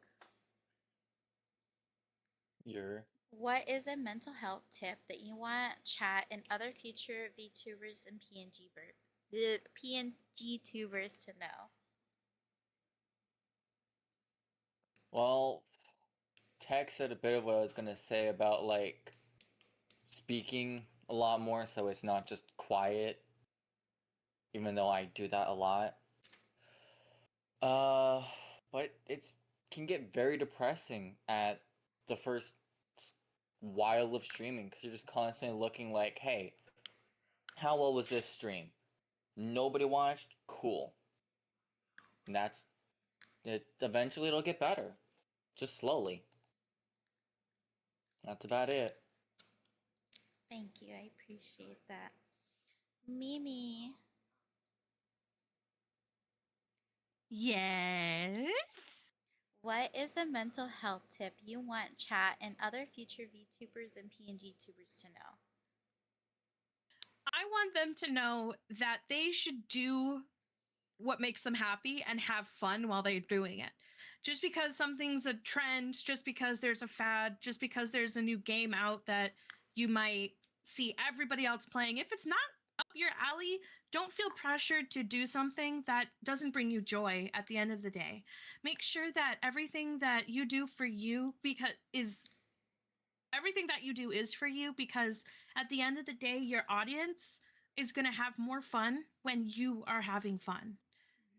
You're what is a mental health tip that you want chat and other future VTubers and PNG tubers to know? well. Tech said a bit of what I was gonna say about like speaking a lot more, so it's not just quiet, even though I do that a lot. Uh, but it's can get very depressing at the first while of streaming because you're just constantly looking like, hey, how well was this stream? Nobody watched? Cool. And that's it. Eventually, it'll get better, just slowly. That's about it. Thank you. I appreciate that. Mimi. Yes. What is a mental health tip you want chat and other future VTubers and PNG tubers to know? I want them to know that they should do what makes them happy and have fun while they're doing it. Just because something's a trend, just because there's a fad, just because there's a new game out that you might see everybody else playing, if it's not up your alley, don't feel pressured to do something that doesn't bring you joy at the end of the day. Make sure that everything that you do for you is for you, because at the end of the day, your audience is going to have more fun when you are having fun.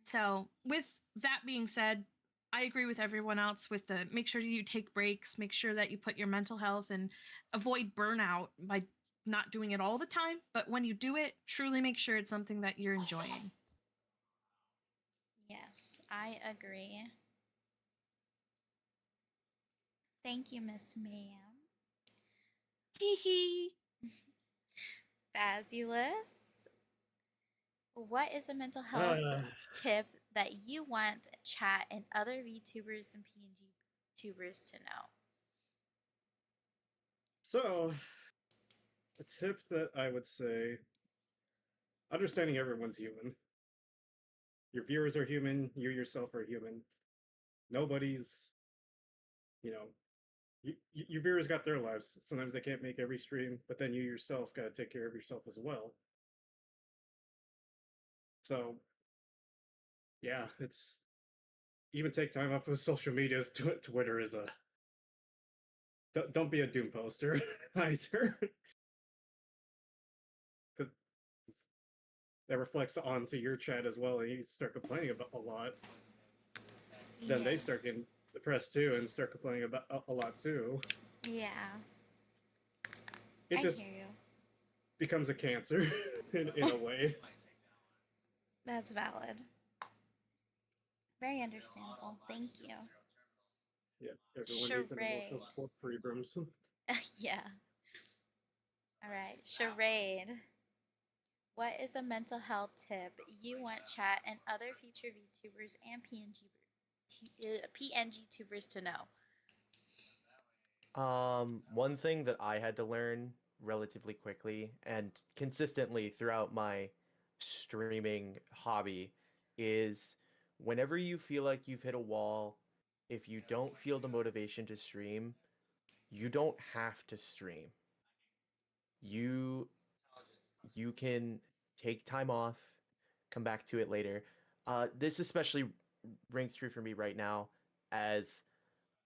So, with that being said, I agree with everyone else with the make sure you take breaks, make sure that you put your mental health and avoid burnout by not doing it all the time. But when you do it, truly make sure it's something that you're enjoying. Yes, I agree. Thank you, Miss Ma'am. Hee hee. Fabulous. What is a mental health tip that you want chat and other VTubers and PNG tubers to know? So, a tip that I would say, understanding everyone's human. Your viewers are human, you yourself are human. Nobody's, you know, your viewers got their lives. Sometimes they can't make every stream, but then you yourself got to take care of yourself as well. So, yeah, it's even take time off of social media. Twitter is a don't be a doom poster either. That reflects onto your chat as well, and you start complaining about a lot. Then they start getting depressed too and start complaining about a lot too. Yeah. It just hear you. becomes a cancer in a way. That's valid. Very understandable. Thank you. Yeah, everyone needs an emotional support for Abrams. Yeah. All right. Charade. What is a mental health tip you want chat and other future VTubers and PNG tubers to know? One thing that I had to learn relatively quickly and consistently throughout my streaming hobby is whenever you feel like you've hit a wall, if you don't feel the motivation to stream, you don't have to stream. You can take time off, come back to it later. This especially rings true for me right now as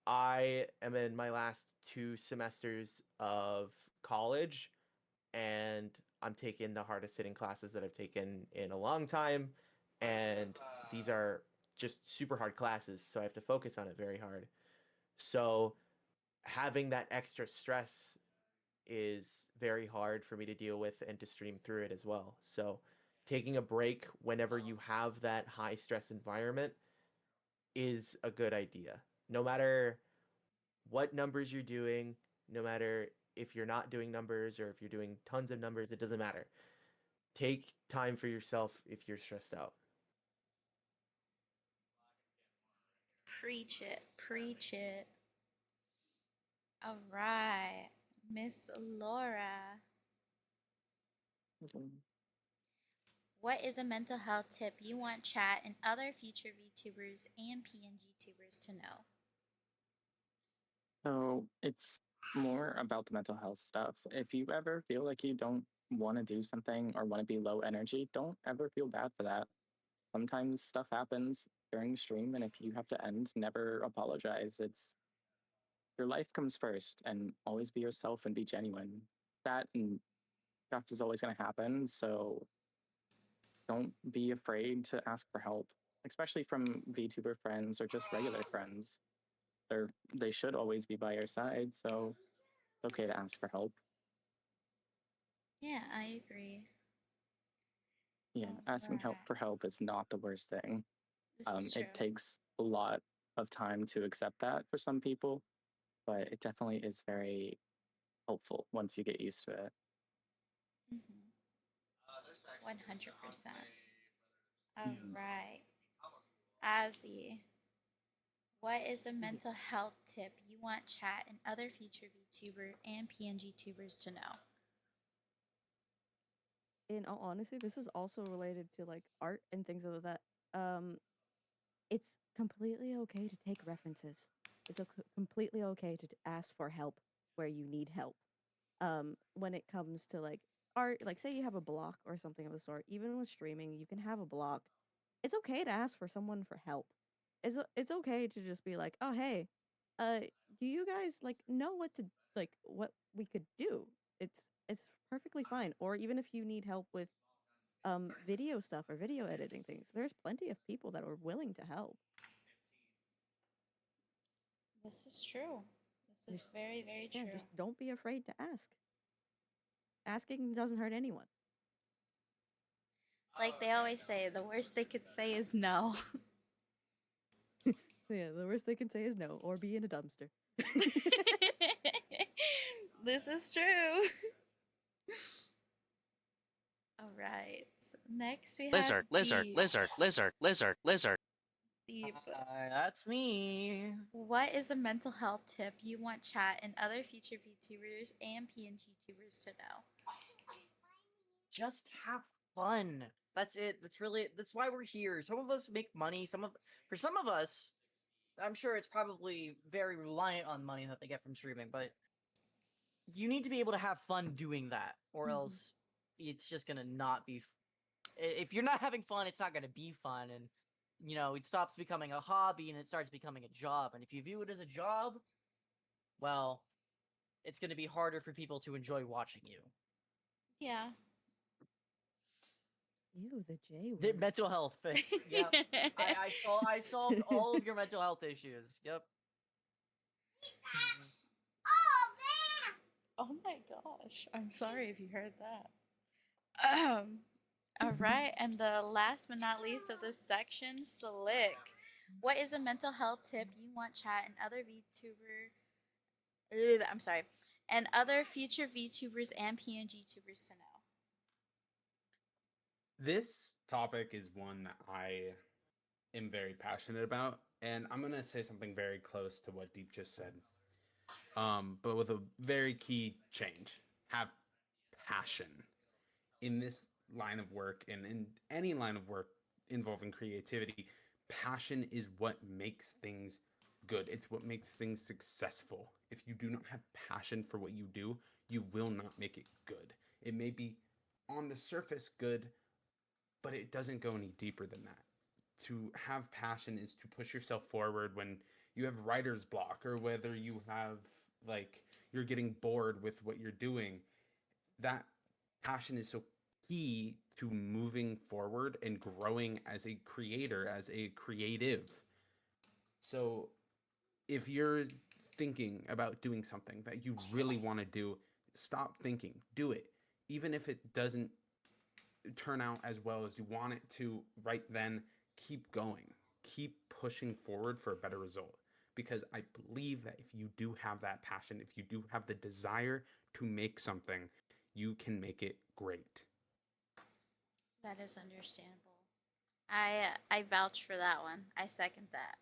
I am in my last 2 semesters of college, and I'm taking the hardest hitting classes that I've taken in a long time. And these are just super hard classes, so I have to focus on it very hard. So having that extra stress is very hard for me to deal with and to stream through it as well. So taking a break whenever you have that high stress environment is a good idea. No matter what numbers you're doing, no matter if you're not doing numbers or if you're doing tons of numbers, it doesn't matter. Take time for yourself if you're stressed out. Preach it. Preach it. All right. Miss Laura. What is a mental health tip you want chat and other future VTubers and PNG tubers to know? So it's more about the mental health stuff. If you ever feel like you don't want to do something or want to be low energy, don't ever feel bad for that. Sometimes stuff happens during the stream, and if you have to end, never apologize. It's your life comes first, and always be yourself and be genuine. That and stuff is always going to happen, so don't be afraid to ask for help, especially from VTuber friends or just regular friends. They should always be by your side, so it's okay to ask for help. Yeah, I agree. Yeah, asking help for help is not the worst thing. This is true. It takes a lot of time to accept that for some people, but it definitely is very helpful once you get used to it. 100%. All Mhm. right. Ozzy, what is a mental health tip you want chat and other future VTuber and PNG tubers to know? In all honesty, this is also related to like art and things like that. It's completely okay to take references. It's completely okay to ask for help where you need help. When it comes to like art, like say you have a block or something of the sort, even with streaming, you can have a block. It's okay to ask for someone for help. It's okay to just be like, "Oh, hey, do you guys like know what we could do?" It's perfectly fine. Or even if you need help with video stuff or video editing things, there's plenty of people that are willing to help. This is true. This is Just- very, very Yeah, true. just don't be afraid to ask. Asking doesn't hurt anyone. Like they always say, the worst they could say is no. Yeah, the worst they can say is no or be in a dumpster. This is true. All right. Next we have Lizard, lizard, Deep. lizard, lizard, lizard, lizard. Deep. That's me. What is a mental health tip you want chat and other future VTubers and PNG tubers to know? Just have fun. That's it. That's why we're here. Some of us make money. For some of us, I'm sure it's probably very reliant on money that they get from streaming, but you need to be able to have fun doing that, or else it's just gonna not be. If you're not having fun, it's not gonna be fun, and it stops becoming a hobby and it starts becoming a job. And if you view it as a job, well, it's gonna be harder for people to enjoy watching you. Yeah. Ew, the J The word. mental health fix. Yep. I solved all of your mental health issues. Yep. Oh my gosh. I'm sorry if you heard that. All right, and the last but not least of this section, Slick. What is a mental health tip you want chat and other I'm sorry, and other future VTubers and PNG tubers to know? This topic is one that I am very passionate about, and I'm gonna say something very close to what Deep just said. But with a very key change. Have passion in this line of work and in any line of work involving creativity. Passion is what makes things good. It's what makes things successful. If you do not have passion for what you do, you will not make it good. It may be on the surface good, but it doesn't go any deeper than that. To have passion is to push yourself forward when you have writer's block, or whether you have like you're getting bored with what you're doing. That passion is so key to moving forward and growing as a creator, as a creative. So if you're thinking about doing something that you really want to do, stop thinking, do it. Even if it doesn't turn out as well as you want it to right then, keep going. Keep pushing forward for a better result. Because I believe that if you do have that passion, if you do have the desire to make something, you can make it great. That is understandable. I vouch for that one. I second that.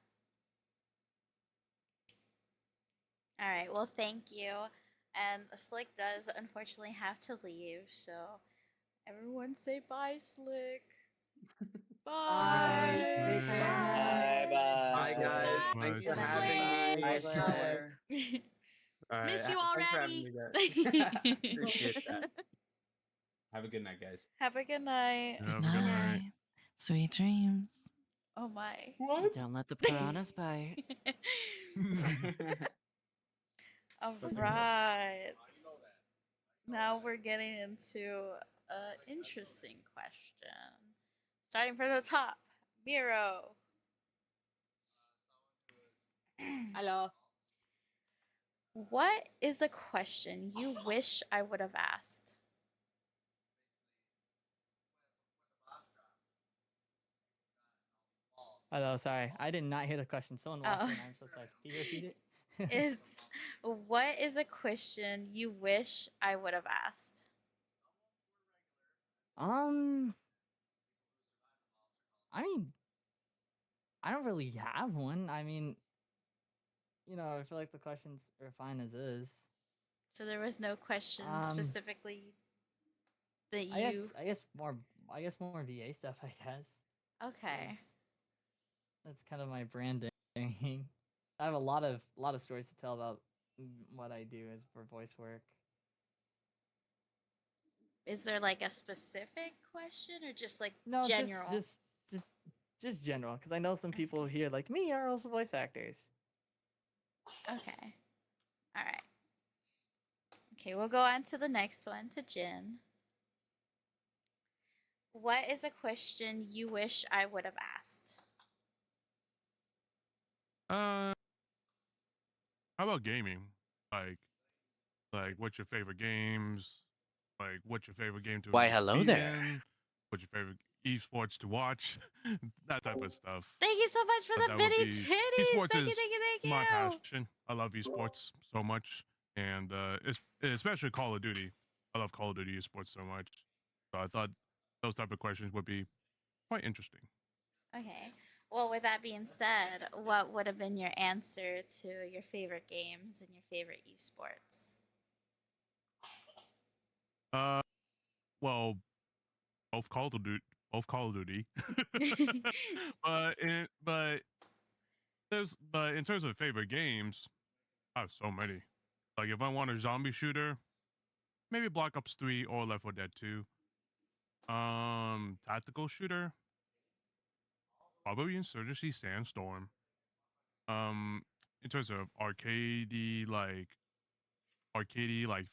All right. Well, thank you. And Slick does unfortunately have to leave, so everyone say bye, Slick. Bye. Bye Bye, guys. Bye, Thanks for Slick. having me. Bye, Slick. All right, Miss you thanks for having already. me, guys. Appreciate that. Have a good night, guys. Have a good night. Have a good night. Sweet dreams. Oh my. Don't let the piranhas bite. All right. Now we're getting into an interesting question. Starting from the top, Miro. Hello. What is a question you wish I would have asked? Oh, no, sorry. I did not hear the question. Someone walked Oh. in. I'm so sorry. Can you repeat it? It's what is a question you wish I would have asked? Um, I mean, I don't really have one. I mean, I feel like the questions are fine as is. So there was no question specifically that I guess you. I guess more VA stuff. I guess Okay. that's kind of my branding. I have a lot of stories to tell about what I do as for voice work. Is there like a specific question or just like No, general? just general, because I know some people here like me are also voice actors. Okay. All right. Okay, we'll go on to the next one to Jin. What is a question you wish I would have asked? How about gaming? Like, what's your favorite games? Like, what's your favorite game to Why, hello compete there. in? What's your favorite esports to watch? That type of stuff. Thank you so much for But the that would bitty be titties. esports Thank you, is thank you, thank you. my passion. I love esports so much, and especially Call of Duty. I love Call of Duty esports so much. So I thought those type of questions would be quite interesting. Okay. Well, with that being said, what would have been your answer to your favorite games and your favorite esports? Well, both Call of Duty, but in terms of favorite games, I have so many. Like if I want a zombie shooter, maybe Black Ops 3 or Left 4 Dead 2. Tactical shooter, probably Insurgency Sandstorm. In terms of arcadey like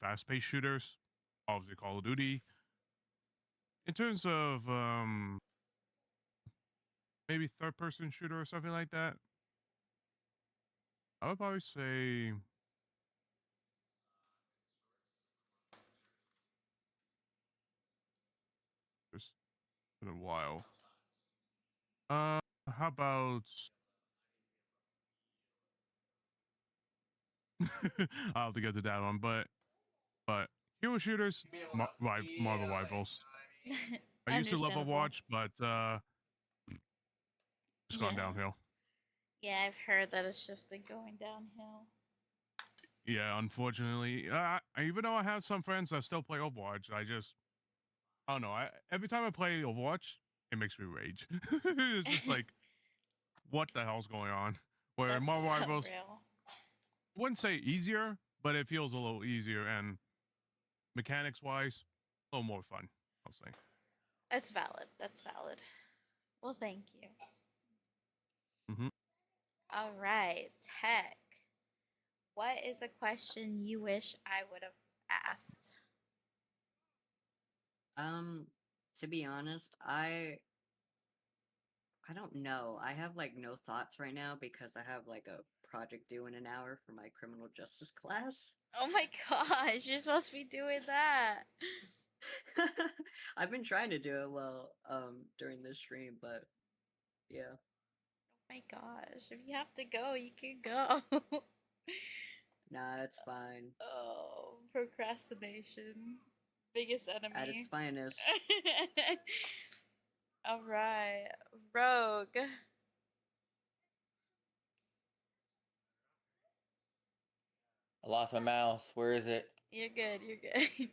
fast-paced shooters, obviously Call of Duty. In terms of maybe third-person shooter or something like that, I would probably say it's been a while. How about I'll have to get to that one, but hero shooters, Marvel Rivals. I used to love Understandable. Overwatch, but it's gone downhill. Yeah, I've heard that it's just been going downhill. Yeah, unfortunately, even though I have some friends that still play Overwatch, I don't know. Every time I play Overwatch, it makes me rage. It's just like, what the hell's going on? Where That's Marvel so Rivals, real. I wouldn't say easier, but it feels a little easier, and mechanics wise, a little more fun, I'll say. That's valid. That's valid. Well, thank you. Mm-hmm. All right, Tech. What is a question you wish I would have asked? To be honest, I don't know. I have like no thoughts right now because I have like a project due in an hour for my criminal justice class. Oh my gosh, you're supposed to be doing that. I've been trying to do it during this stream, but yeah. Oh my gosh, if you have to go, you can go. Nah, it's fine. Oh, procrastination. Biggest enemy. At its finest. All right, Rogue. I lost my mouse. Where is it? You're good. You're good.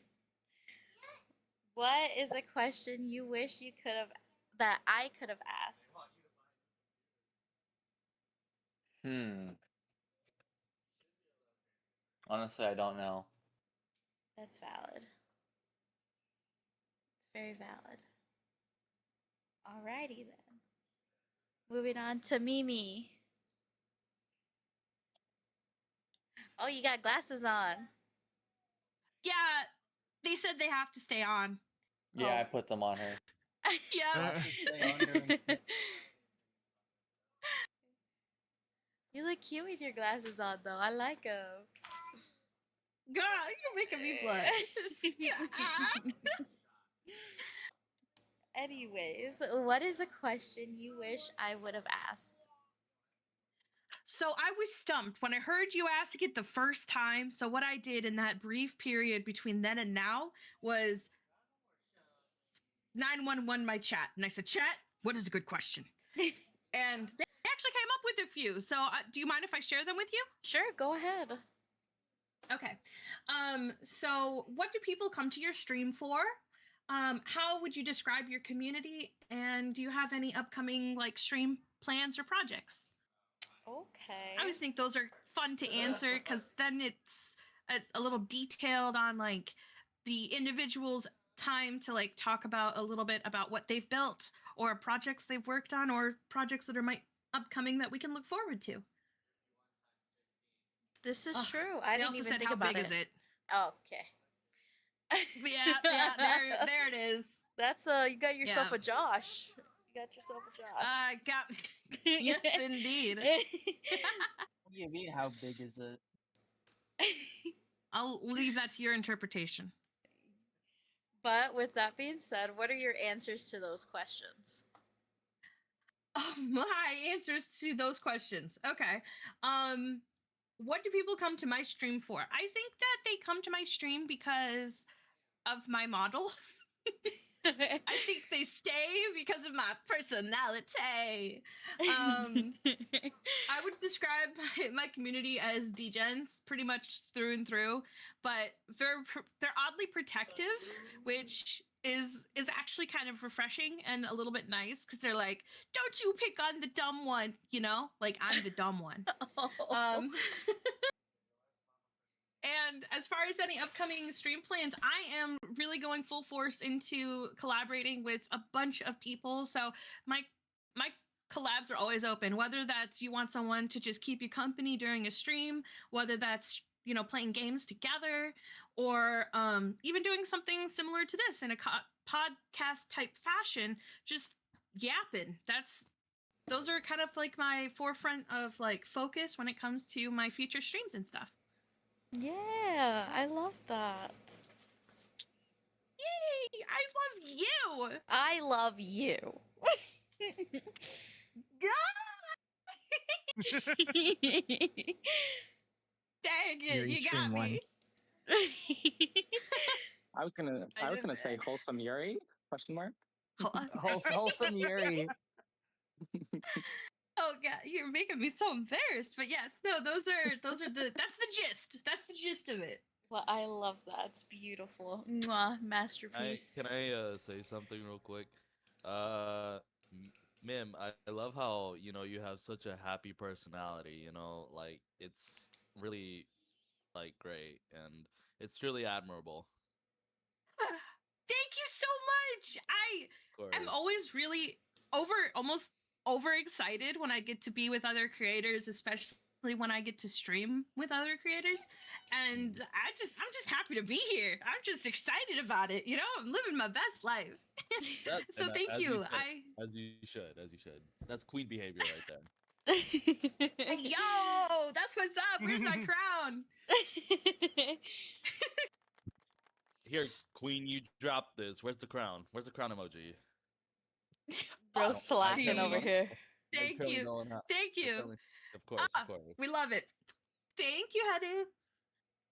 What is a question you wish that I could have asked? Honestly, I don't know. That's valid. It's very valid. Alrighty then. Moving on to Mimi. Oh, you got glasses on. Yeah, they said they have to stay on. Yeah, I put them on her. Yeah. You look cute with your glasses on, though. I like them. Girl, you're making me blush. Anyway. Anyways, what is a question you wish I would have asked? So I was stumped when I heard you ask it the first time. So what I did in that brief period between then and now was 911 my chat, and I said, "Chat, what is a good question?" And they actually came up with a few. So do you mind if I share them with you? Sure, go ahead. Okay. So what do people come to your stream for? How would you describe your community? And do you have any upcoming like stream plans or projects? Okay. I always think those are fun to answer because then it's a little detailed on like the individual's time to like talk about a little bit about what they've built or projects they've worked on or projects that are upcoming that we can look forward to. This is Ugh, true. I they didn't also even said think how about big it. is it? Okay. Yeah, there it is. That's you got yourself Yeah. a Josh. You got yourself a Josh. Got yes, indeed. What do you mean? How big is it? I'll leave that to your interpretation. But with that being said, what are your answers to those questions? Oh, my answers to those questions. Okay. What do people come to my stream for? I think that they come to my stream because of my model. I think they stay because of my personality. I would describe my community as degens pretty much through and through, but they're oddly protective, which is actually kind of refreshing and a little bit nice because they're like, "Don't you pick on the dumb one," you know? Like I'm the dumb one. And as far as any upcoming stream plans, I am really going full force into collaborating with a bunch of people. So my collabs are always open, whether that's you want someone to just keep you company during a stream, whether that's, you know, playing games together, or even doing something similar to this in a podcast type fashion, just yapping. Those are kind of like my forefront of like focus when it comes to my future streams and stuff. Yeah, I love that. Yay! I love you! I love you. Dang it, you got Stream me. I was gonna say wholesome Yuri? Question mark. Wholesome Yuri. Oh god, you're making me so embarrassed. But yes, no, those are that's the gist. That's the gist of it. Well, I love that. It's beautiful. Mwah, masterpiece. Can I say something real quick? Mim, I love how, you know, you have such a happy personality, you know, like it's really like great and it's really admirable. Thank you so much. I'm Of always really almost overexcited when I get to be with other creators, especially when I get to stream with other creators. And I'm just happy to be here. I'm just excited about it. You know, I'm living my best life. So And thank as you. said, as you should. That's queen behavior right there. Yo, that's what's up. Where's my crown? Here, queen, you dropped this. Where's the crown? Where's the crown emoji? Bro, Oh, slacking over jeez. here. Thank currently you. going up. Thank They're you. currently- Of course, of course. We love it. Thank you,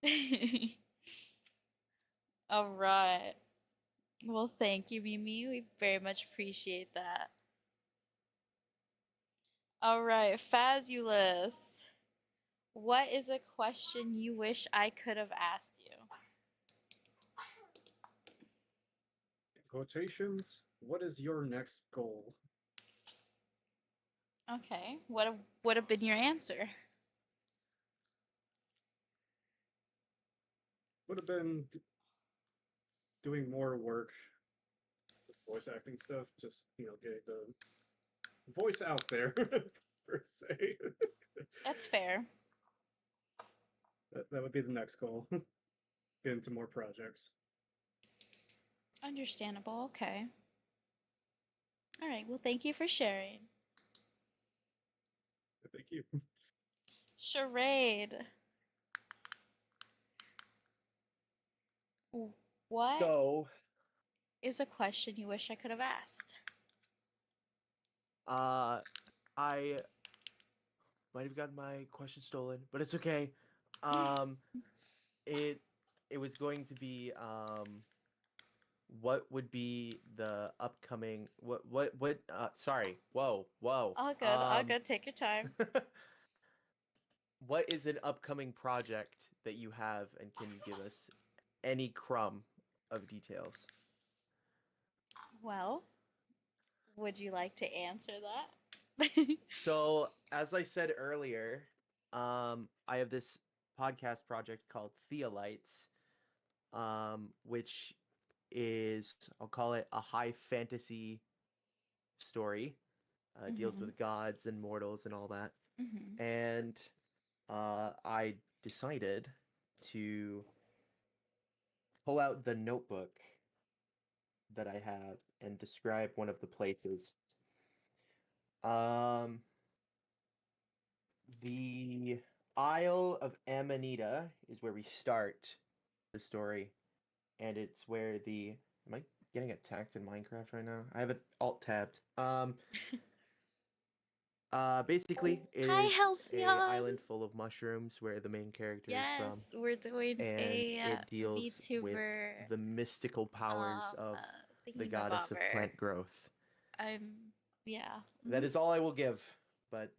Hadu. All right. Well, thank you, Mimi. We very much appreciate that. All right, Fazulous. What is a question you wish I could have asked you? Quotations. What is your next goal? Okay, what would have been your answer? Would have been doing more work with voice acting stuff. Just, you know, getting the voice out there per se. That's fair. That would be the next goal. Get into more projects. Understandable. Okay. All right. Well, thank you for sharing. Thank you. Charade. What? So, is a question you wish I could have asked? I might have gotten my question stolen, but it's okay. It it was going to be what would be the upcoming what sorry, whoa. All good, all good. Take your time. What is an upcoming project that you have, and can you give us any crumb of details? Well, would you like to answer that? So, as I said earlier, I have this podcast project called Theolites, which is, I'll call it a high fantasy story. Deals Mhm. with gods and mortals and all that. Mhm. And I decided to pull out the notebook that I have and describe one of the places. Um, the Isle of Amanita is where we start the story, and it's where the. Am I getting attacked in Minecraft right now? I have it alt tabbed. Basically, it Hi, is a Halcyon. island full of mushrooms where the main character is from, Yes, we're doing and a it deals with VTuber the mystical powers of the goddess of thingamabobber. plant growth. Yeah. That Mhm. is all I will give, but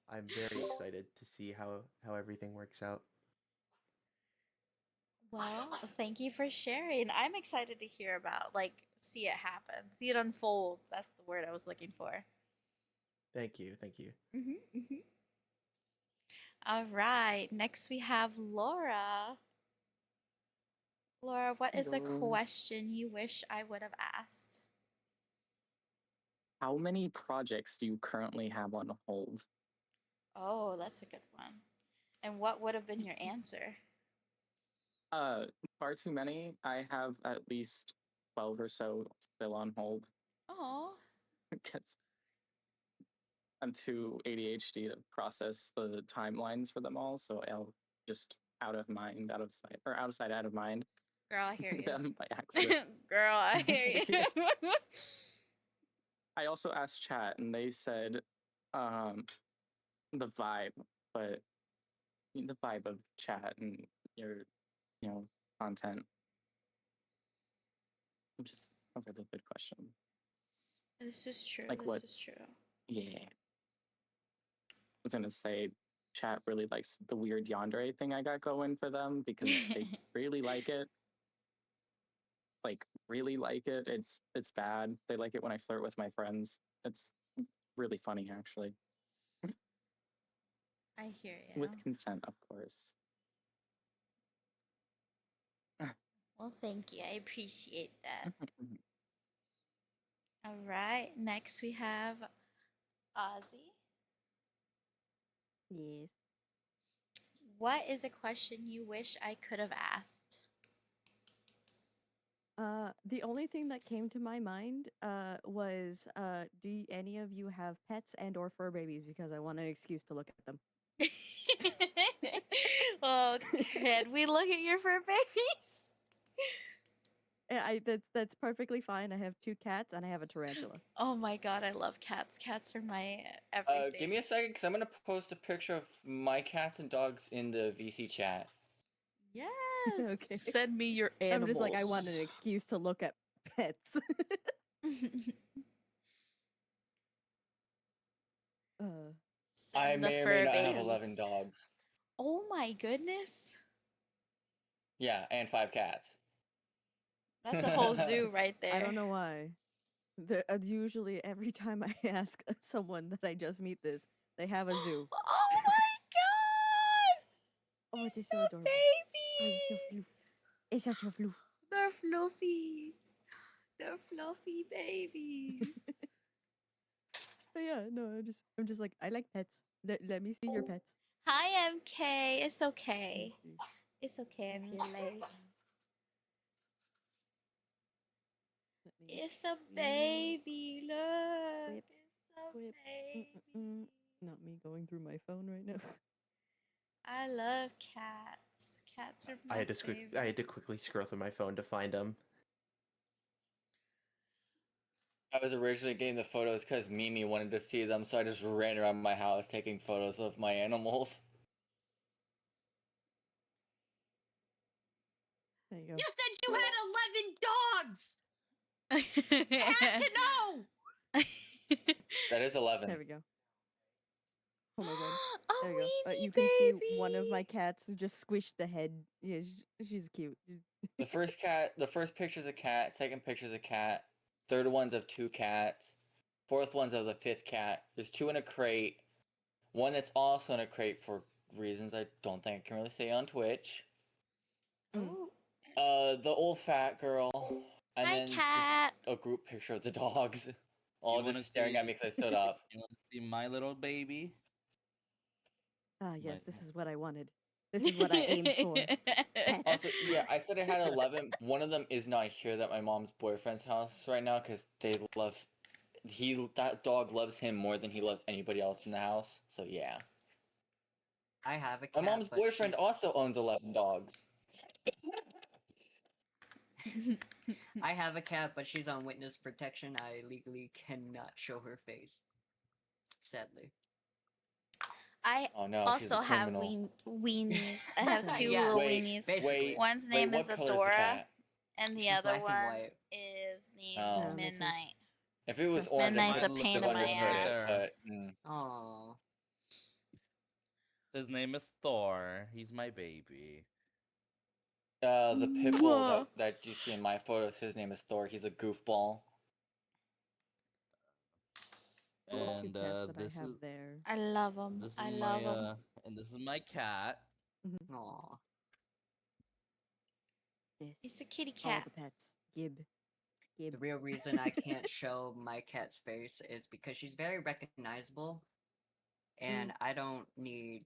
I'm very excited to see how everything works out. Well, thank you for sharing. I'm excited to hear about, like, see it happen, see it unfold. That's the word I was looking for. Thank you, thank you. All right. Next, we have Laura. Laura, what is a Hello. question you wish I would have asked? How many projects do you currently have on hold? Oh, that's a good one. And what would have been your answer? Far too many. I have at least 12 or so still on hold Oh. because I'm too ADHD to process the timelines for them all. So I'll just out of mind, out of sight, or out of sight, out of mind. Girl, I hear you. Them by accident. Girl, I hear you. I also asked chat, and they said the vibe, but the vibe of chat and your, content. Which is a really good question. This is true. Like This what? is true. Yeah. I was gonna say chat really likes the weird yandere thing I got going for them because they really like it. Like really like it. It's bad. They like it when I flirt with my friends. It's really funny actually. I hear you. With consent, of course. Well, thank you. I appreciate that. All right. Next, we have Ozzy. Yes. What is a question you wish I could have asked? The only thing that came to my mind was do any of you have pets and or fur babies, because I want an excuse to look at them. Oh, can we look at your fur babies? That's perfectly fine. I have 2 cats and I have a tarantula. Oh my god, I love cats. Cats are my everything. Give me a second, because I'm gonna post a picture of my cats and dogs in the VC chat. Yes. Okay. Send me your animals. I'm just like, I want an excuse to look at pets. I Send the may or fur may not have 11 babies. dogs. Oh my goodness. Yeah, and 5 cats. That's a whole zoo right there. I don't know why. Usually every time I ask someone that I just meet this, they have a zoo. Oh my god! Oh, it is so They're adorable. babies! It's such a floof. They're fluffies. They're fluffy babies. But yeah, no, I'm just like, I like pets. Let me see your pets. Hi, MK. It's okay. It's okay if you're late. It's a baby. Look. It's a baby. Not me going through my phone right now. I love cats. Cats are my I had favorite. to quickly scroll through my phone to find them. I was originally getting the photos because Mimi wanted to see them, so I just ran around my house taking photos of my animals. There you go. You said you had 11 dogs. I had to know. That is 11. There we go. Oh my god. Oh, There you go. weenie You can see one of baby. my cats just squish the head. Yeah, she's cute. The first picture's a cat, second picture's a cat, third one's of 2 cats, fourth one's of the 5th cat. There's 2 in a crate, one that's also in a crate for reasons I don't think I can really say on Twitch. Ooh. The old fat girl, and Hi, then cat. just a group picture of the dogs, all wanna just staring at me because I stood up. You want to see my little baby? Ah, My- yes, this is what I wanted. This is what I aimed for. Also, yeah, I said I had 11. One of them is not here at my mom's boyfriend's house right now because that dog loves him more than he loves anybody else in the house. So yeah. I have a My cat. mom's but boyfriend she's- also owns 11 dogs. I have a cat, but she's on witness protection. I legally cannot show her face. Sadly. I Oh no, she's a also have criminal. weenies. I have 2 Yeah, little wait, weenies. basically. One's name what is color's the Adora, cat? and the She's other black and one white. is named Oh. Yeah, makes sense. Midnight. If it was That's orange, I Midnight's might a Mine pain have in my understood it, ass. but Aww. His name is Thor. He's my baby. the pit bull that you see in my photos, his name is Thor. He's a goofball. Two And cats that this I have is there. I love them. this is I my love them. and this is my cat. Aww. Yes. He's a kitty All cat. the pets. Gib. The real reason I can't show my cat's face is because she's very recognizable, and I don't need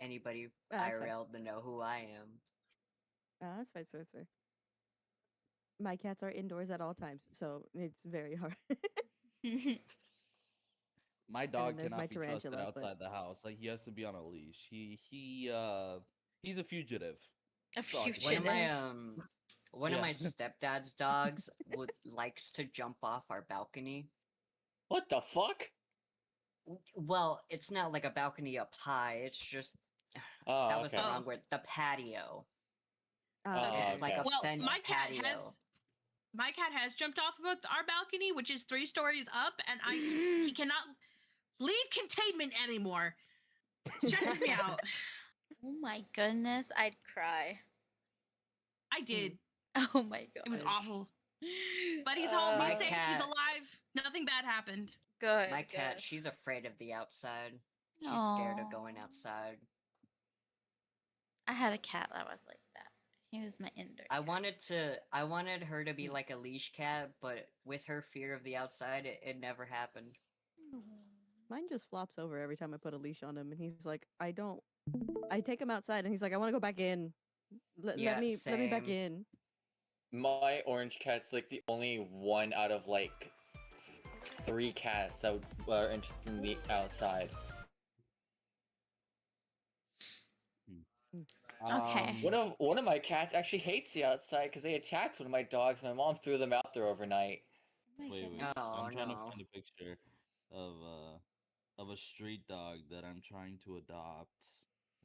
anybody That's fine. IRL to know who I am. That's fine, that's fair. My cats are indoors at all times, so it's very hard. My then dog there's my cannot be trusted tarantula, but- outside the house. Like he has to be on a leash. He's a fugitive. A So I can One of fugitive. my one of my Yeah. stepdad's dogs likes to jump off our balcony. What the fuck? Well, it's not like a balcony up high. It's just Oh, that was the okay. wrong word. The patio. Oh, It's like okay. a Well, fenced my cat patio. has jumped off of our balcony, which is 3 stories up, and he cannot leave containment anymore. Stresses me out. Oh my goodness, I'd cry. I did. Oh my god. It was awful. But he's home. My He's safe. He's cat- alive. Nothing bad happened. Good. My cat, good. she's afraid of the outside. She's scared of Aw. going outside. I had a cat that was like that. He was my indoor. I wanted her to be like a leash cat, but with her fear of the outside, it never happened. Mine just flops over every time I put a leash on him, and he's like, I take him outside, and he's like, I want to go back in. Let me back same. in. My orange cat's like the only one out of like 3 cats that are interested in the outside. Okay. One of my cats actually hates the outside because they attacked one of my dogs. My mom threw them out there overnight. Wait. Oh, I'm trying to no. find a picture of a street dog that I'm trying to adopt.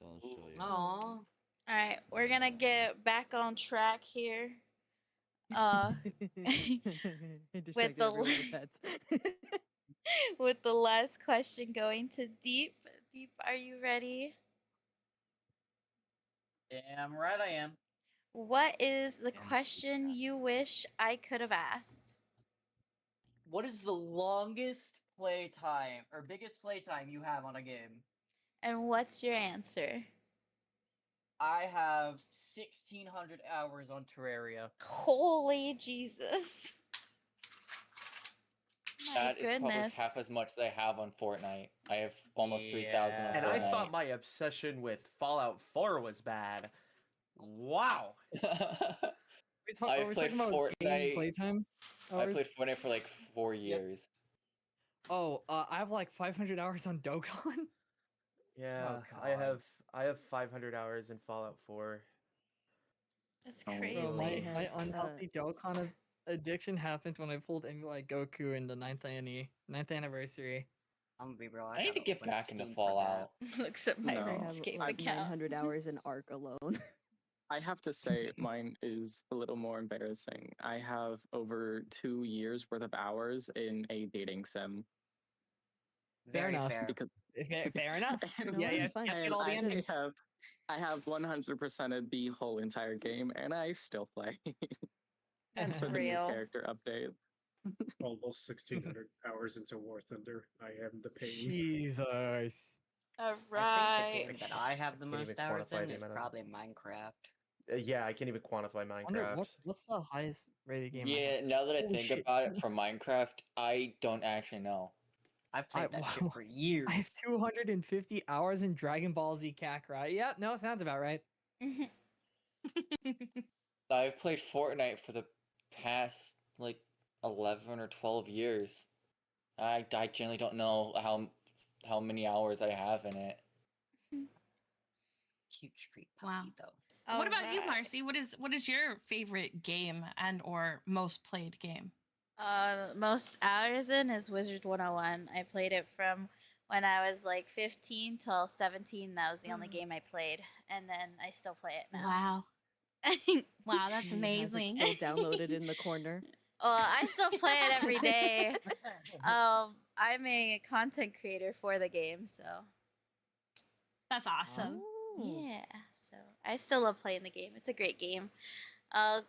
I'll show you. Aww. All right, we're gonna get back on track here. Distracted the everyone with pets. with the last question going to Deep. Deep, are you ready? Damn right I am. What is the question you wish I could have asked? What is the longest playtime or biggest playtime you have on a game? And what's your answer? I have 1,600 hours on Terraria. Holy Jesus. My That is probably goodness. half as much as I have on Fortnite. I have almost 3,000 on And Fortnite. I thought my obsession with Fallout 4 was bad. Wow. I've played Fortnite. Playtime. I played Fortnite for like 4 years. Oh, I have like 500 hours on Dokkan. Yeah, Oh, I have 500 hours in Fallout 4. That's Bro, crazy. my unhealthy Dokkan addiction happened when I pulled Emulate Goku in the 9th anniversary. I'm gonna be real. I need to gotta get open back into Steam for that. Fallout. Looks at my No. I have RuneScape like account. 900 hours in Arc alone. I have to say mine is a little more embarrassing. I have over 2 years worth of hours in a dating sim. Fair Very enough. fair. Fair enough. And, Yeah, that's fine. get and all the I endings. have 100% of the whole entire game, and I still play. That's for the new real. character update. Almost 1,600 hours into War Thunder. I am the pain. Jesus. All I think the right. game that I have the Can't most even hours quantify in the is amount of- probably Minecraft. Yeah, I can't even quantify Minecraft. What's the highest rated game? I Yeah, have? now that I Holy think shit. about it, for Minecraft, I don't actually know. I've played that shit for years. I have 250 hours in Dragon Ball Z Kakarot. Yeah, no, sounds about right. I've played Fortnite for the past like 11 or 12 years. I generally don't know how many hours I have in it. Cute street puppy Wow. though. What about you, Alright. Marcy? What is your favorite game and or most played game? Most hours in is Wizard 101. I played it from when I was like 15 till 17. That was the only game I played, and then I still play it now. Wow. Wow, that's He has it amazing. still downloaded in the corner. I still play it every day. I'm a content creator for the game, so That's awesome. yeah. So I still love playing the game. It's a great game. Yeah, I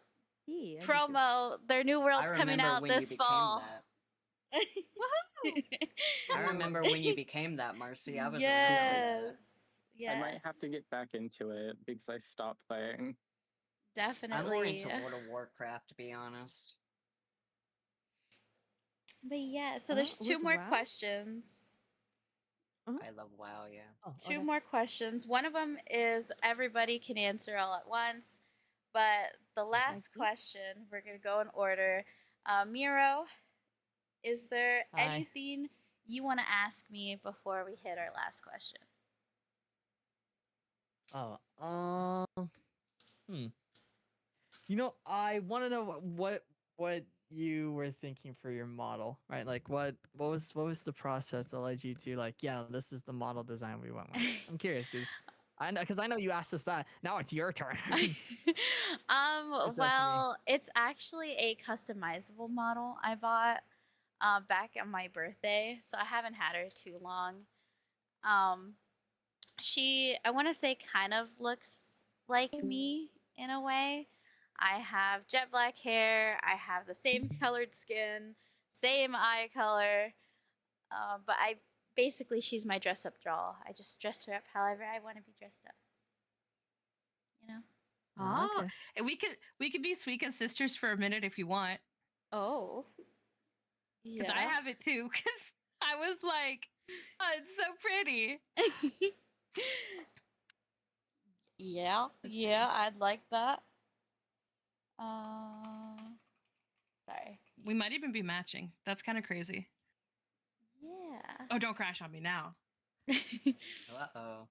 do too. Promo, their new world's coming remember out when you this became fall. Woohoo! I remember when you became that, Marcy. I was Yes. around I might have to get back into it because I stopped playing. that. I'm Definitely. more into World of Warcraft, to be honest. But yeah, so there's two with more WoW? questions. I love WoW, yeah. Two more questions. One of them is everybody can answer all at once, but the last question, we're going to go in order. Miro, is there Hi. anything you want to ask me before we hit our last question? You know, I want to know what you were thinking for your model, right? Like, what was the process that led you to like, yeah, this is the model design we went with? I'm curious, I know because I know you asked us that. Now it's your turn. Well, it's actually a customizable model I bought back on my birthday, so I haven't had her too long. She, I want to say, kind of looks like me in a way. I have jet black hair. I have the same colored skin, same eye color. But basically, she's my dress up doll. I just dress her up however I want to be dressed up. You know? Oh, okay. and we could be Suika sisters for a minute if you want. Oh. Because I have it too. Because I was like, oh, it's so pretty. Yeah, I'd like that. Sorry. We might even be matching. That's kind of crazy. Yeah. Oh, don't crash on me now. Uh-oh.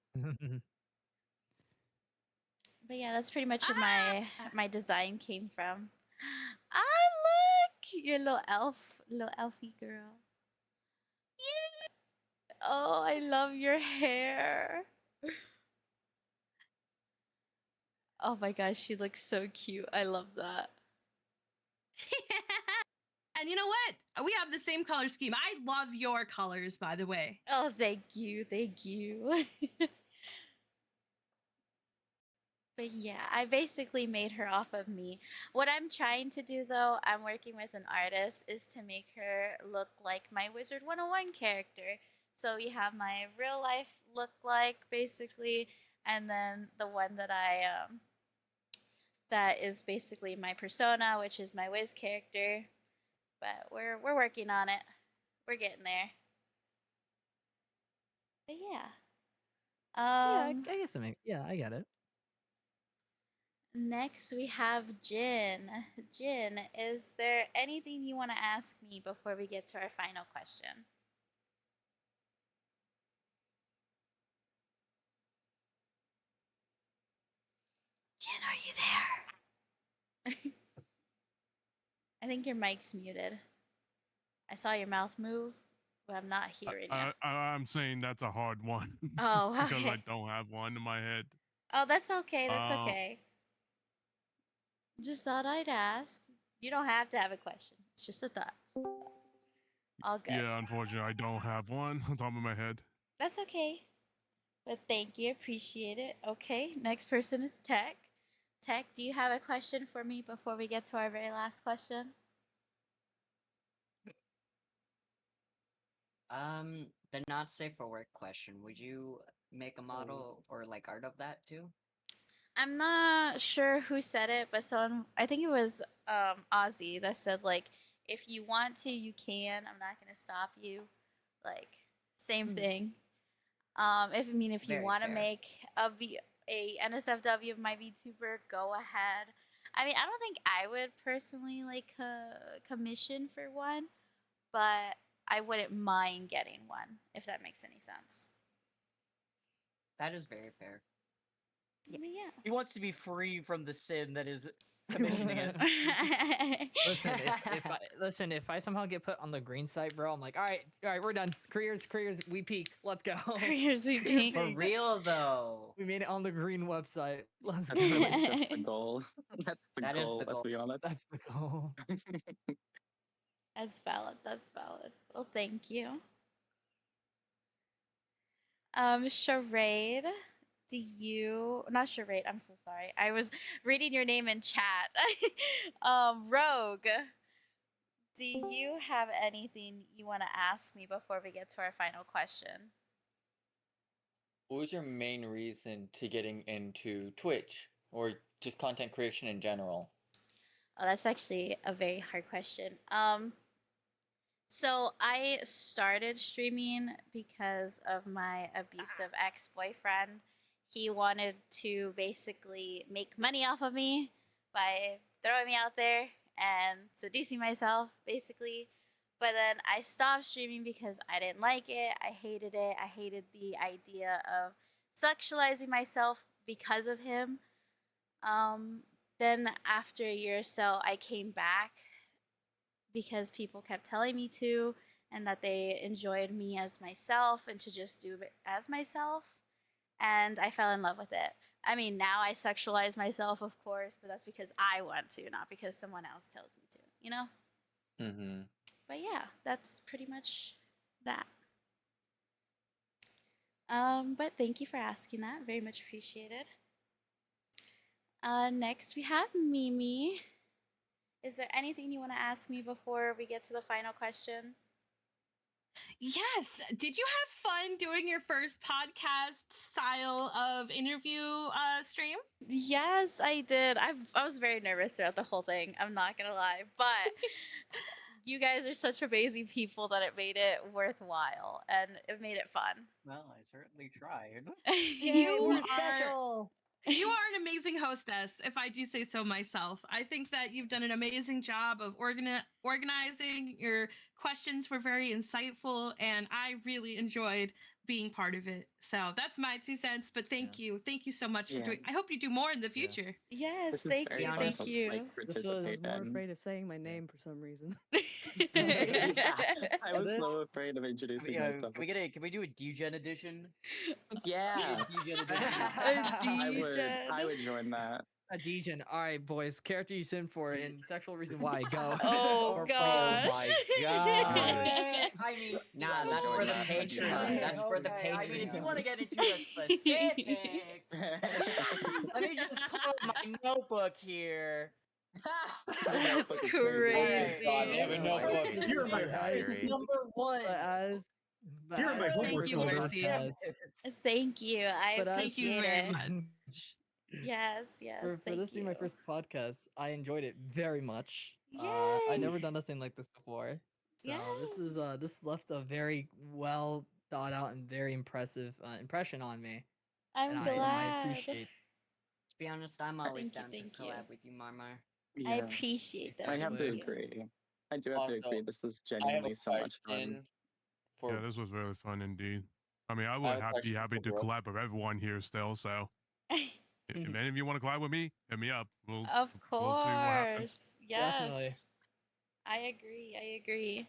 But yeah, that's pretty much where my design came from. Look! Your little elfie girl. Yeah. Oh, I love your hair. Oh my gosh, she looks so cute. I love that. And you know what? We have the same color scheme. I love your colors, by the way. Oh, thank you. But yeah, I basically made her off of me. What I'm trying to do, though, I'm working with an artist, is to make her look like my Wizard 101 character. So you have my real life look like, basically, and then the one that that is basically my persona, which is my Wiz character. But we're working on it. We're getting there. But yeah. I guess I get it. Next, we have Jin. Jin, is there anything you want to ask me before we get to our final question? Jin, are you there? I think your mic's muted. I saw your mouth move, but I'm not hearing you. I'm saying that's a hard one. Oh, because I okay. don't have one in my head. Oh, that's okay. That's Um, okay. Just thought I'd ask. You don't have to have a question. It's just a thought. All good. Yeah, unfortunately, I don't have one on top of my head. That's okay. But thank you. Appreciate it. Okay, next person is Tech. Tech, do you have a question for me before we get to our very last question? The not safe for work question. Would you make a model or like art of that too? I'm not sure who said it, but someone, I think it was Ozzy, that said like, if you want to, you can. I'm not gonna stop you. Like, same thing. If you Very want to fair. make a NSFW of my VTuber, go ahead. I mean, I don't think I would personally like commission for one, but I wouldn't mind getting one if that makes any sense. That is very fair. Yeah. He wants to be free from the sin that is commissioning it. Listen, if I somehow get put on the green site, bro, I'm like, all right, we're done. Careers, we peaked. Let's go. Careers, we peaked. For real though. We made it on the green website. Let's That's go. really just the goal. That's the That is goal. the Let's goal. be honest. That's the goal. That's valid. That's valid. Well, thank you. Charade, do you not charade? I'm so sorry. I was reading your name in chat. Rogue, do you have anything you want to ask me before we get to our final question? What was your main reason to getting into Twitch or just content creation in general? Oh, that's actually a very hard question. So I started streaming because of my abusive ex-boyfriend. He wanted to basically make money off of me by throwing me out there and seducing myself, basically. But then I stopped streaming because I didn't like it. I hated it. I hated the idea of sexualizing myself because of him. Then after a year or so, I came back because people kept telling me to, and that they enjoyed me as myself and to just do it as myself. And I fell in love with it. I mean, now I sexualize myself, of course, but that's because I want to, not because someone else tells me to, you know? Mm-hmm. But yeah, that's pretty much that. But thank you for asking that. Very much appreciated. Next we have Mimi. Is there anything you want to ask me before we get to the final question? Yes. Did you have fun doing your first podcast style of interview stream? Yes, I did. I was very nervous throughout the whole thing. I'm not gonna lie, but you guys are such amazing people that it made it worthwhile and it made it fun. Well, I certainly tried. Yay, we're special. You are an amazing hostess, if I do say so myself. I think that you've done an amazing job of organizing. Your questions were very insightful, and I really enjoyed being part of it. So that's my 2 cents, but thank you. Thank you so much for doing. I hope you do more in the future. Yes, This is thank very you, fun thank to, you. like, This was participate more in. afraid of saying my name for some reason. I was so afraid of introducing myself. Can we do a degen edition? Yeah. Degen edition. I would join that. A Degen. All right, boys. Character you sin for and sexual reason why. Go. Oh gosh. Oh my god. I mean, Nah, that's for the Patreon. That's for the okay, I mean, if you Patreon. want to get into the specifics, let me just pull up my notebook here. That's Oh crazy. god, we have a notebook. You're my This is number one. You're my homework Thank you, folder. Mercy. Thank you. I Thank you appreciate very it. much. Yes, yes. For thank this being my you. first podcast, I enjoyed it very much. Yay. I never done nothing like this before. So this left a very well thought out and very impressive impression on me. I'm and glad. I appreciate. To be honest, I'm always down Thank to you. collab with you, Marmar. I Yeah. appreciate that. I have to thank you. agree. I do have Also, to agree. This was I have genuinely a so much fun. question for Yeah, this was really fun indeed. I mean, I I would have a be question happy for to Brooke. collab with everyone here still. So if any of you want to collab with me, hit me up. Of We'll see what happens. course. Yes. Definitely. I agree. I agree.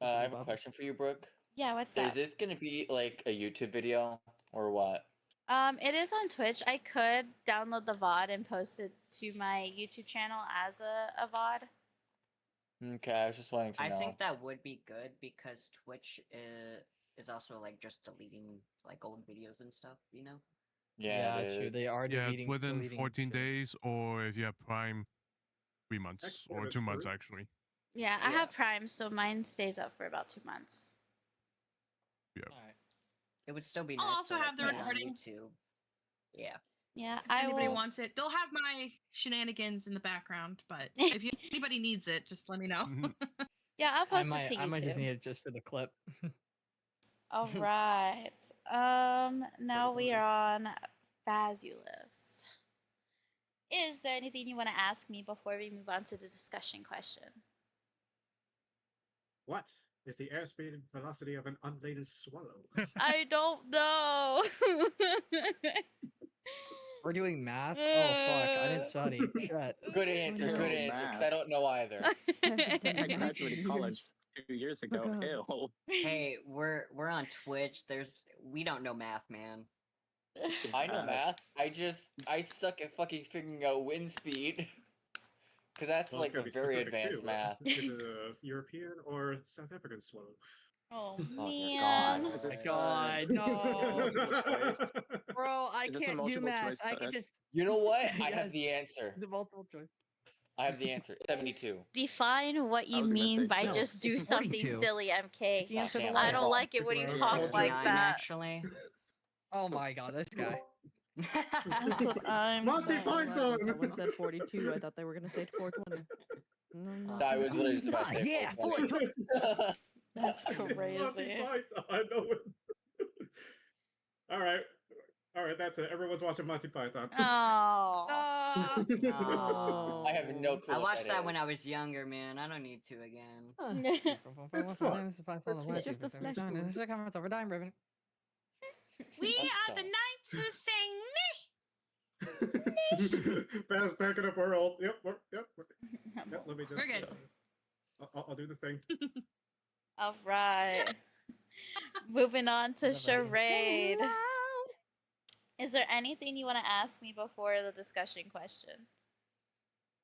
I have a question for you, Brooke. Yeah, what's Is up? this gonna be like a YouTube video or what? It is on Twitch. I could download the VOD and post it to my YouTube channel as a VOD. Okay, I was just wanting to I know. think that would be good because Twitch is also like just deleting like old videos and stuff, you know? Yeah, it true. is. They are Yeah, it's within deleting 14 stream. days, or if you have Prime, 3 months Export or is 2 months free. actually. Yeah, I Yeah. have Prime, so mine stays up for about 2 months. Yeah. Alright. It would still be I'll nice also to like have the put it on recording. YouTube. Yeah. Yeah, If I anybody will. wants it, they'll have my shenanigans in the background. But if anybody needs it, just let me know. Yeah, I'll I post it might to I might just YouTube. need it just for the clip. All right. Now we are on Fazulous. Is there anything you want to ask me before we move on to the discussion question? What is the airspeed velocity of an unladen swallow? I don't know. We're doing math? Oh fuck, I didn't study. Shit. Good answer, no. good answer, because I don't know either. I graduated college 2 years ago. God. Ew. Hey, we're on Twitch. We don't know math, man. I know math. I suck at fucking figuring out wind speed. Because that's Well, it's like gotta a be very specific advanced too. math. Is it a European or South African swallow? Oh Oh dear man. God. Is Oh this, my god, is this a no. multiple choice? Bro, I Is this a can't do multiple math. choice I can test? just You know what? I Yes. have the answer. It's a multiple choice. I have the answer. 72. Define what I you was gonna mean say by six. just do It's something 42. silly, MK. It's the answer to damn, I was don't wrong. like it when you Gross. talk It's like 69 that. actually. Oh my god, this guy. That's what I'm Monty saying. Python! Someone said 42. I thought they were gonna say 420. No, I was literally just about to say Yeah, 420. That's Monty crazy. Python, I know it. All right, that's it. Everyone's watching Monty Python. Oh. No. I have no clue I what watched that is. when I was younger, man. I don't need to again. It's fun. It's just a flash wound. We What are the the- knights who sing Fast packing up our old. Yep. Yep. Let me just. We're good. I'll do the thing. All right. Moving on to Alrighty. charade. Is there anything you want to ask me before the discussion question?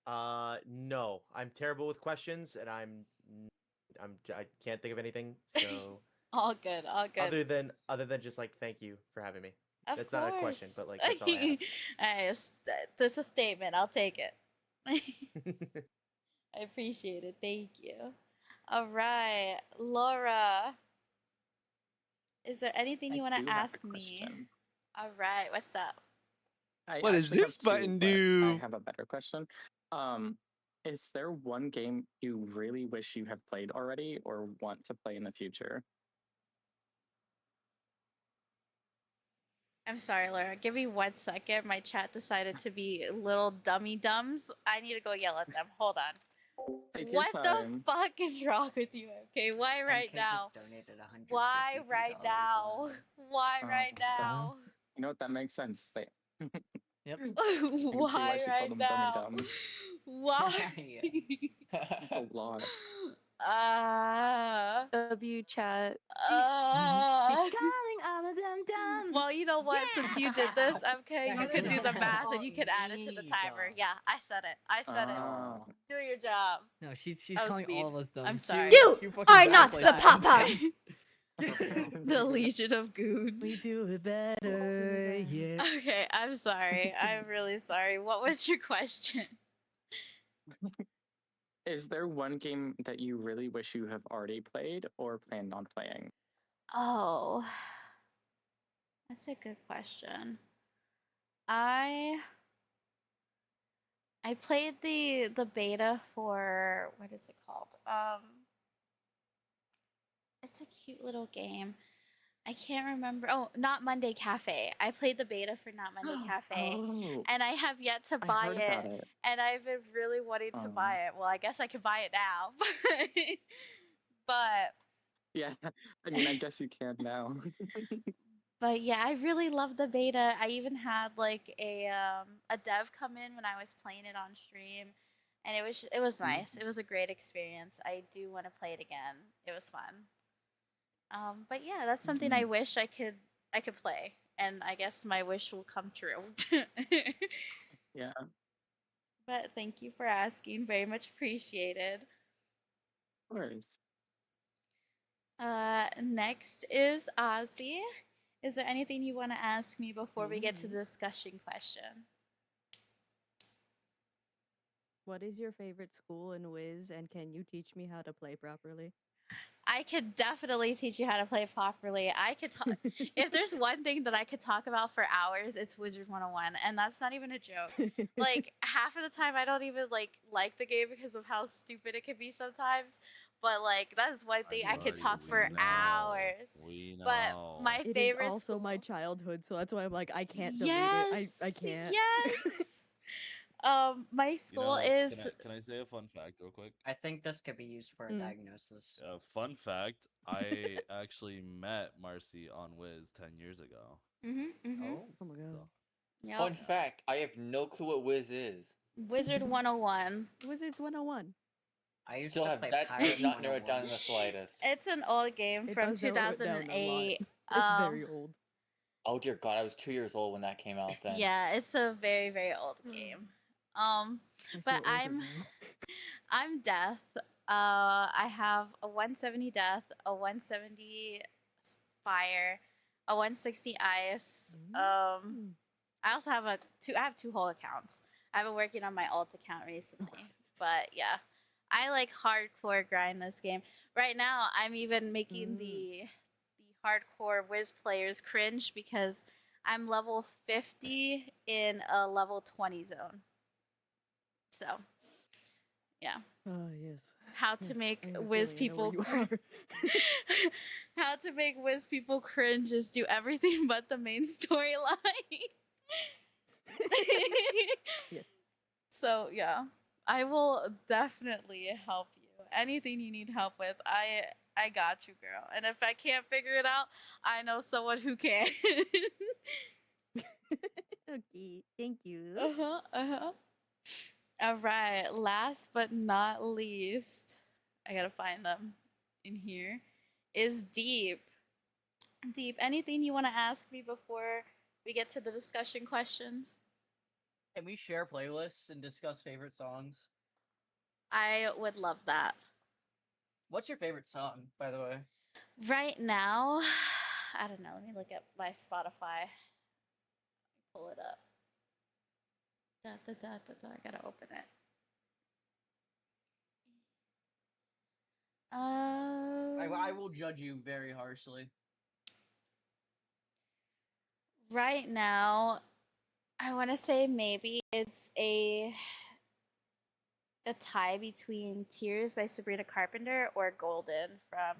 No. I'm terrible with questions, and I can't think of anything. So All good. All good. other than just like thank you for having me. Of That's course. not a question, but like that's all I have. Hey, that's a statement. I'll take it. I appreciate it. Thank you. All right, Laura. Is there anything you I want to do have a ask me? question. All right, what's up? I What does actually have this two, button but I do? have a better question. Is there one game you really wish you have played already or want to play in the future? I'm sorry, Laura. Give me 1 second. My chat decided to be little dummy dumbs. I need to go yell at them. Hold on. Take your What the time. fuck is wrong with you? Okay, why right MK now? just donated $153. Why right now? Why Oh, right now? You know what? That makes sense. They, Yep. I can see why Why she right called them dummy now? dumbs. Why? That's a lot. W chat. She's calling all of them dumb. Well, you know what? Since you did this, MK, you could do the math and you could add it to the Me timer. dumb. Yeah, I said it. I said it. Oh. Do your job. No, she's That was calling speed. all of us dumb. I'm Cue- sorry. You cue fucking are back not like the that. papa. The Legion of Goons. We do it better, yeah. Okay, I'm sorry. I'm really sorry. What was your question? Is there one game that you really wish you have already played or planned on playing? Oh, that's a good question. I played the beta for what is it called? It's a cute little game. I can't remember. Oh, Not Monday Cafe. I played the beta for Not Monday Cafe, Oh, and I have yet to I buy heard it, about it. and I've been really wanting to Oh. buy it. Well, I guess I can buy it now, but Yeah, I mean, I guess you can now. But yeah, I really love the beta. I even had like a dev come in when I was playing it on stream, and it was nice. It was a great experience. I do want to play it again. It was fun. But yeah, that's something I wish I could play, and I guess my wish will come true. Yeah. But thank you for asking. Very much appreciated. Of course. Next is Ozzy. Is there anything you want to ask me before we get to the discussion question? What is your favorite school in Wiz, and can you teach me how to play properly? I could definitely teach you how to play properly. I could talk if there's one thing that I could talk about for hours, it's Wizard 101, and that's not even a joke. Like half of the time I don't even like the game because of how stupid it can be sometimes. But like that is one thing I could talk for hours. We know. But my It is favorite also my childhood, so that's why I'm like, I can't delete yes, it. I can't. Yes. My school is. Can I say a fun fact real quick? I think this could be used for a diagnosis. Fun fact: I actually met Marcy on Wiz 10 years ago. Oh. Oh my god. Yep. Fun fact: I have no clue what Wiz is. Wizard 101. Wizards 101. I used Still to have play that Pirates does not narrow it down 101. in the slightest. It's an old game It from does narrow it down a lot. 2008. It's very old. Oh dear God, I was 2 years old when that came out. Then. Yeah, it's a very very old game. But I'm death. I have a 170 death, a 170 fire, a 160 ice. I also have I have two whole accounts. I've been working on my alt account recently. But yeah, I like hardcore grind this game. Right now, I'm even making the hardcore Wiz players cringe because I'm level 50 in a level 20 zone. So, yeah. Oh yes. How to Yes, make I have a Wiz feeling I know people where you are. how to make Wiz people cringe is do everything but the main storyline. Yes. So yeah, I will definitely help you. Anything you need help with, I got you, girl. And if I can't figure it out, I know someone who can. Okay, thank you. All right, last but not least, I gotta find them in here, is Deep. Deep, anything you want to ask me before we get to the discussion questions? Can we share playlists and discuss favorite songs? I would love that. What's your favorite song, by the way? Right now, I don't know. Let me look at my Spotify. Pull it up. I gotta open it. I will judge you very harshly. Right now, I want to say maybe it's a tie between Tears by Sabrina Carpenter or Golden from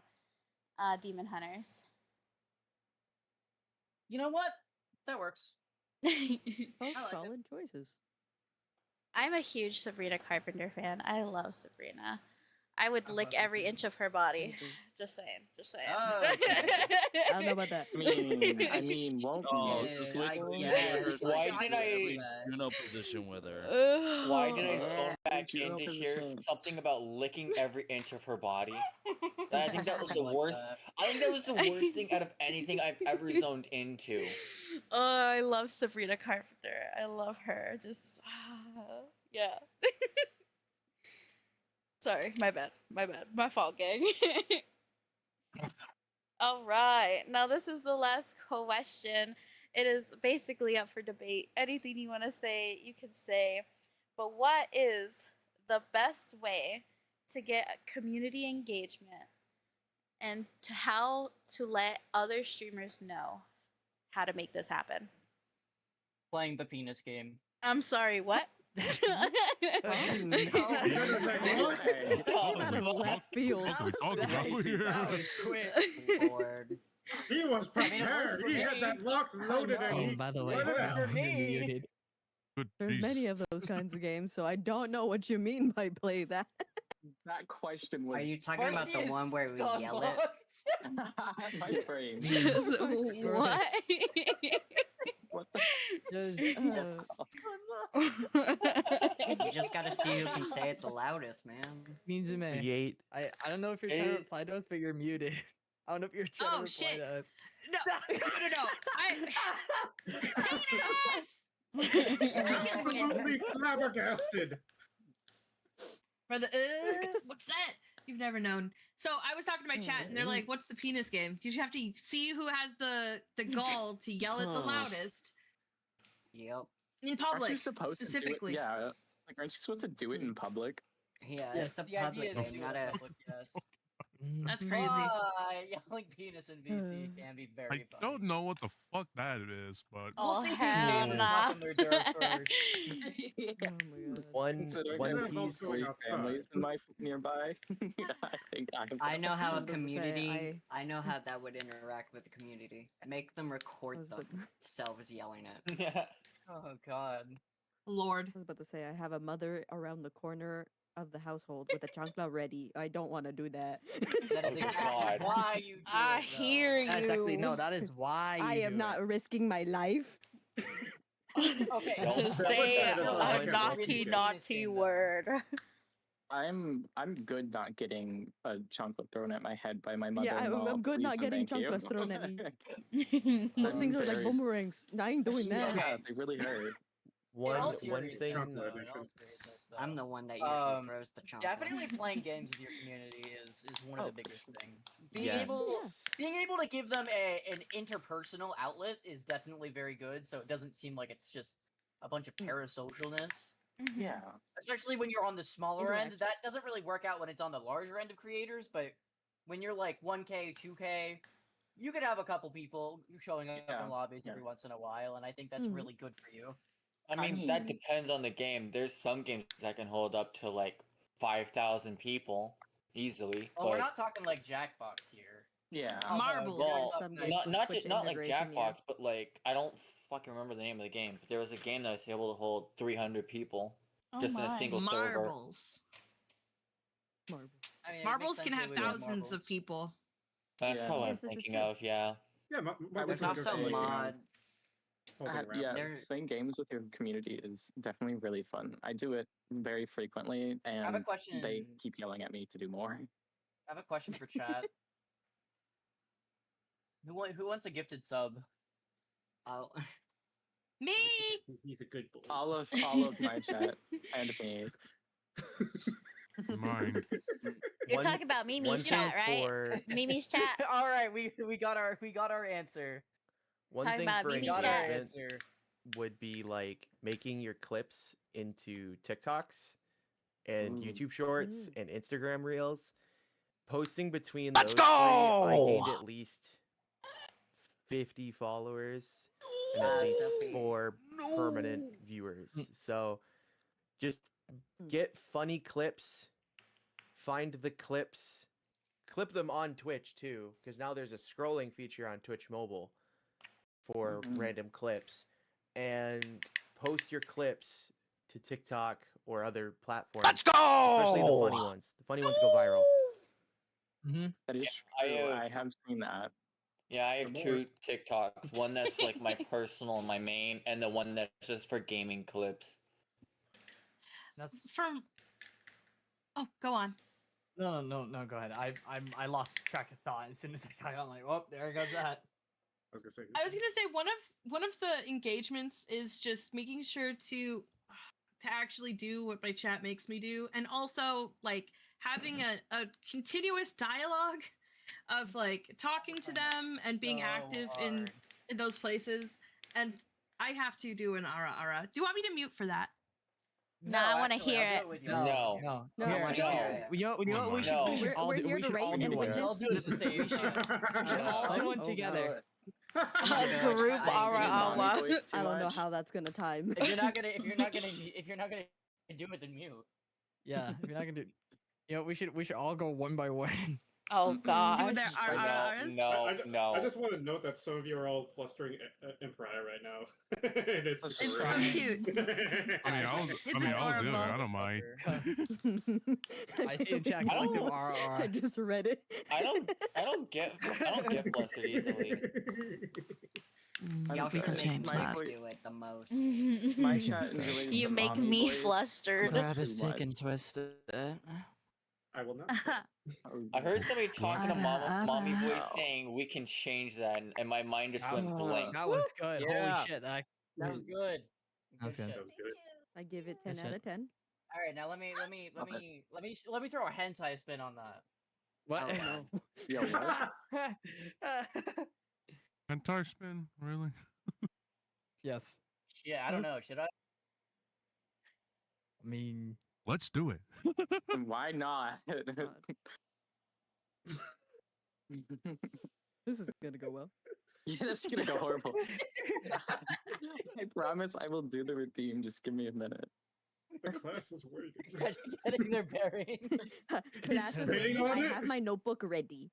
Demon Hunters. You know what? That works. Both like solid choices. I'm a huge Sabrina Carpenter fan. I love Sabrina. I would lick every inch of her body. Just saying. Just saying. Oh, I don't know about that. I mean, won't Oh, you? just I wiggle guess. Why did I? Juno position with her? Why did I Ugh. zone back Juno into here position. something about licking every inch of her body? I think that was the Like worst. that. I think that was the worst thing out of anything I've ever zoned into. Oh, I love Sabrina Carpenter. I love her. Just yeah. Sorry, my bad. My bad. My fault, gang. All right. Now this is the last question. It is basically up for debate. Anything you want to say, you can say. But what is the best way to get community engagement and to how to let other streamers know how to make this happen? Playing the penis game. I'm sorry, what? Out of left field. Quick. Lord. He was I mean, it prepared. worked for He had me. that lock loaded and Oh, he by the way, let it worked out. for me. muted. Good There's many of those kinds of games, so I don't know what you mean by play that. That question was. Are you talking about the Marcy one is where we stun yell it? locked. my brain? What? What the? Just, You just gotta see who can say it the loudest, man. Minzume, Create. I don't know if you're trying to It- reply to us, but you're muted. I don't know if you're trying to Oh, reply shit. to us. No. Penis! Absolutely flabbergasted. For the what's that? You've never known. So I was talking to my chat, and they're like, "What's the penis game? You have to see who has the gall to yell it the loudest Yep. in Aren't public, you supposed to do it? specifically." Yeah. Like, aren't you supposed to do it in public? Yeah, Yes, it's a the idea public is to game, do not it in a. public, yes. That's Mhm. crazy. Yelling penis in VC can be very I funny. don't know what the fuck that is, but Oh, We'll see who's hell name is nah. knocking their door first. Yeah. Oh my god. One Considering One I have Piece- Piece. going three outside. families in my nearby, I think I know I how a was about to say, community. I know how that would interact with the community. Make them record was about- themselves yelling it. Yeah. Oh god. Lord. I was about to say, I have a mother around the corner of the household with a chancla ready. I don't want to do that. That is Oh, exactly God. why you do I it, though. hear you. That's exactly no. That is why you I am do not it. risking my life. Okay. Don't To put say that a as a like a naughty, penis naughty game, though. word. I'm good not getting a chocolate thrown at my head by my mother. Yeah, I'm good not getting chanclas thrown at me. Those things are like very- boomerangs. I ain't doing that. Yeah, they really hurt. One all one seriousness, thing. though, Chocolate in all edition. seriousness, though, I'm the one that usually throws the chunk. definitely playing games with your community is one of Oh, the biggest for things. Yes. Being able to give them an interpersonal outlet is definitely very good. So it doesn't seem like it's just a bunch of parasocialness. Yeah. Especially when you're on the smaller end, Interaction. that doesn't really work out when it's on the larger end of creators. But when you're like 1K, 2K, you could have a couple people showing up Yeah, in lobbies yeah. every once in a while, and I think that's Mhm. really good for you. I mean, that depends on the game. There's some games that can hold up to like 5,000 people easily. Well, but we're not talking like Jackbox here. Yeah. Marbles. Well, Some Like, games not with Twitch not like integration, yeah. Jackbox, but like I don't fucking remember the name of the game. But there was a game that was able to hold 300 people just in a single server. Marbles. Marble. I mean, it makes Marbles sense can they have would have thousands marbles. of people. That's Yeah. probably what Yes, I'm this is thinking true. of. Yeah. Yeah, was There's also gonna say, mod. Yeah, There- playing games with your community is definitely really fun. I do it very frequently, I have a and question. they keep yelling at me to do more. I have a question for chat. Who wants a gifted sub? I'll- Me. He's a good boy. All of my chat and me. mine. You're One- talking about Mimi's one chat, thing right? for Mimi's chat. All right, we got our answer. one Talking thing about for Mimi's Got our chat. engagement answer. would be like making your clips into TikToks and Ooh. YouTube Shorts Mm. and Instagram Reels. Posting between Let's those three, I go! gained at least 50 followers and at least Sophie. 4 permanent viewers. So just get funny clips, find the clips, clip them on Twitch too, because now there's a scrolling feature on Twitch Mobile for Mhm. random clips, and post your clips to TikTok or other platforms. Let's Especially the go! funny ones. The funny ones go viral. That is I true. have- I have seen that. Yeah, I have Or more. 2 TikToks. One that's like my personal and my main, and the one that's just for gaming clips. That's From. Oh, go on. No. Go ahead. I lost track of thought as soon as I got on. Like, oh, there goes that. I was gonna say. I was gonna say one of the engagements is just making sure to actually do what my chat makes me do, and also like having a continuous dialogue of like talking to them and being So active hard. in those places. And I have to do an ara. Do you want me to mute for that? No, I want to actually, hear I'll do it. it with you. No. No. No, Here, I no. wanna hear it. You know what we should, No. we should all We're do. here We to should rate all and do one. witness. I'll do it at the same time. We should all do one Oh, together. A group I ara speak awa. voice too I don't know much. how that's gonna time. If you're not gonna do it, then mute. Yeah, if you're not gonna do. You know, we should all go one by one. Oh Do gosh. their aras? No. I just want to note that some of you are all flustering Emperor right now. And it's It's It's so great. cute. I mean, I'll do it. adorable. I don't mind. I see in chat I don't- collective I RR. just read it. I don't get flustered easily. Y'all Okay. should can make change Mike that. do it the most. My chat enjoys You the make mommy me voice. flustered. That's Grab a too stick much. and twist it. I will not. I heard somebody talking to mommy voice Ow. saying we can change that, and my mind just That, went blank. that was good. Holy Yeah. shit. That was good. That was Good good. shit. That was good. I give it 10 Good out shit. of 10. All right, now let me throw a hentai spin on that. What? Oh, No. Yo, what? Hentai spin, really? Yes. Yeah, I don't know. Should I? I mean, Let's do it. Why not? This is gonna go well. Yeah, that's gonna go horrible. I promise I will do the redeem. Just give me a minute. The class is waiting. Guys are getting their bearings. Class is spitting waiting. on I it? have my notebook ready.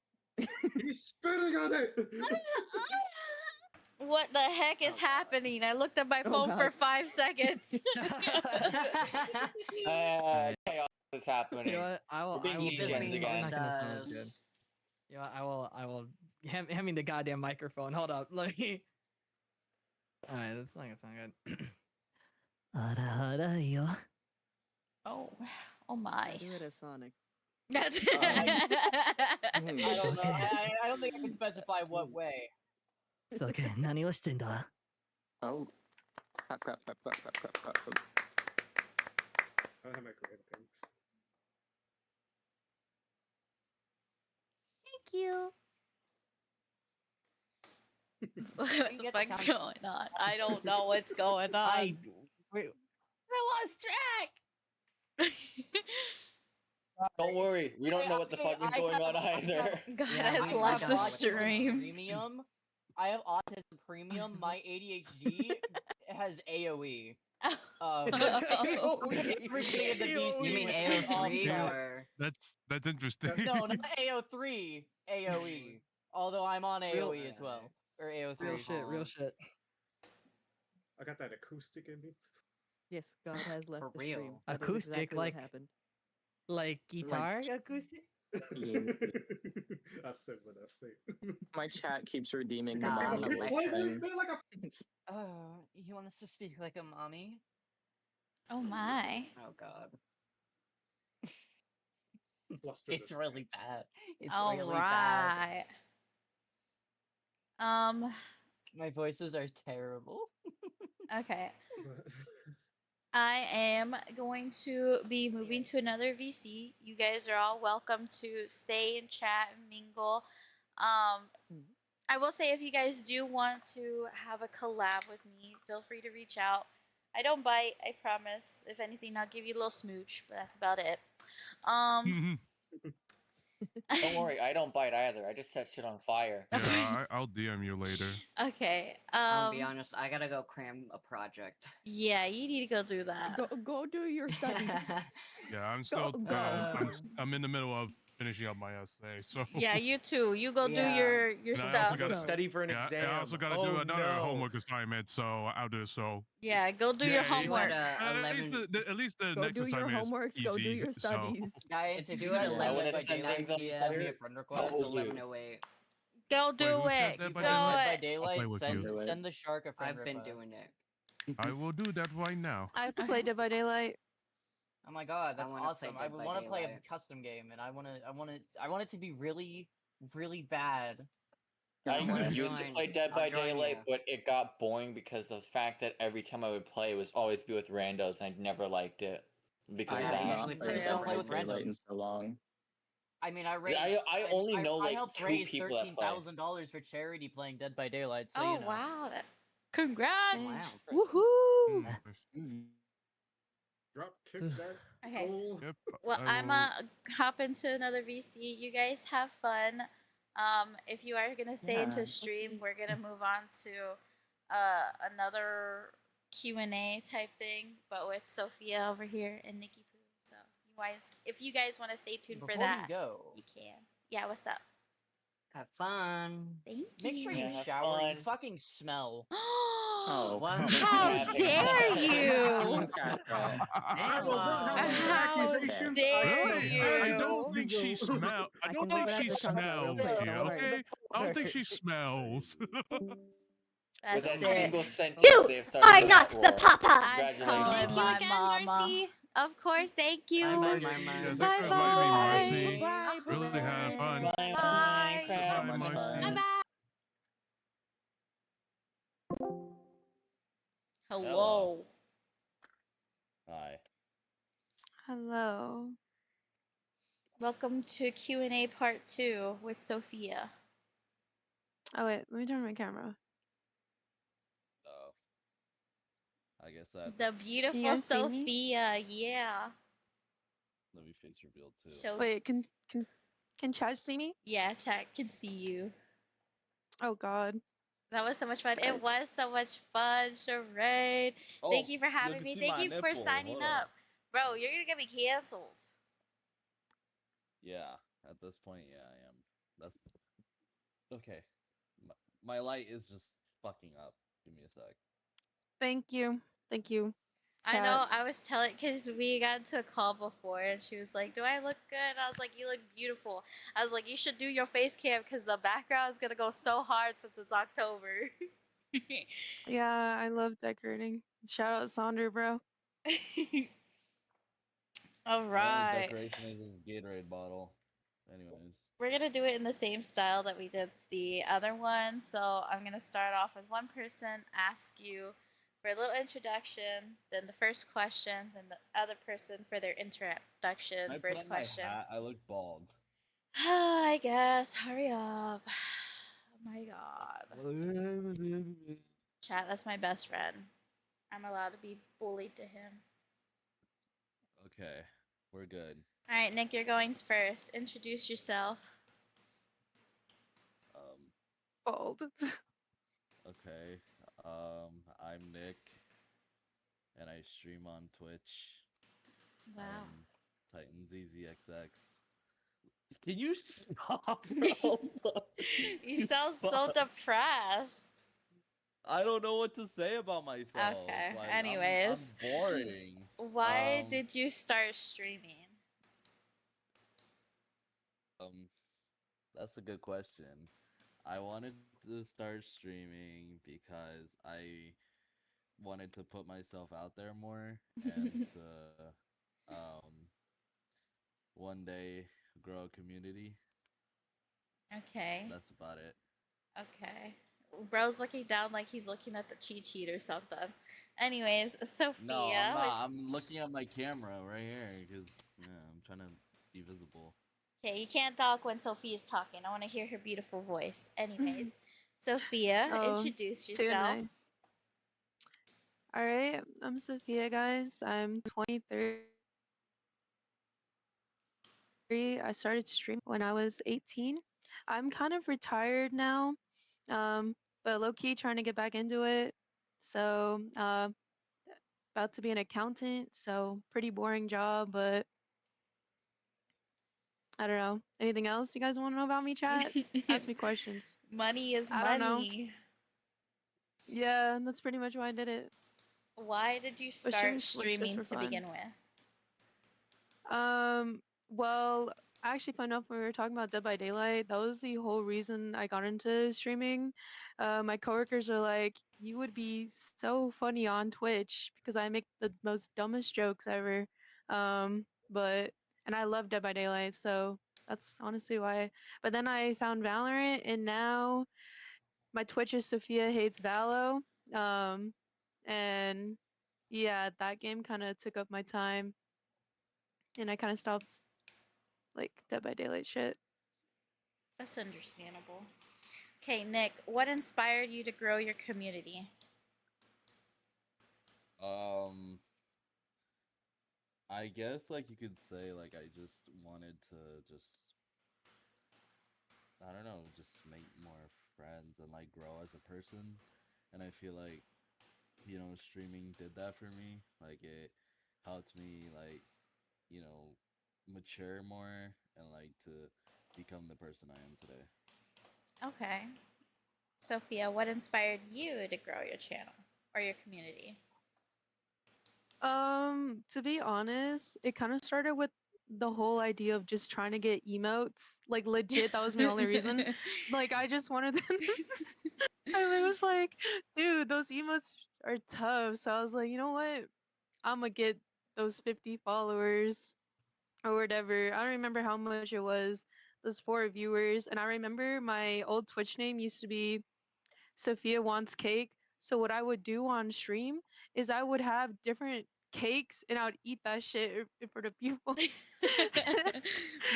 He's spitting on it. What the heck is happening? I looked at my Oh, phone for God. 5 seconds. Chaos is happening. you know what? I will. We're being I will degens I'm again. not gonna sound as good. You know what? I will. Hand me the goddamn microphone. Hold up. Let me. All right, that's not gonna sound good. Oh, oh my. Do it as Sonic. That's I don't know. I don't think I can specify what way. It's okay. Nani wa shite nda? Oh. Clap, clap, clap, clap, clap, clap, clap. I don't have my creative pen. Thank you. What You the get the fuck's sound- going on? I don't know what's going on. Wait. I lost track. Don't worry, we don't know what the fuck is going on either. God Yeah, has I left have the autism stream. Premium. I have autism premium. My ADHD has AOE. Everybody in the VC. You mean was off AO3 track. or? That's interesting. No, not AO3. AOE. Although I'm on Real- AOE as well. Or AO3. Real shit. Real shit. I got that acoustic in me. Yes, God has left For the stream. real. That is Acoustic, exactly like- what happened. Like guitar acoustic. Yeah. I said what I said. My chat keeps redeeming the Nah, mommy I'm voice like- thing. Like a You want us to speak like a mommy? Oh my. Oh god. flustered. It's really bad. It's All really bad. right. My voices are terrible. Okay. I am going to be moving to another VC. You guys are all welcome to stay and chat and mingle. I will say if you guys do want to have a collab with me, feel free to reach out. I don't bite, I promise. If anything, I'll give you a little smooch, but that's about it. Don't worry, I don't bite either. I just set shit on fire. Yeah, I'll DM you later. Okay. I'll be honest, I gotta go cram a project. Yeah, you need to go do that. Go do your studies. Yeah, I'm still. go. I'm in the middle of finishing up my essay, so. Yeah, you too. You go do Yeah. your And I also stuff. gotta- Study for an Yeah, exam. I also got to Oh, do another no. homework assignment, so I'll do so. Yeah, go do Yeah, your you homework. At least the Go next do your assignment homeworks. is Go do easy. your So. studies. Guys, It's if due you at guys I want wanna Dead by send Daylight, things on send me a fire. friend How request. old are you? 11:08. Go Wait, do who said it. Dead by Go Daylight? Dead by it. Daylight, with send, you. send the shark a friend I've been request. doing it. I will do that right now. I played Dead by Daylight. Oh my god, I that's wanna play awesome! I Dead would by want to play a Daylight. custom game, and I want it to be really, really bad. I wanna used to join. play Dead I'll by join Daylight, ya. but it got boring because of the fact that every time I would play was always be with randos, and I never liked it because I of have Yeah, that. not usually played play Dead Don't play by with Daylight in randoms. so long. I mean, I Yeah, raised. I only know, like, helped 2 raise people that play. $13,000 for charity playing Dead by Daylight. So Oh you know. wow! Congrats! Wow. Woohoo! Drop kick that Okay. goal. Yep. Well, I I'm will- hop into another VC. You guys have fun. If you are gonna stay into Yeah. stream, we're gonna move on to another Q&A type thing, but with Sophia over here and Nikki Poo. So you guys, if you guys want to stay tuned Before for that, you go, you can. Yeah, what's up? Have fun. Thank make sure you. you Yeah, have shower. You fun. fucking smell. Oh, What? come How on. dare you? I will not have those How accusations. dare Really? you? I don't think she smells. I I don't can think leave it she at the top of that real smells quick, here. don't worry. Okay, I don't think she smells. With That's that it. single sentence, You they have started are the not nut the roll. papa. I Congratulations. call Thank him you my again, mama. Marcy. Of course, thank you. Yeah, Bye thanks bye. for inviting me, Marcy. Really had fun. Bye, Bye. Crab. Bye, So much Marcy. fun. Hello. Hi. Hello. Welcome to Q&A part 2 with Sophia. Oh wait, let me turn my camera. Oh. I guess I have The to Can you beautiful guys see me? Sophia, yeah. let me face reveal too. So Wait, can Chad see me? yeah, chat can see you. Oh God. That was so much fun. It Guys. was so much fun, Charade. Thank Oh, you for you having can me. see Thank my you for nipple. signing Hold up. up. Bro, you're gonna get me canceled. Yeah, at this point, yeah, I am. That's okay. My light is just fucking up. Give me a sec. Thank you. Thank you. I Chat. know, I was telling, because we got into a call before, and she was like, do I look good? I was like, you look beautiful. I was like, you should do your face cam, because the background is going to go so hard since it's October. Yeah, I love decorating. Shout out Sandra, bro. All My only right. decoration is this Gatorade bottle. Anyways. We're going to do it in the same style that we did the other one. So I'm going to start off with one person, ask you for a little introduction, then the first question, then the other person for their introduction, Can I put first on my question. hat? I look bald. I guess. Hurry up. Oh my god. Chat, that's my best friend. I'm allowed to be bullied to him. Okay, we're good. Alright, Nick, you're going first. Introduce yourself. Bald. Okay. I'm Nick, and I stream on Twitch. Wow. Titan ZZXX. Can you stop, bro? You sound so depressed. I don't know what to say about myself. Okay, Like, anyways. I'm boring. Why did you start streaming? That's a good question. I wanted to start streaming because I wanted to put myself out there more and to one day grow a community. Okay. That's about it. Okay. Bro's looking down like he's looking at the cheat sheet or something. Anyways, Sophia. No, I'm not. I'm looking at my camera right here because I'm trying to be visible. Okay, you can't talk when Sophia's talking. I want to hear her beautiful voice. Anyways, Sophia, Oh, introduce too yourself. nice. Alright, I'm Sophia, guys. I'm 23. I started streaming when I was 18. I'm kind of retired now, but low key trying to get back into it. So, about to be an accountant, so pretty boring job, but I don't know. Anything else you guys want to know about me, chat? Ask me questions. Money is I don't know. money. Yeah, that's pretty much why I did it. Why did you But start streams was just streaming for to fun. begin with? Well, actually, fun enough, when we were talking about Dead by Daylight, that was the whole reason I got into streaming. My coworkers are like, "You would be so funny on Twitch because I make the most dumbest jokes ever." And I love Dead by Daylight, so that's honestly why. But then I found Valorant, and now my Twitch is Sophia Hates Valo. And yeah, that game kind of took up my time, and I kind of stopped like Dead by Daylight shit. That's understandable. Okay, Nick, what inspired you to grow your community? I guess like you could say like I just wanted to just I don't know, just make more friends and like grow as a person. And I feel like streaming did that for me. Like it helped me like, mature more and like to become the person I am today. Okay. Sophia, what inspired you to grow your channel or your community? To be honest, it kind of started with the whole idea of just trying to get emotes. Like legit, that was my only reason. Like I just wanted them. I was like, dude, those emotes are tough. So I was like, you know what? I'm gonna get those 50 followers or whatever. I don't remember how much it was. Those 4 viewers, and I remember my old Twitch name used to be Sophia Wants Cake. So what I would do on stream is I would have different cakes and I would eat that shit in front of people.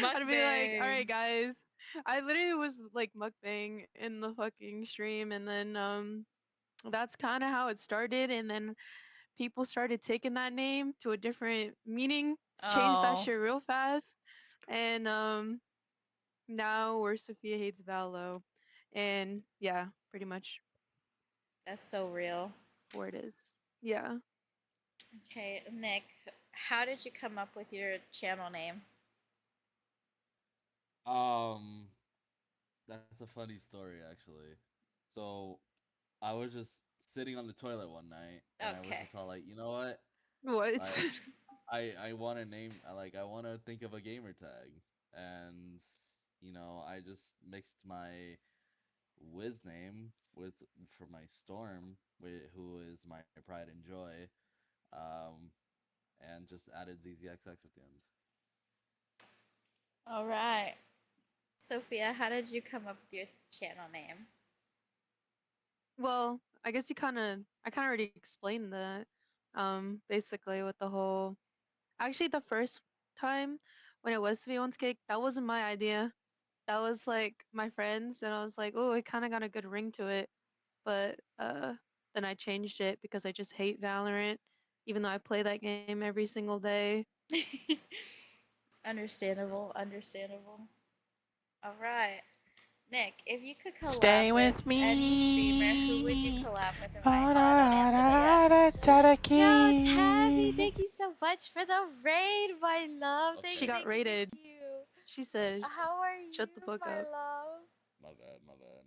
I'd be like, all right, Mukbang. guys. I literally was like mukbang in the fucking stream, and then that's kind of how it started. And then people started taking that name to a different meaning, changed that Oh, shit real fast, and now we're Sophia Hates Valo, and yeah, pretty much that's so real. where it is. Yeah. Okay, Nick, how did you come up with your channel name? Um, that's a funny story actually. So I was just sitting on the toilet one night, and I was Okay. just all like, you know what? What? Like, I want to name, I want to think of a gamer tag, and I just mixed my Wiz name with for my Storm, who is my pride and joy, um, and just added ZZXX at the end. All right. Sophia, how did you come up with your channel name? Well, I guess I kind of already explained that. Basically with the whole, actually the first time when it was V1's cake, that wasn't my idea. That was like my friends, and I was like, oh, it kind of got a good ring to it. But then I changed it because I just hate Valorant, even though I play that game every single day. Understandable, understandable. All right. Nick, if you could Stay collab with with any streamer, who would you me. collab with and why? Hold on, don't answer that yet. Yo, Tabby, thank you so much for the raid, my love. Thank She you, Okay. got thank you, thank raided. you. She said, How are you, shut the fuck my up. love? My bad, my bad.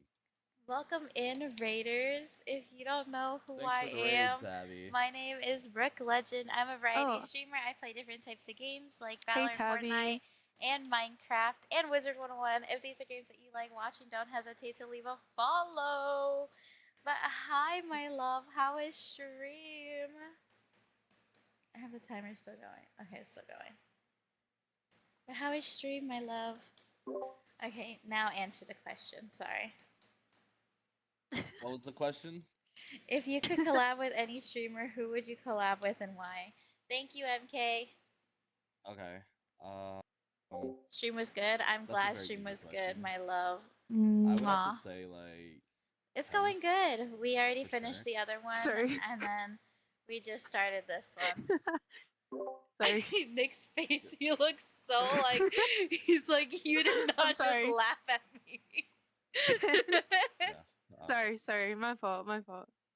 Welcome in, Raiders. If you don't know who Thanks I for the raid, am, Tabby. my name is Brookelegend. I'm a variety Oh, streamer. I play different types of games like hey Valorant, Fortnite, Tabby. and Minecraft, and Wizard 101. If these are games that you like watching, don't hesitate to leave a follow. But hi, my love. How is stream? I have the timer still going. Okay, it's still going. But how is stream, my love? Okay, now answer the question. Sorry. What was the question? If you could collab with any streamer, who would you collab with and why? Thank you, MK. Okay. Stream was good. I'm That's a glad very stream easy was good, question. my love. I would have to Mwah. say like It's going tens good. We already for finished sure. the other one, Sorry. and then we just started this one. Sorry. Nick's face, he looks so like, he's like, you did I'm not just sorry. laugh at me. Yeah. Sorry. My fault,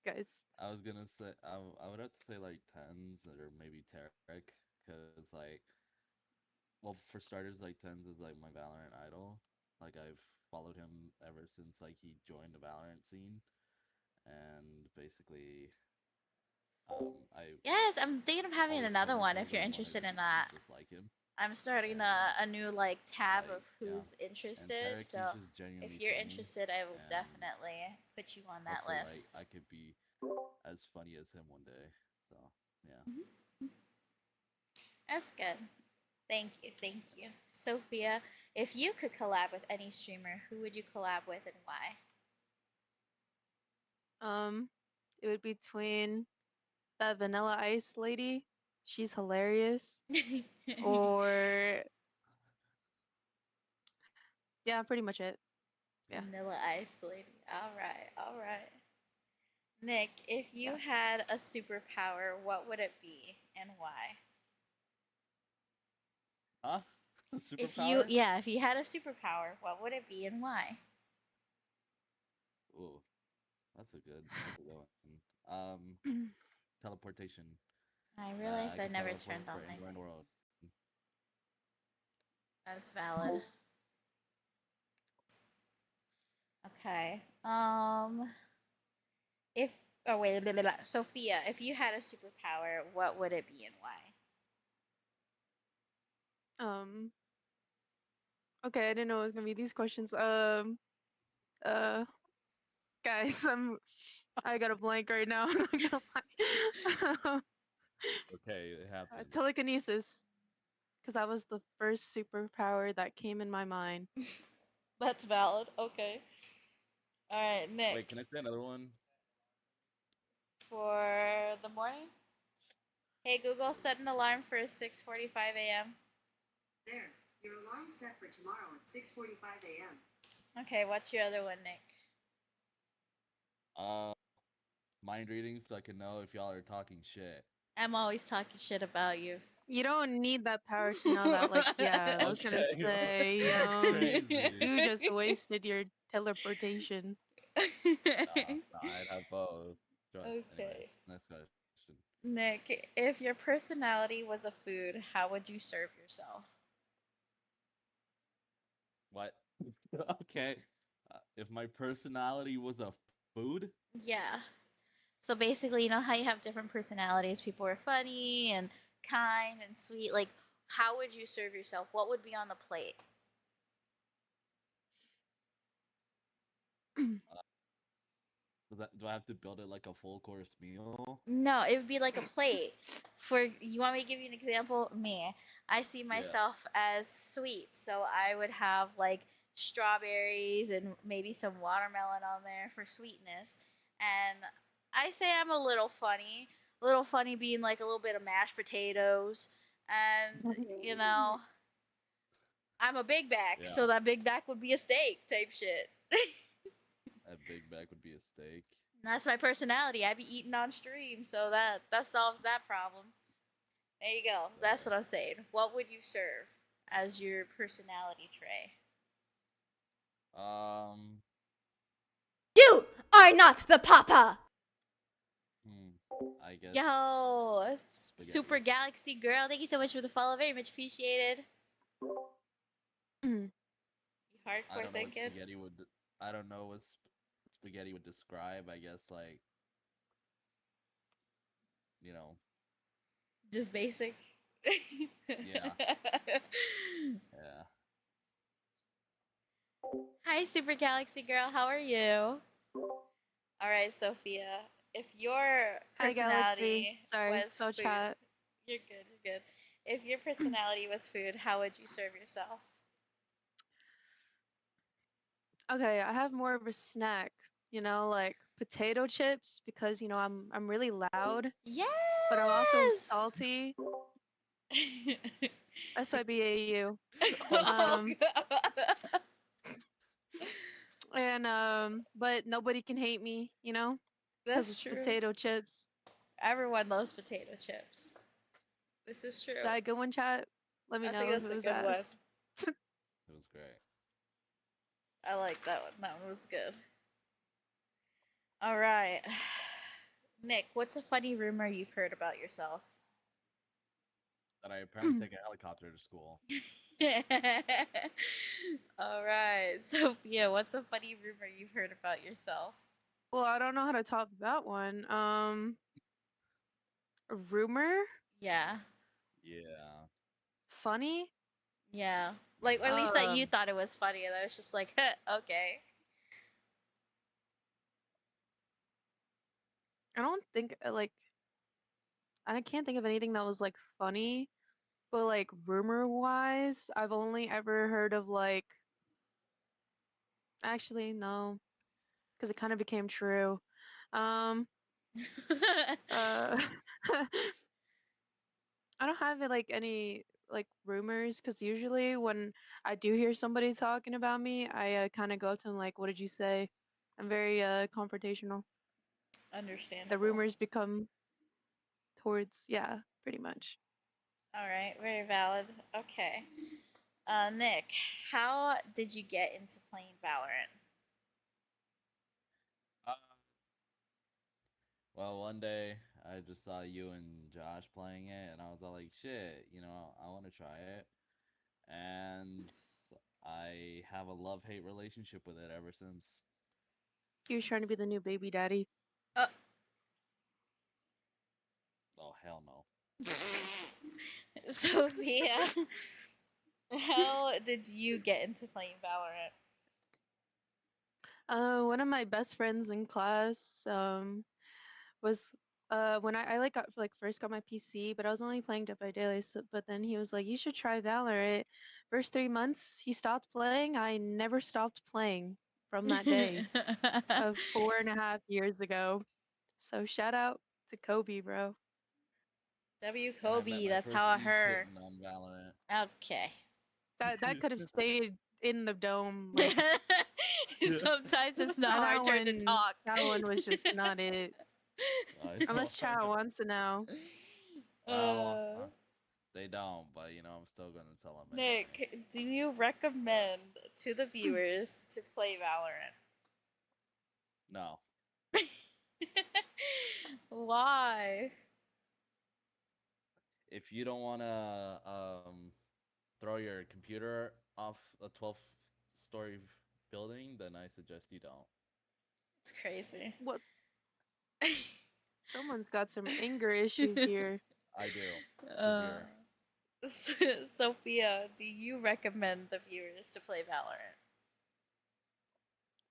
guys. I was gonna say I would have to say like tens or maybe Tarek, because like, well, for starters, like tens is like my Valorant idol. Like I've followed him ever since like he joined the Valorant scene, and basically, I Yes, I'm thinking of having always told another one myself if that you're I wanted interested to in be that. just like him, I'm starting and a new like tab of like yeah. who's And interested. Tarek, he's So just if genuinely you're funny, interested, I will and definitely put you on that hopefully like list. I could be as funny as him one day. So yeah. That's good. Thank you, thank you. Sophia, if you could collab with any streamer, who would you collab with and why? It would be between that Vanilla Ice lady. She's hilarious. Or yeah, pretty much it. Yeah. Vanilla Ice Lady. All right, all right. Nick, if you Yeah. had a superpower, what would it be and why? Huh? If Superpower? you had a superpower, what would it be and why? Ooh, that's a good one. Teleportation. I I realized I could never teleport turned on my anywhere in the thing. world. That's valid. Okay. If oh wait, blah, blah, blah. Sophia, if you had a superpower, what would it be and why? Um. Okay, I didn't know it was gonna be these questions. Uh. Guys, I got a blank right now. I'm not gonna lie. Okay, it happens. Telekinesis, because that was the first superpower that came in my mind. That's valid. Okay. All right, Nick. Wait, can I say another one? For the morning. Hey Google, set an alarm for 6:45 a.m. There, your alarm's set for tomorrow at 6:45 a.m. Okay, what's your other one, Nick? Mind reading so I can know if y'all are talking shit. I'm always talking shit about you. You don't need that power to know that. Like, yeah, I was gonna Okay. say, Crazy. you just wasted your teleportation. I'd have both. Okay. Anyways, next question. Nick, if your personality was a food, how would you serve yourself? What? Okay. If my personality was a food? Yeah. So basically, you know how you have different personalities? People are funny and kind and sweet. Like, how would you serve yourself? What would be on the plate? Do I have to build it like a full course meal? No, it would be like a plate. For you want me to give you an example? Me, I see myself as sweet, so I would have like strawberries and maybe some watermelon on there for sweetness. And I say I'm a little funny being like a little bit of mashed potatoes, and you know, I'm a big back, Yeah. so that big back would be a steak type shit. That big back would be a steak. That's my personality. I be eating on stream, so that solves that problem. There you go. That's what I'm saying. What would you serve as your personality tray? You are not the papa! I guess. Yo, Super Galaxy Girl, thank you so much for the follow. Very much appreciated. You I hardcore don't know what thinking? spaghetti would. I don't know what spaghetti would describe. I guess like. You know. Just basic. Yeah. Yeah. Hi, Super Galaxy Girl. How are you? All right, Sophia. If your Hi, Galaxy. personality Sorry, was spell food, chat. you're good. You're good. If your personality was food, how would you serve yourself? Okay, I have more of a snack. You know, like potato chips because you know I'm really loud. Yes. But I'm also salty. SYBAU. Um, and but nobody can hate me, you know, because That's it's true. potato chips. Everyone loves potato chips. This is true. Is that a good one, chat? Let me I know think if that's it a was good one. asked. It was great. I like that one. That one was good. All right. Nick, what's a funny rumor you've heard about yourself? That I apparently take a helicopter to school. All right. Sophia, what's a funny rumor you've heard about yourself? Well, I don't know how to top that one. A rumor? Yeah. Yeah. Funny? Yeah. Like, at least that you thought it was funny, and I was just like, okay. I don't think like I can't think of anything that was like funny, but like rumor wise, I've only ever heard of like actually no, because it kind of became true. Um uh I don't have like any like rumors because usually when I do hear somebody talking about me, I kind of go up to them like, "What did you say?" I'm very confrontational. Understandable. The rumors become towards pretty much. All right, very valid. Okay. Nick, how did you get into playing Valorant? Well, one day I just saw you and Josh playing it, and I was all like, "Shit, you know, I want to try it." And I have a love-hate relationship with it ever since. He was trying to be the new baby daddy. Oh hell no. Sophia, how did you get into playing Valorant? One of my best friends in class was when I like first got my PC, but I was only playing Dead by Daylight. So, but then he was like, "You should try Valorant." First 3 months, he stopped playing. I never stopped playing from that day of 4.5 years ago. So shout out to Kobe, bro. W When I met Kobe, my that's first how I E heard. kitten on Valorant. Okay. That could have stayed in the dome. Like Sometimes it's not our turn to talk. That one was just not it. I Unless know. chat wants to know. Well, they don't, but you know, I'm still gonna tell them anyway. Nick, do you recommend to the viewers to play Valorant? No. Why? If you don't wanna throw your computer off a 12-story building, then I suggest you don't. It's crazy. What? Someone's got some anger issues here. I do. Uh, Severe. Sophia, do you recommend the viewers to play Valorant?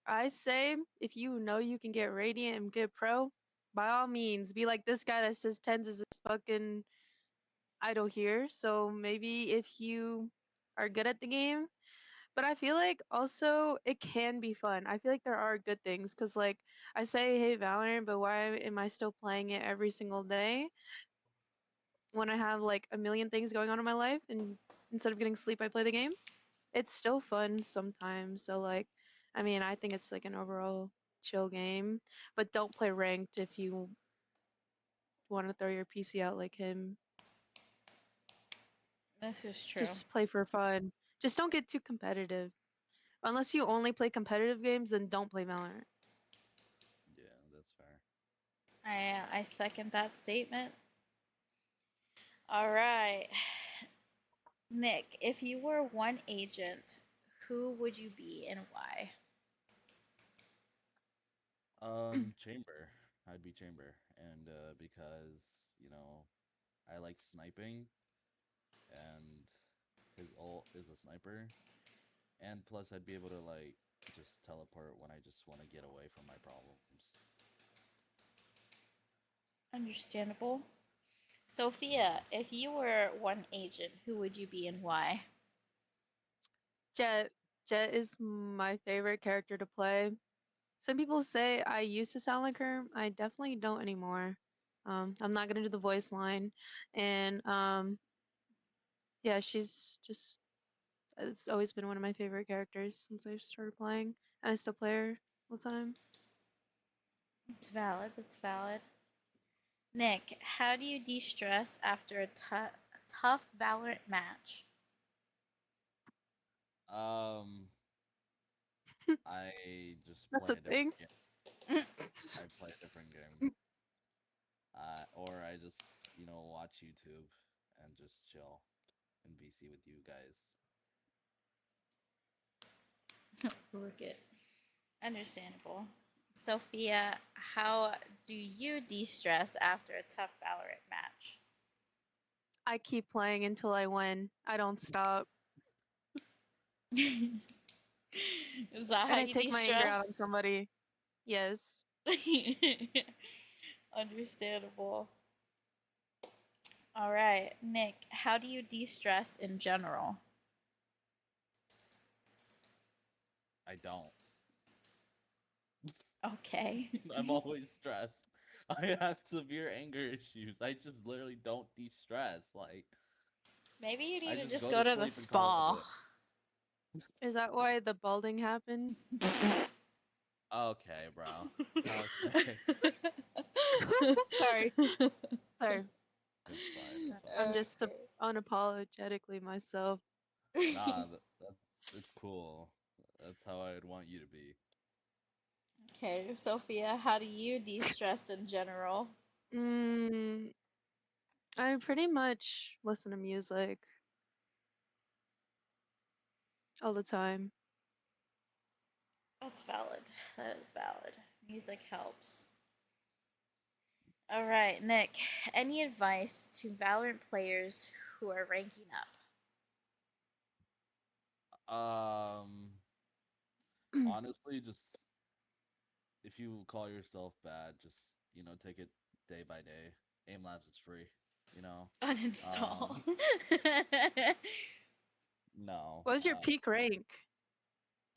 I say if you know you can get Radiant and get Pro, by all means, be like this guy that says tens is his fucking idol here. So maybe if you are good at the game, but I feel like also it can be fun. I feel like there are good things because like I say, hey Valorant, but why am I still playing it every single day when I have like a million things going on in my life and instead of getting sleep, I play the game? It's still fun sometimes. So like, I mean, I think it's like an overall chill game, but don't play ranked if you want to throw your PC out like him. This is true. Just play for fun. Just don't get too competitive. Unless you only play competitive games, then don't play Valorant. Yeah, that's fair. I second that statement. All right. Nick, if you were one agent, who would you be and why? Chamber. I'd be Chamber, and because you know, I like sniping, and his ult is a sniper, and plus I'd be able to like just teleport when I just want to get away from my problems. Understandable. Sophia, if you were one agent, who would you be and why? Jet. Jet is my favorite character to play. Some people say I used to sound like her. I definitely don't anymore. I'm not gonna do the voice line, and yeah, she's just. It's always been one of my favorite characters since I started playing, and I still play her all the time. It's valid. That's valid. Nick, how do you de-stress after a tough Valorant match? I just That's play a a different thing. game. I play a different game. Or I just, you know, watch YouTube and just chill and VC with you guys. Work it. Understandable. Sophia, how do you de-stress after a tough Valorant match? I keep playing until I win. I don't stop. Is that And how I you take my anger out on de-stress? somebody. Yes. Understandable. All right, Nick, how do you de-stress in general? I don't. Okay. I'm always stressed. I have severe anger issues. I just literally don't de-stress. Like, Maybe you I need to just just go go to to the sleep and call it spa. a day. Is that why the balding happened? Okay, bro. Okay. Sorry. Sorry. It's fine. It's I'm fine. just unapologetically myself. Nah, it's cool. That's how I would want you to be. Okay, Sophia, how do you de-stress in general? Mm, I pretty much listen to music all the time. That's valid. That is valid. Music helps. All right, Nick, any advice to Valorant players who are ranking up? Honestly, just if you call yourself bad, just take it day by day. Aim Labs is free. You know. Uninstall. No. What was your peak rank?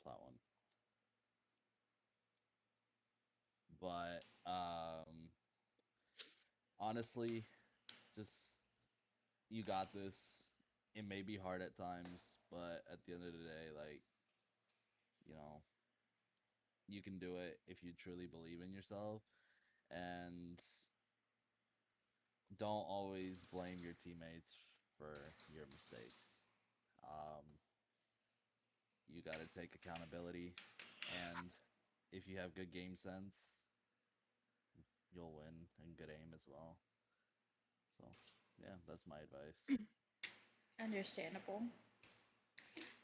Plat one. But honestly, just you got this. It may be hard at times, but at the end of the day, like, you know, you can do it if you truly believe in yourself, and don't always blame your teammates for your mistakes. Um, you got to take accountability, and if you have good game sense, you'll win, and good aim as well. So, yeah, that's my advice. Understandable.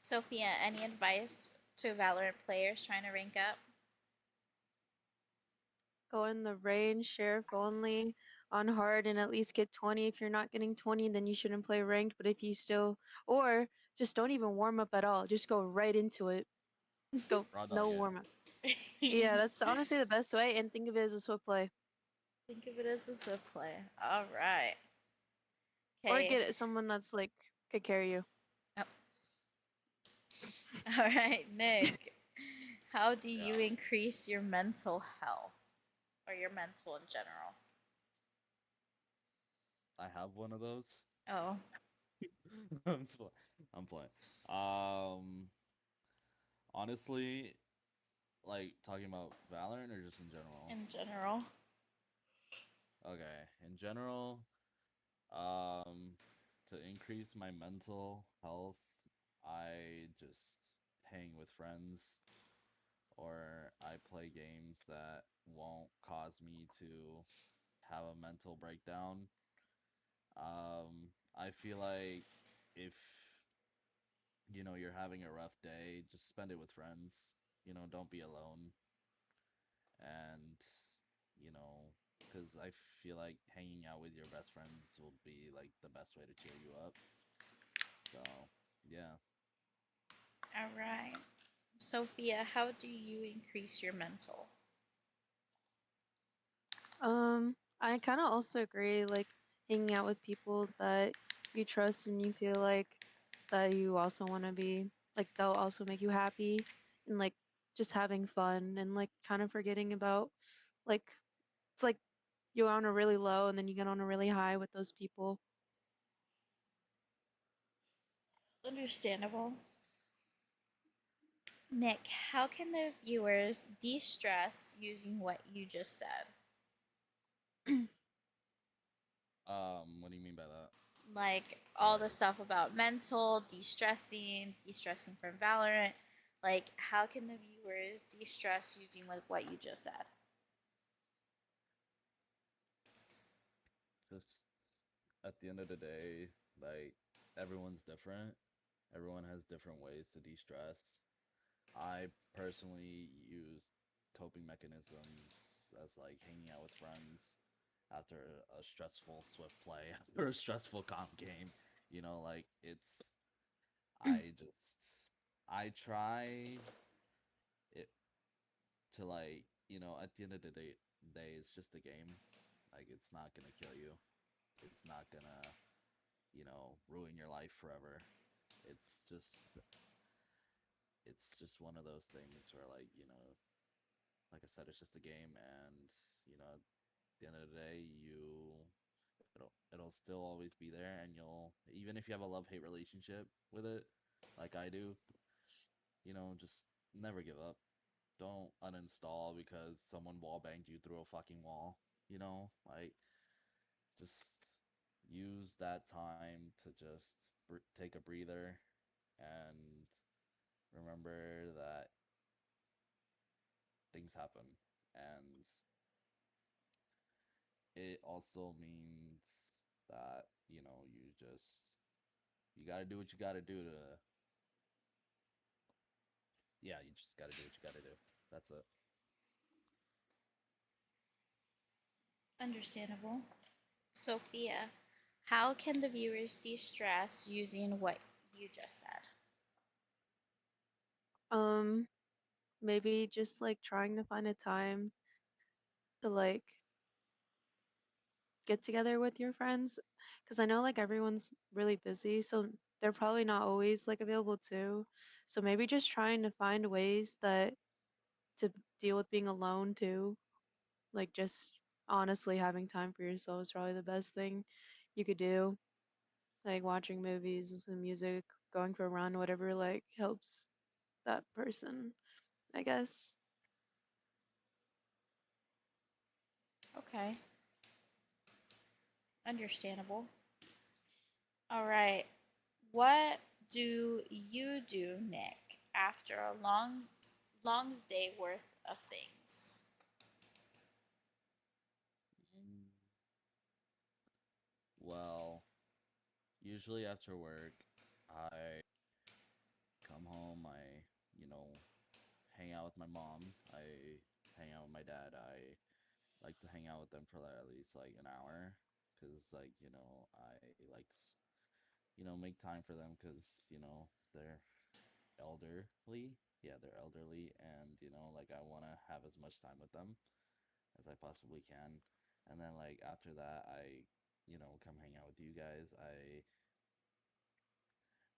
Sophia, any advice to Valorant players trying to rank up? Go in the range, sheriff only, on hard, and at least get 20. If you're not getting 20, then you shouldn't play ranked. But if you still, or just don't even warm up at all. Just go right into it. Just go, Raw no dog it. warm up. Yeah, that's honestly the best way. And think of it as a swift play. Think of it as a swift play. All right. Or Okay. get it someone that's like could carry you. All right, Nick. How do you Yeah. increase your mental health or your mental in general? I have one of those. Oh, I'm playing. Um, honestly, like talking about Valorant or just in general? in general. Okay, in general, um, to increase my mental health, I just hang with friends or I play games that won't cause me to have a mental breakdown. I feel like if you're having a rough day, just spend it with friends. Don't be alone. And, you know, because I feel like hanging out with your best friends will be like the best way to cheer you up. So, yeah. All right. Sophia, how do you increase your mental? I kind of also agree, like hanging out with people that you trust and you feel like that you also want to be, like they'll also make you happy and like just having fun and like kind of forgetting about like it's like you're on a really low and then you get on a really high with those people. Understandable. Nick, how can the viewers de stress using what you just said? What do you mean by that? Like all the stuff about mental, de stressing, from Valorant. Like, how can the viewers de stress using what you just said? Just at the end of the day, like everyone's different. Everyone has different ways to de-stress. I personally use coping mechanisms as like hanging out with friends after a stressful swift play, after a stressful comp game. Like I try it to like, at the end of the day, it's just a game. Like it's not gonna kill you. It's not gonna, ruin your life forever. It's just it's just one of those things where like, like I said, it's just a game, and at the end of the day, it'll still always be there, and you'll, even if you have a love-hate relationship with it, like I do, just never give up. Don't uninstall because someone wall banged you through a fucking wall. Like just use that time to just take a breather and remember that things happen, and it also means that you got to do what you got to do to, yeah, you just got to do what you got to do. That's it. Understandable. Sophia, how can the viewers de stress using what you just said? Um maybe just like trying to find a time to like get together with your friends, because I know like everyone's really busy, so they're probably not always like available too. So maybe just trying to find ways that to deal with being alone too. Like just honestly having time for yourself is probably the best thing you could do. Like watching movies, listening to music, going for a run, whatever like helps that person, I guess. Okay, understandable. All right. What do you do, Nick, after a long day worth of things? Mm, Well, usually after work, I come home, you know, hang out with my mom. I hang out with my dad. I like to hang out with them for like at least like an hour because I like to make time for them because they're elderly. Yeah, they're elderly, and like I want to have as much time with them as I possibly can. And then like after that, I come hang out with you guys.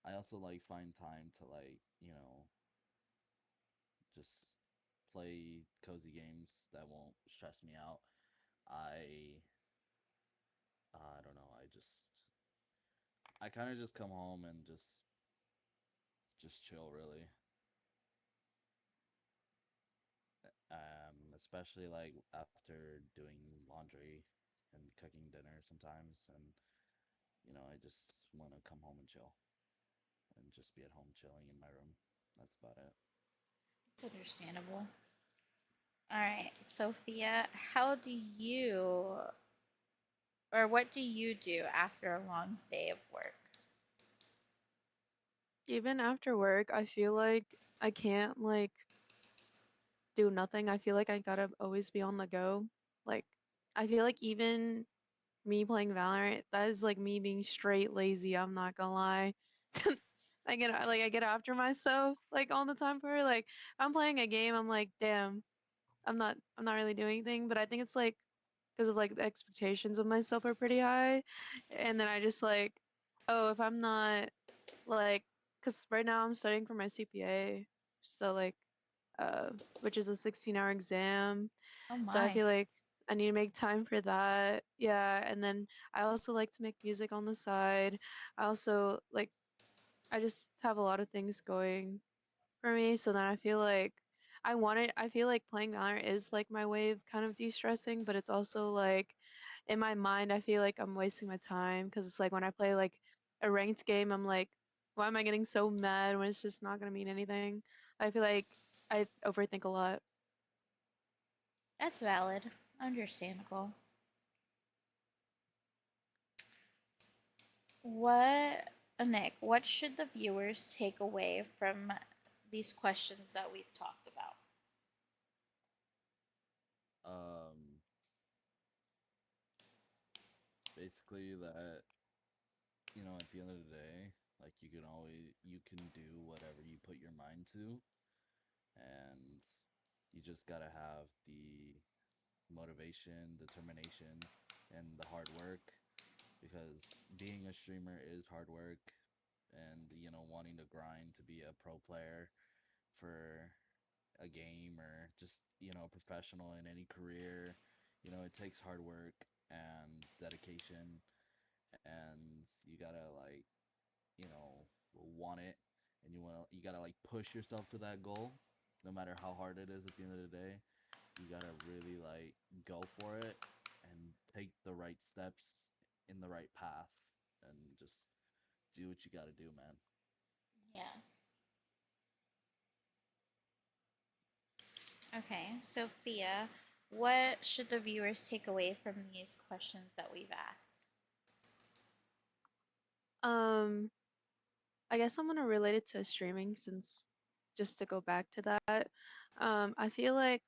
I also like find time to like just play cozy games that won't stress me out. I I don't know. I kind of just come home and just chill really. Especially like after doing laundry and cooking dinner sometimes, and I just want to come home and chill and just be at home chilling in my room. That's about it. It's understandable. All right, Sophia, how do you or what do you do after a long day of work? Even after work, I feel like I can't like do nothing. I feel like I gotta always be on the go. Like I feel like even me playing Valorant, that is like me being straight lazy, I'm not gonna lie. I get after myself like all the time for it. Like I'm playing a game, I'm like, damn, I'm not really doing anything, but I think it's like because of like the expectations of myself are pretty high. And then I just like, oh, if I'm not like, because right now I'm studying for my CPA, so like, uh, which is a 16-hour exam. Oh So I my. feel like I need to make time for that. Yeah, and then I also like to make music on the side. I also like I just have a lot of things going for me, so then I feel like I feel like playing Valorant is like my way of kind of de-stressing, but it's also like in my mind I feel like I'm wasting my time because it's like when I play like a ranked game, I'm like, why am I getting so mad when it's just not gonna mean anything? I feel like I overthink a lot. That's valid. Understandable. Nick, what should the viewers take away from these questions that we've talked about? Um, Basically that at the end of the day, like you can do whatever you put your mind to, and you just gotta have the motivation, determination, and the hard work because being a streamer is hard work, and wanting to grind to be a pro player for a game or just professional in any career, it takes hard work and dedication, and you gotta like want it, and you gotta like push yourself to that goal no matter how hard it is. At the end of the day, you gotta really like go for it and take the right steps in the right path, and just do what you gotta do, man. Yeah. Okay, Sophia, what should the viewers take away from these questions that we've asked? Um, I guess I'm gonna relate it to streaming since just to go back to that. I feel like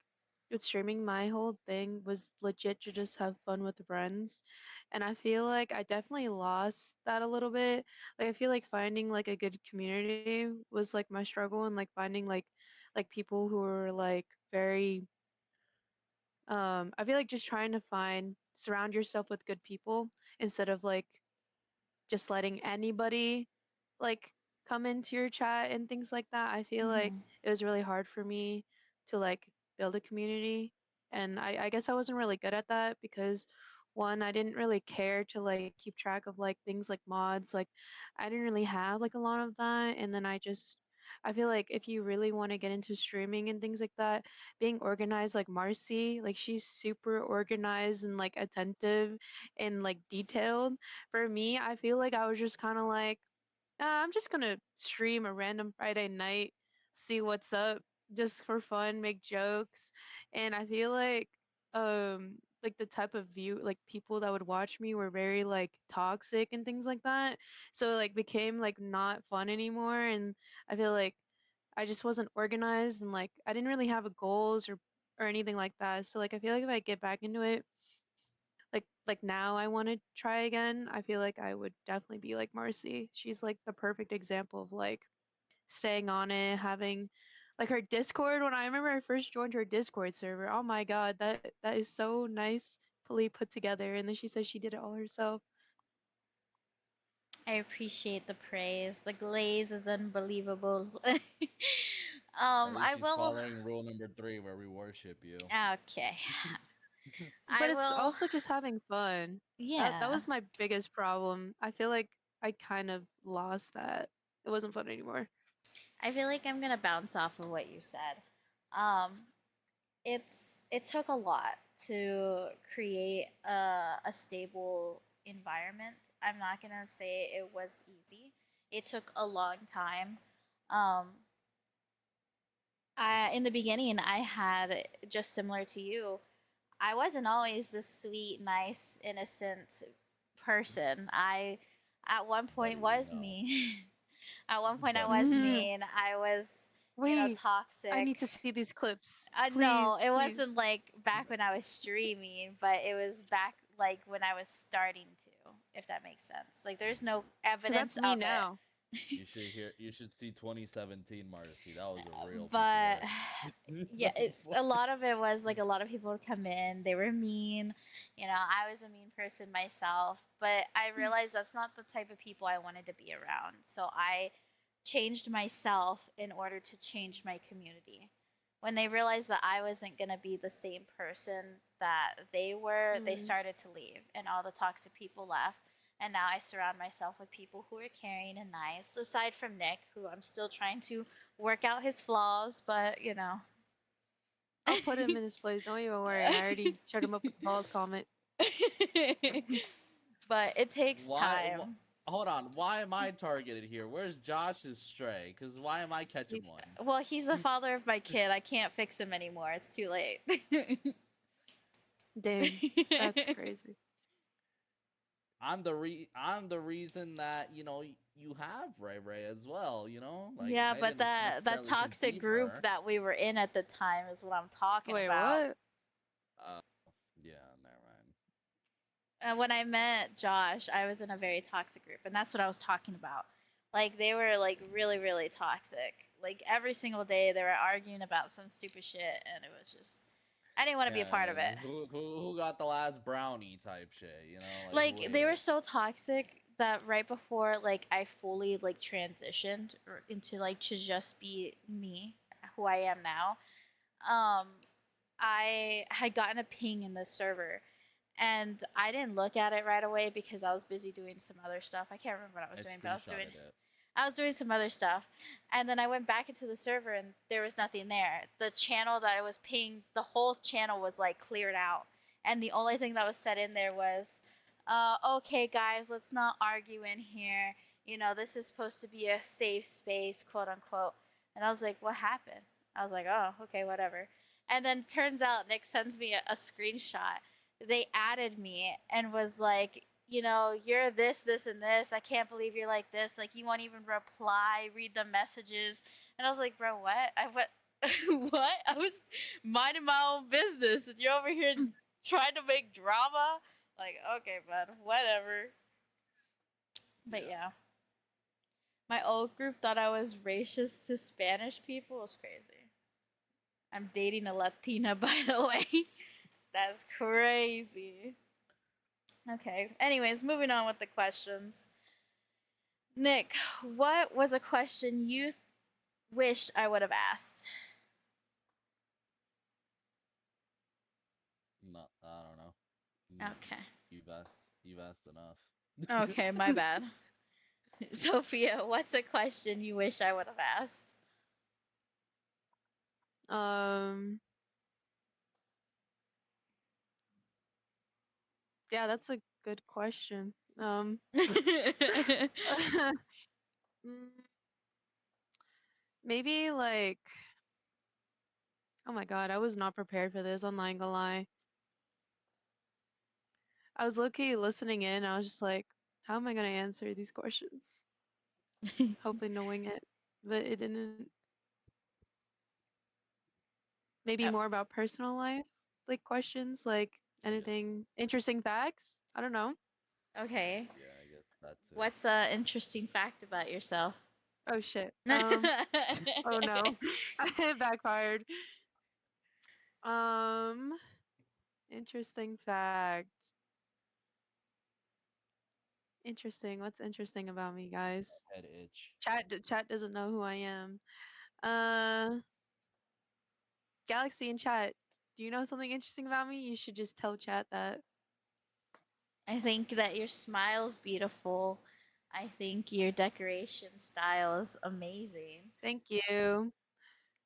with streaming, my whole thing was legit to just have fun with friends. And I feel like I definitely lost that a little bit. Like I feel like finding like a good community was like my struggle and like finding like people who are like very I feel like just trying to surround yourself with good people instead of like just letting anybody like come into your chat and things like that. I feel like Mhm. it was really hard for me to like build a community. And I guess I wasn't really good at that because one, I didn't really care to like keep track of like things like mods. Like I didn't really have like a lot of that. And then I feel like if you really want to get into streaming and things like that, being organized like Marcy, like she's super organized and like attentive and like detailed. For me, I feel like I was just kind of like, I'm just gonna stream a random Friday night, see what's up, just for fun, make jokes. And I feel like the type of like people that would watch me were very like toxic and things like that. So it, like became like not fun anymore. And I feel like I just wasn't organized and like I didn't really have a goals or anything like that. So like I feel like if I get back into it, like now I want to try again, I feel like I would definitely be like Marcy. She's like the perfect example of like staying on it, having like her Discord. When I remember I first joined her Discord server, oh my god, that is so nicely put together. And then she says she did it all herself. I appreciate the praise. The glaze is unbelievable. At least I she's will. following rule number 3, where we worship you. Okay. But I it's will. also just having fun. That Yeah. was my biggest problem. I feel like I kind of lost that. It wasn't fun anymore. I feel like I'm gonna bounce off of what you said. Um, it took a lot to create a stable environment. I'm not gonna say it was easy. It took a long time. Um, in the beginning, I had just similar to you. I wasn't always this sweet, nice, innocent person. I, at one What do point, you was know? mean. At one point, I What do you was Mhm. know? mean. I was, Wait, I need toxic. to see these clips. No, Please, it please. wasn't like back when I was streaming, but it was back like when I was starting to, if that makes sense. Like, there's no Because that's evidence me of now. You should see 2017 Marcy. That was a real piece of but work. yeah, That was a fun. lot of it was like a lot of people would come in, they were mean. I was a mean person myself, but I realized that's not the type of people I wanted to be around. So I changed myself in order to change my community. When they realized that I wasn't going to be the same person that they were, they Mm. started to leave, and all the toxic people left. And now I surround myself with people who are caring and nice, aside from Nick, who I'm still trying to work out his flaws, but I'll put him in his place. Don't even worry. I already shut him up with the balls comment. but it takes Why? time. Hold on. Why am I targeted here? Where's Josh's stray? Because why am I catching one? Well, he's the father of my kid. I can't fix him anymore. It's too late. Dang, that's crazy. I'm the reason that you have Ray Ray as well. Like Yeah, I but didn't that necessarily toxic conceive group her. that we were in at the time is what I'm talking Wait, about. what? Yeah, never mind. When I met Josh, I was in a very toxic group, and that's what I was talking about. Like, they were like really, really toxic. Like, every single day they were arguing about some stupid shit, and it was just, I didn't want to be a part of it. Who got the last brownie type shit? Like who Like, ate they were it? so toxic that right before like I fully like transitioned into like to just be me, who I am now, um I had gotten a ping in this server, and I didn't look at it right away because I was busy doing some other stuff. I can't remember what I was I doing, but screenshotted it. I was doing some other stuff. And then I went back into the server and there was nothing there. The channel that I was pinged, the whole channel was like cleared out. And the only thing that was said in there was, okay, guys, let's not argue in here. This is supposed to be a safe space, quote unquote. And I was like, what happened? I was like, oh, okay, whatever. And then turns out Nick sends me a screenshot. They added me and was like, you're this, this, and this. I can't believe you're like this. Like, you won't even reply, read the messages. And I was like, bro, what? What? What? I was minding my own business, and you're over here trying to make drama. Like, okay, bud, whatever. But yeah, my old group thought I was racist to Spanish people. It was crazy. I'm dating a Latina, by the way. That's crazy. Okay. Anyways, moving on with the questions. Nick, what was a question you wish I would have asked? No, I don't know. Okay. You've asked enough. Okay, my bad. Sophia, what's a question you wish I would have asked? Yeah, that's a good question. Mm, maybe like, oh my god, I was not prepared for this. I'm not gonna lie. I was low-key listening in. I was just like, how am I gonna answer these questions? Hoping to wing it, but it didn't. Maybe more about personal life, like questions, like anything interesting facts. I don't know. Okay. Yeah, I guess that too. What's an interesting fact about yourself? Oh shit. Oh no, it backfired. Um, Interesting fact. Interesting. What's interesting about me, guys? Head itch. Chat doesn't know who I am. Uh, Galaxy in chat. Do you know something interesting about me? You should just tell chat that. I think that your smile's beautiful. I think your decoration style is amazing. Thank you.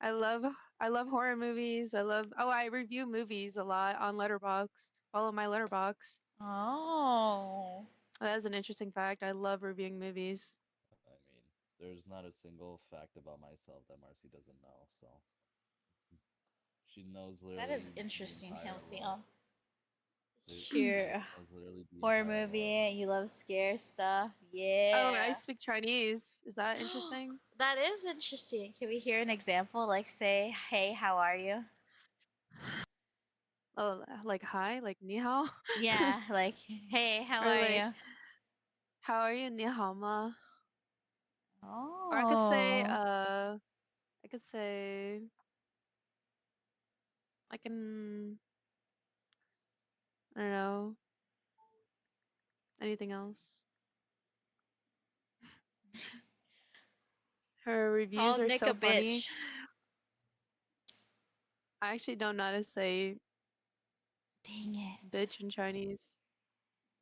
I love I love horror movies. I review movies a lot on Letterbox. Follow my Letterbox. Oh. That is an interesting fact. I love reviewing movies. I mean, there's not a single fact about myself that Marcy doesn't know, so she knows That is literally the interesting, entire Halcyon. world. Sure. Knows literally the Horror entire world. movie, you love scare stuff. Oh, Yeah. I speak Chinese. Is that interesting? That is interesting. Can we hear an example? Like, say, hey, how are you? Oh, like hi, like ni hao? Yeah, like, hey, how Or are like, you? how are you, ni hao ma? Oh. Or I could say, I can, I don't know, anything else. Her reviews Call are Nick so a funny. bitch. I actually don't know how to say Dang it. bitch in Chinese.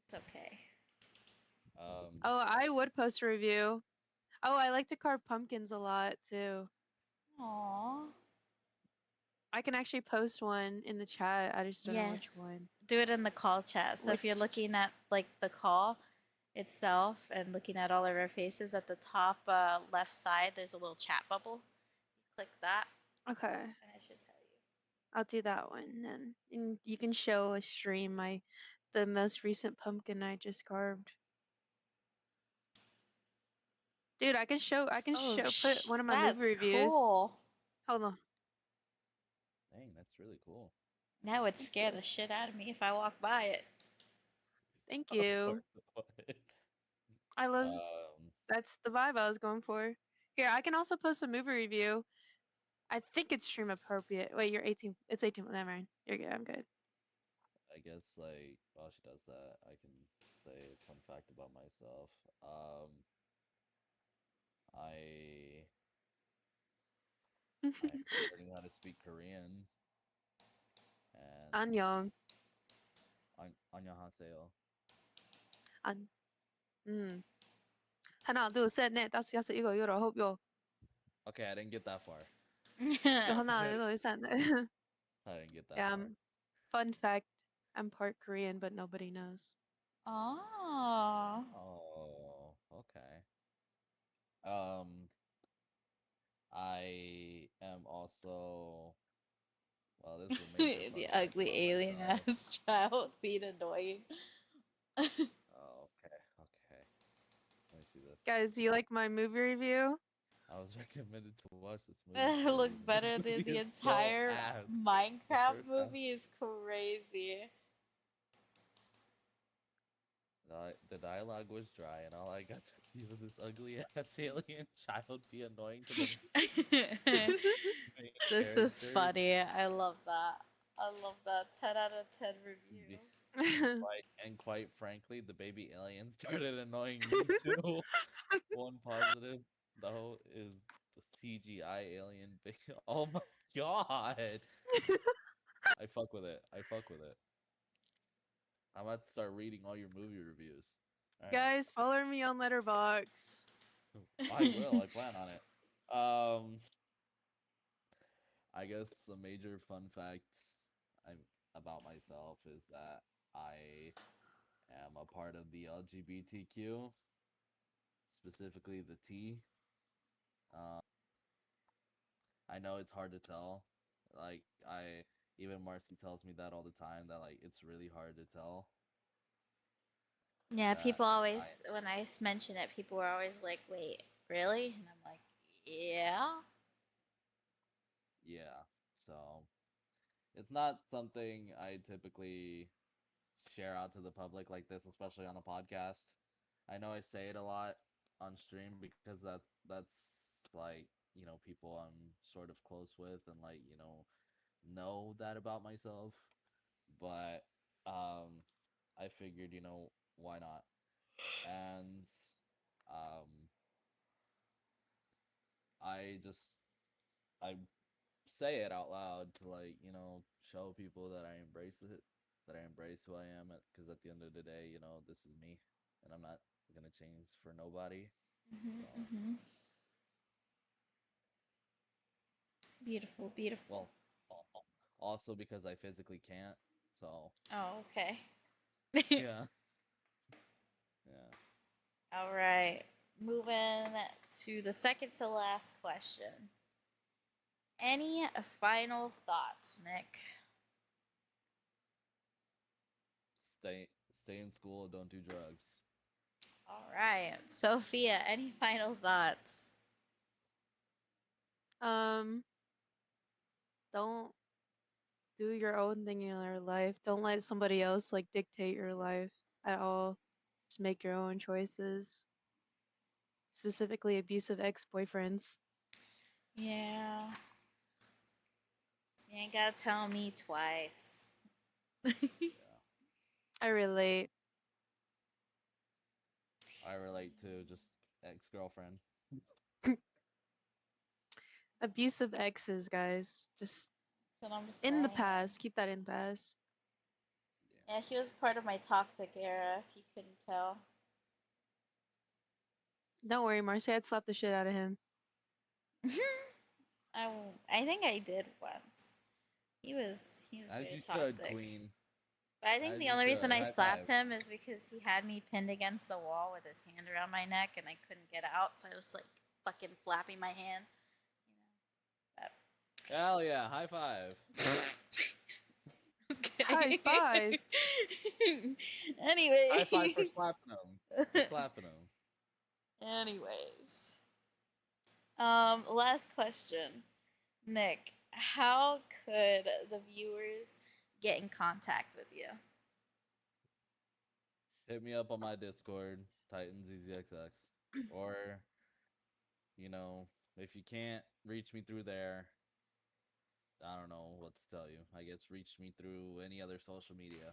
It's okay. Oh, I would post a review. Oh, I like to carve pumpkins a lot too. Aww. I can actually post one in the chat. I just don't know which Yes. one. Do it in the call chat. So if you're looking at like the call itself and looking at all of our faces at the top left side, there's a little chat bubble. Click that. Okay. And I should tell you. I'll do that one then. And you can show a stream the most recent pumpkin I just carved. Dude, I can put one of my movie That's reviews. cool. Hold on. Dang, that's really cool. That would scare the shit out of me if I walked by it. Thank Of you. course it would. I love that's the vibe I was going for. Here, I can also post a movie review. I think it's stream appropriate. Wait, you're 18. It's 18. Never mind. You're good. I'm good. I guess like while she does that, I can say a fun fact about myself. I'm learning how to speak Korean. And 안녕. 안녕하세요. 하나, 둘, 셋, 넷, 다섯, 여섯, 일곱, 여덟, 아홉, 열. Okay, I didn't get that far. 하나, 둘, 셋, 넷. I didn't get that Yeah, far. fun fact, I'm part Korean, but nobody knows. Oh. Oh, okay. I am also. Well, this is a major fun The fact ugly about alien myself. ass child being annoying. Oh, okay, okay. Let me see this. Guys, do you like my movie review? I was recommended to watch this movie. It for a look reason. better This than movie the is so entire ass. The Minecraft first half- movie is crazy. The dialogue was dry, and all I got to see was this ugly ass alien child be annoying to them. This is characters. funny. I love that. I love that. 10 out of 10 review. And quite frankly, the baby alien started annoying me too. One positive though is the CGI alien. Oh my god! I fuck with it. I fuck with it. I'm about to start reading all your movie reviews. All right. Guys, follow me on Letterbox. I will. I plan on it. I guess a major fun fact I about myself is that I am a part of the LGBTQ, specifically the T. Um, I know it's hard to tell. Like even Marcy tells me that all the time that like it's really hard to tell Yeah, that people always, I when I mention it, people are always like, wait, really? And I'm like, yeah. yeah. So it's not something I typically share out to the public like this, especially on a podcast. I know I say it a lot on stream because that's like, people I'm sort of close with and like, know that about myself. But I figured, why not? And um I just I say it out loud to like, show people that I embrace it, that I embrace who I am because at the end of the day, this is me and I'm not going to change for nobody. So, Mm-hmm. Beautiful, beautiful. well, also because I physically can't. So, Oh, okay. yeah. Yeah. All right. Moving to the second to last question. Any final thoughts, Nick? Stay in school, don't do drugs. All right. Sophia, any final thoughts? Don't do your own thing in your life. Don't let somebody else like dictate your life at all. Just make your own choices. Specifically abusive ex-boyfriends. Yeah. You ain't gotta tell me twice. I relate. I relate to just ex-girlfriend. Abusive exes, guys. Just That's what I'm in the saying. past. Keep that in the past. Yeah, he was part of my toxic era, if you couldn't tell. Don't worry, Marcy. I'd slap the shit out of him. I think I did once. He was As very you should, toxic. queen. But I think As the you only reason should. I High slapped five. him is because he had me pinned against the wall with his hand around my neck and I couldn't get out, so I was like fucking flapping my hand. Hell yeah, high five. Okay. High five. Anyways. High five for slapping him. For slapping him. Anyways. Last question. Nick, how could the viewers get in contact with you? Hit me up on my Discord, TitansEasyXX. Or, if you can't reach me through there, I don't know what to tell you. I guess reach me through any other social media.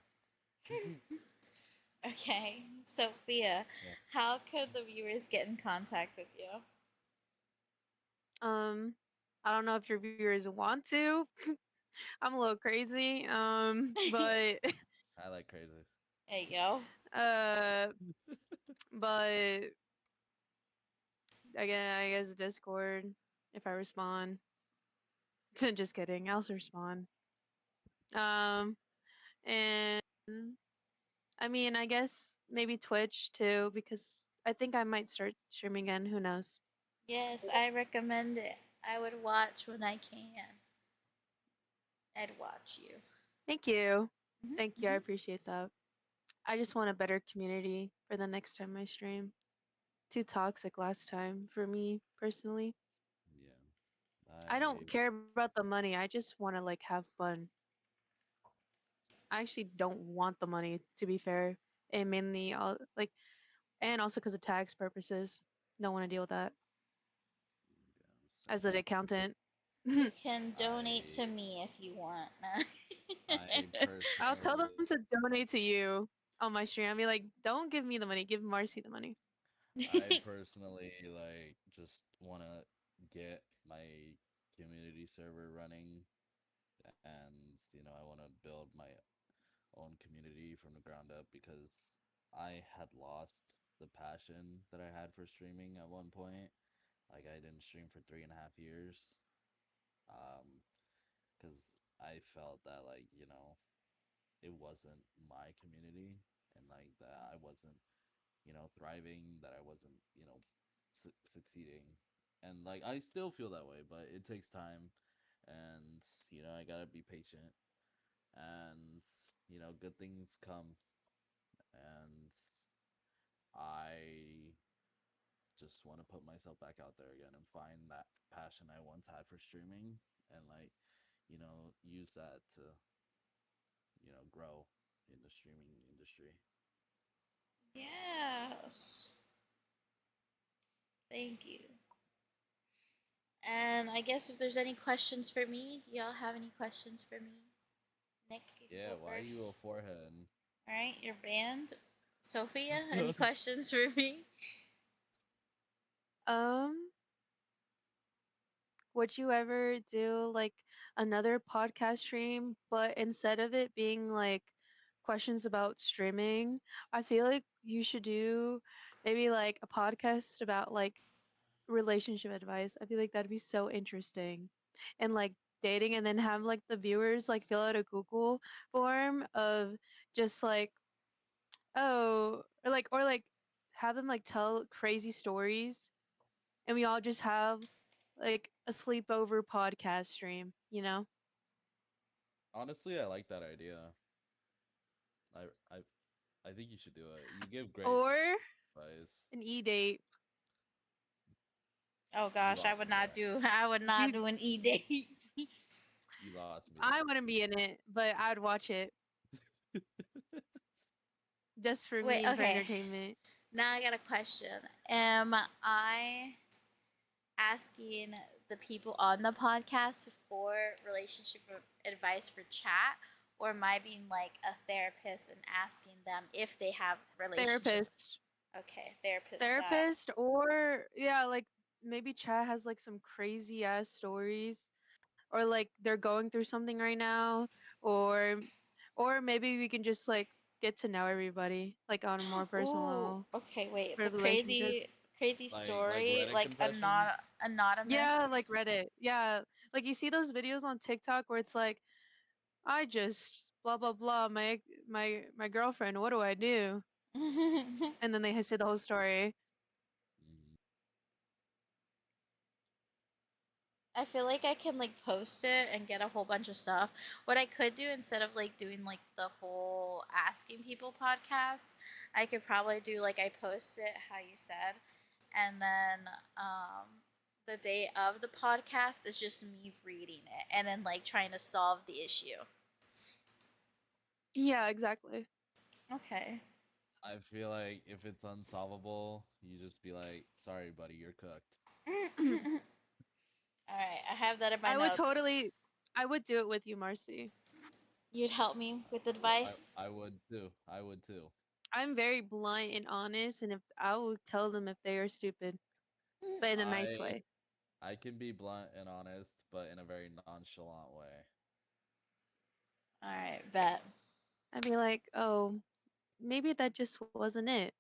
Okay, Sophia, Yeah. how could the viewers get in contact with you? I don't know if your viewers want to. I'm a little crazy. But I like crazy. There you go. but again, I guess Discord. If I respond, just kidding. I'll respond. And I mean, I guess maybe Twitch too, because I think I might start streaming again. Who knows? Yes, I recommend it. I would watch when I can. I'd watch you. Thank you. Mhm, Thank you. I mhm. appreciate that. I just want a better community for the next time I stream. Too toxic last time for me personally. Yeah. I don't care about the money. I just want to like have fun. I actually don't want the money to be fair. And mainly like and also because of tax purposes. Don't want to deal with that as an accountant. You can donate to I me if you want. I I'll tell them personally to donate to you on my stream. I'll be like, don't give me the money, give Marcy the money. I personally like just want to get my community server running, and I want to build my own community from the ground up because I had lost the passion that I had for streaming at one point. Like I didn't stream for 3.5 years, um, because I felt that it wasn't my community, and like that I wasn't thriving, that I wasn't succeeding, and like I still feel that way, but it takes time, and I gotta be patient, and good things come, and I just want to put myself back out there again and find that passion I once had for streaming, and use that to grow in the streaming industry. Yes. Thank you. And I guess if there's any questions for me, do y'all have any questions for me? Nick, you can Yeah, go why you a first. forehead? All right, your band. Sophia, any questions for me? Um, would you ever do like another podcast stream, but instead of it being like questions about streaming, I feel like you should do maybe like a podcast about like relationship advice. I feel like that'd be so interesting. And like dating, and then have like the viewers like fill out a Google form of just like, oh, or like have them like tell crazy stories, and we all just have like a sleepover podcast stream, you know? Honestly, I like that idea. I I I think you should do it. You give great Or advice. an e-date. Oh You gosh, I lost would me not there. do. I would not You, do an e-date. You lost me I wouldn't be in it, but I'd watch it there. just for Wait, me and for okay. entertainment. Now I got a question. Am I asking the people on the podcast for relationship advice for chat, or am I being like a therapist and asking them if they have relationship? Therapist. Okay, therapist style. Therapist, or yeah, like maybe chat has like some crazy ass stories, or like they're going through something right now, or or maybe we can just like get to know everybody like on a more Ooh, personal okay, wait. sort The of relationship. crazy Like story, Reddit like confessions. Yeah, like anonymous. Reddit. Yeah, like you see those videos on TikTok where it's like, I just blah blah blah my girlfriend. What do I do? And then they say the whole story. Mhm. I feel like I can like post it and get a whole bunch of stuff. What I could do instead of like doing like the whole asking people podcast, I could probably do like I post it how you said, and then the day of the podcast is just me reading it and then like trying to solve the issue. Yeah, exactly. Okay. I feel like if it's unsolvable, you just be like, "Sorry, buddy, you're cooked." All right, I have that in my I would notes. totally, I would do it with you, Marcy. You'd help me with Well, advice. I would too. I would too. I'm very blunt and honest, and if I will tell them if they are stupid, but in a nice I way. I can be blunt and honest, but in a very nonchalant way. All right, bet. I'd be like, oh, maybe that just wasn't it.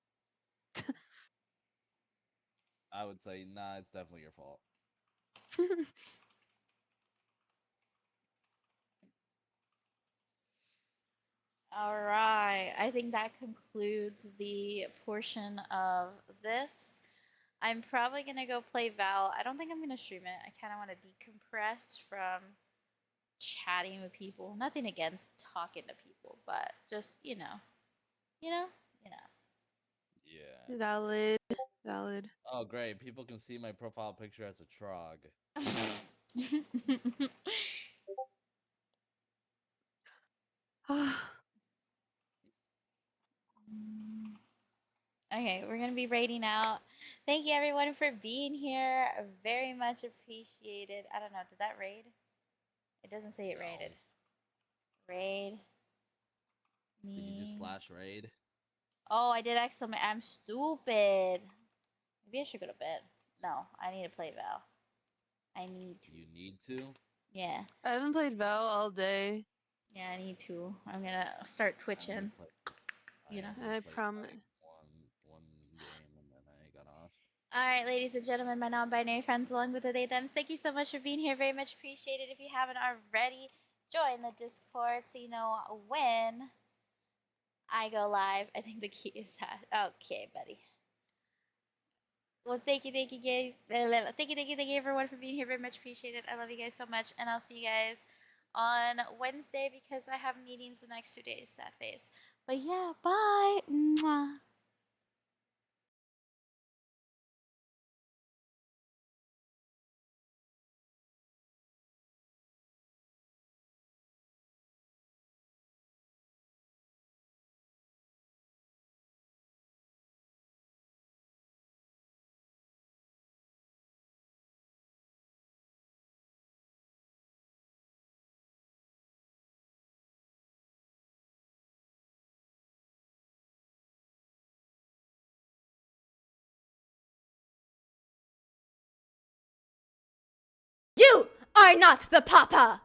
I would say, "Nah, it's definitely your fault." All right. I think that concludes the portion of this. I'm probably going to go play Val. I don't think I'm going to stream it. I kind of want to decompress from chatting with people. Nothing against talking to people, but just, you know, you Yeah. Valid. Valid. Oh, great. People can see my profile picture as a trog. know. Okay, we're going to be rating out Thank you everyone for being here. Very much appreciated. I don't know, did that raid? It doesn't say it raided. Raid. Did you just Me. /raid? Oh, I did exclamation. I'm stupid. Maybe I should go to bed. No, I need to play Val. I need to. You need to? Yeah. I haven't played Val all day. Yeah, I need to. I'm gonna start twitching. You know. I promise. One game and then I got off. All right, ladies and gentlemen, my non-binary friends, along with the they/thems, thank you so much for being here. Very much appreciated. If you haven't already, join the Discord so you know when I go live. I think the key is that. Okay, buddy. Well, thank you guys. Thank you, everyone for being here. Very much appreciated. I love you guys so much, and I'll see you guys on Wednesday because I have meetings the next 2 days. Sad face. But yeah, bye. Mwah. You are not the papa!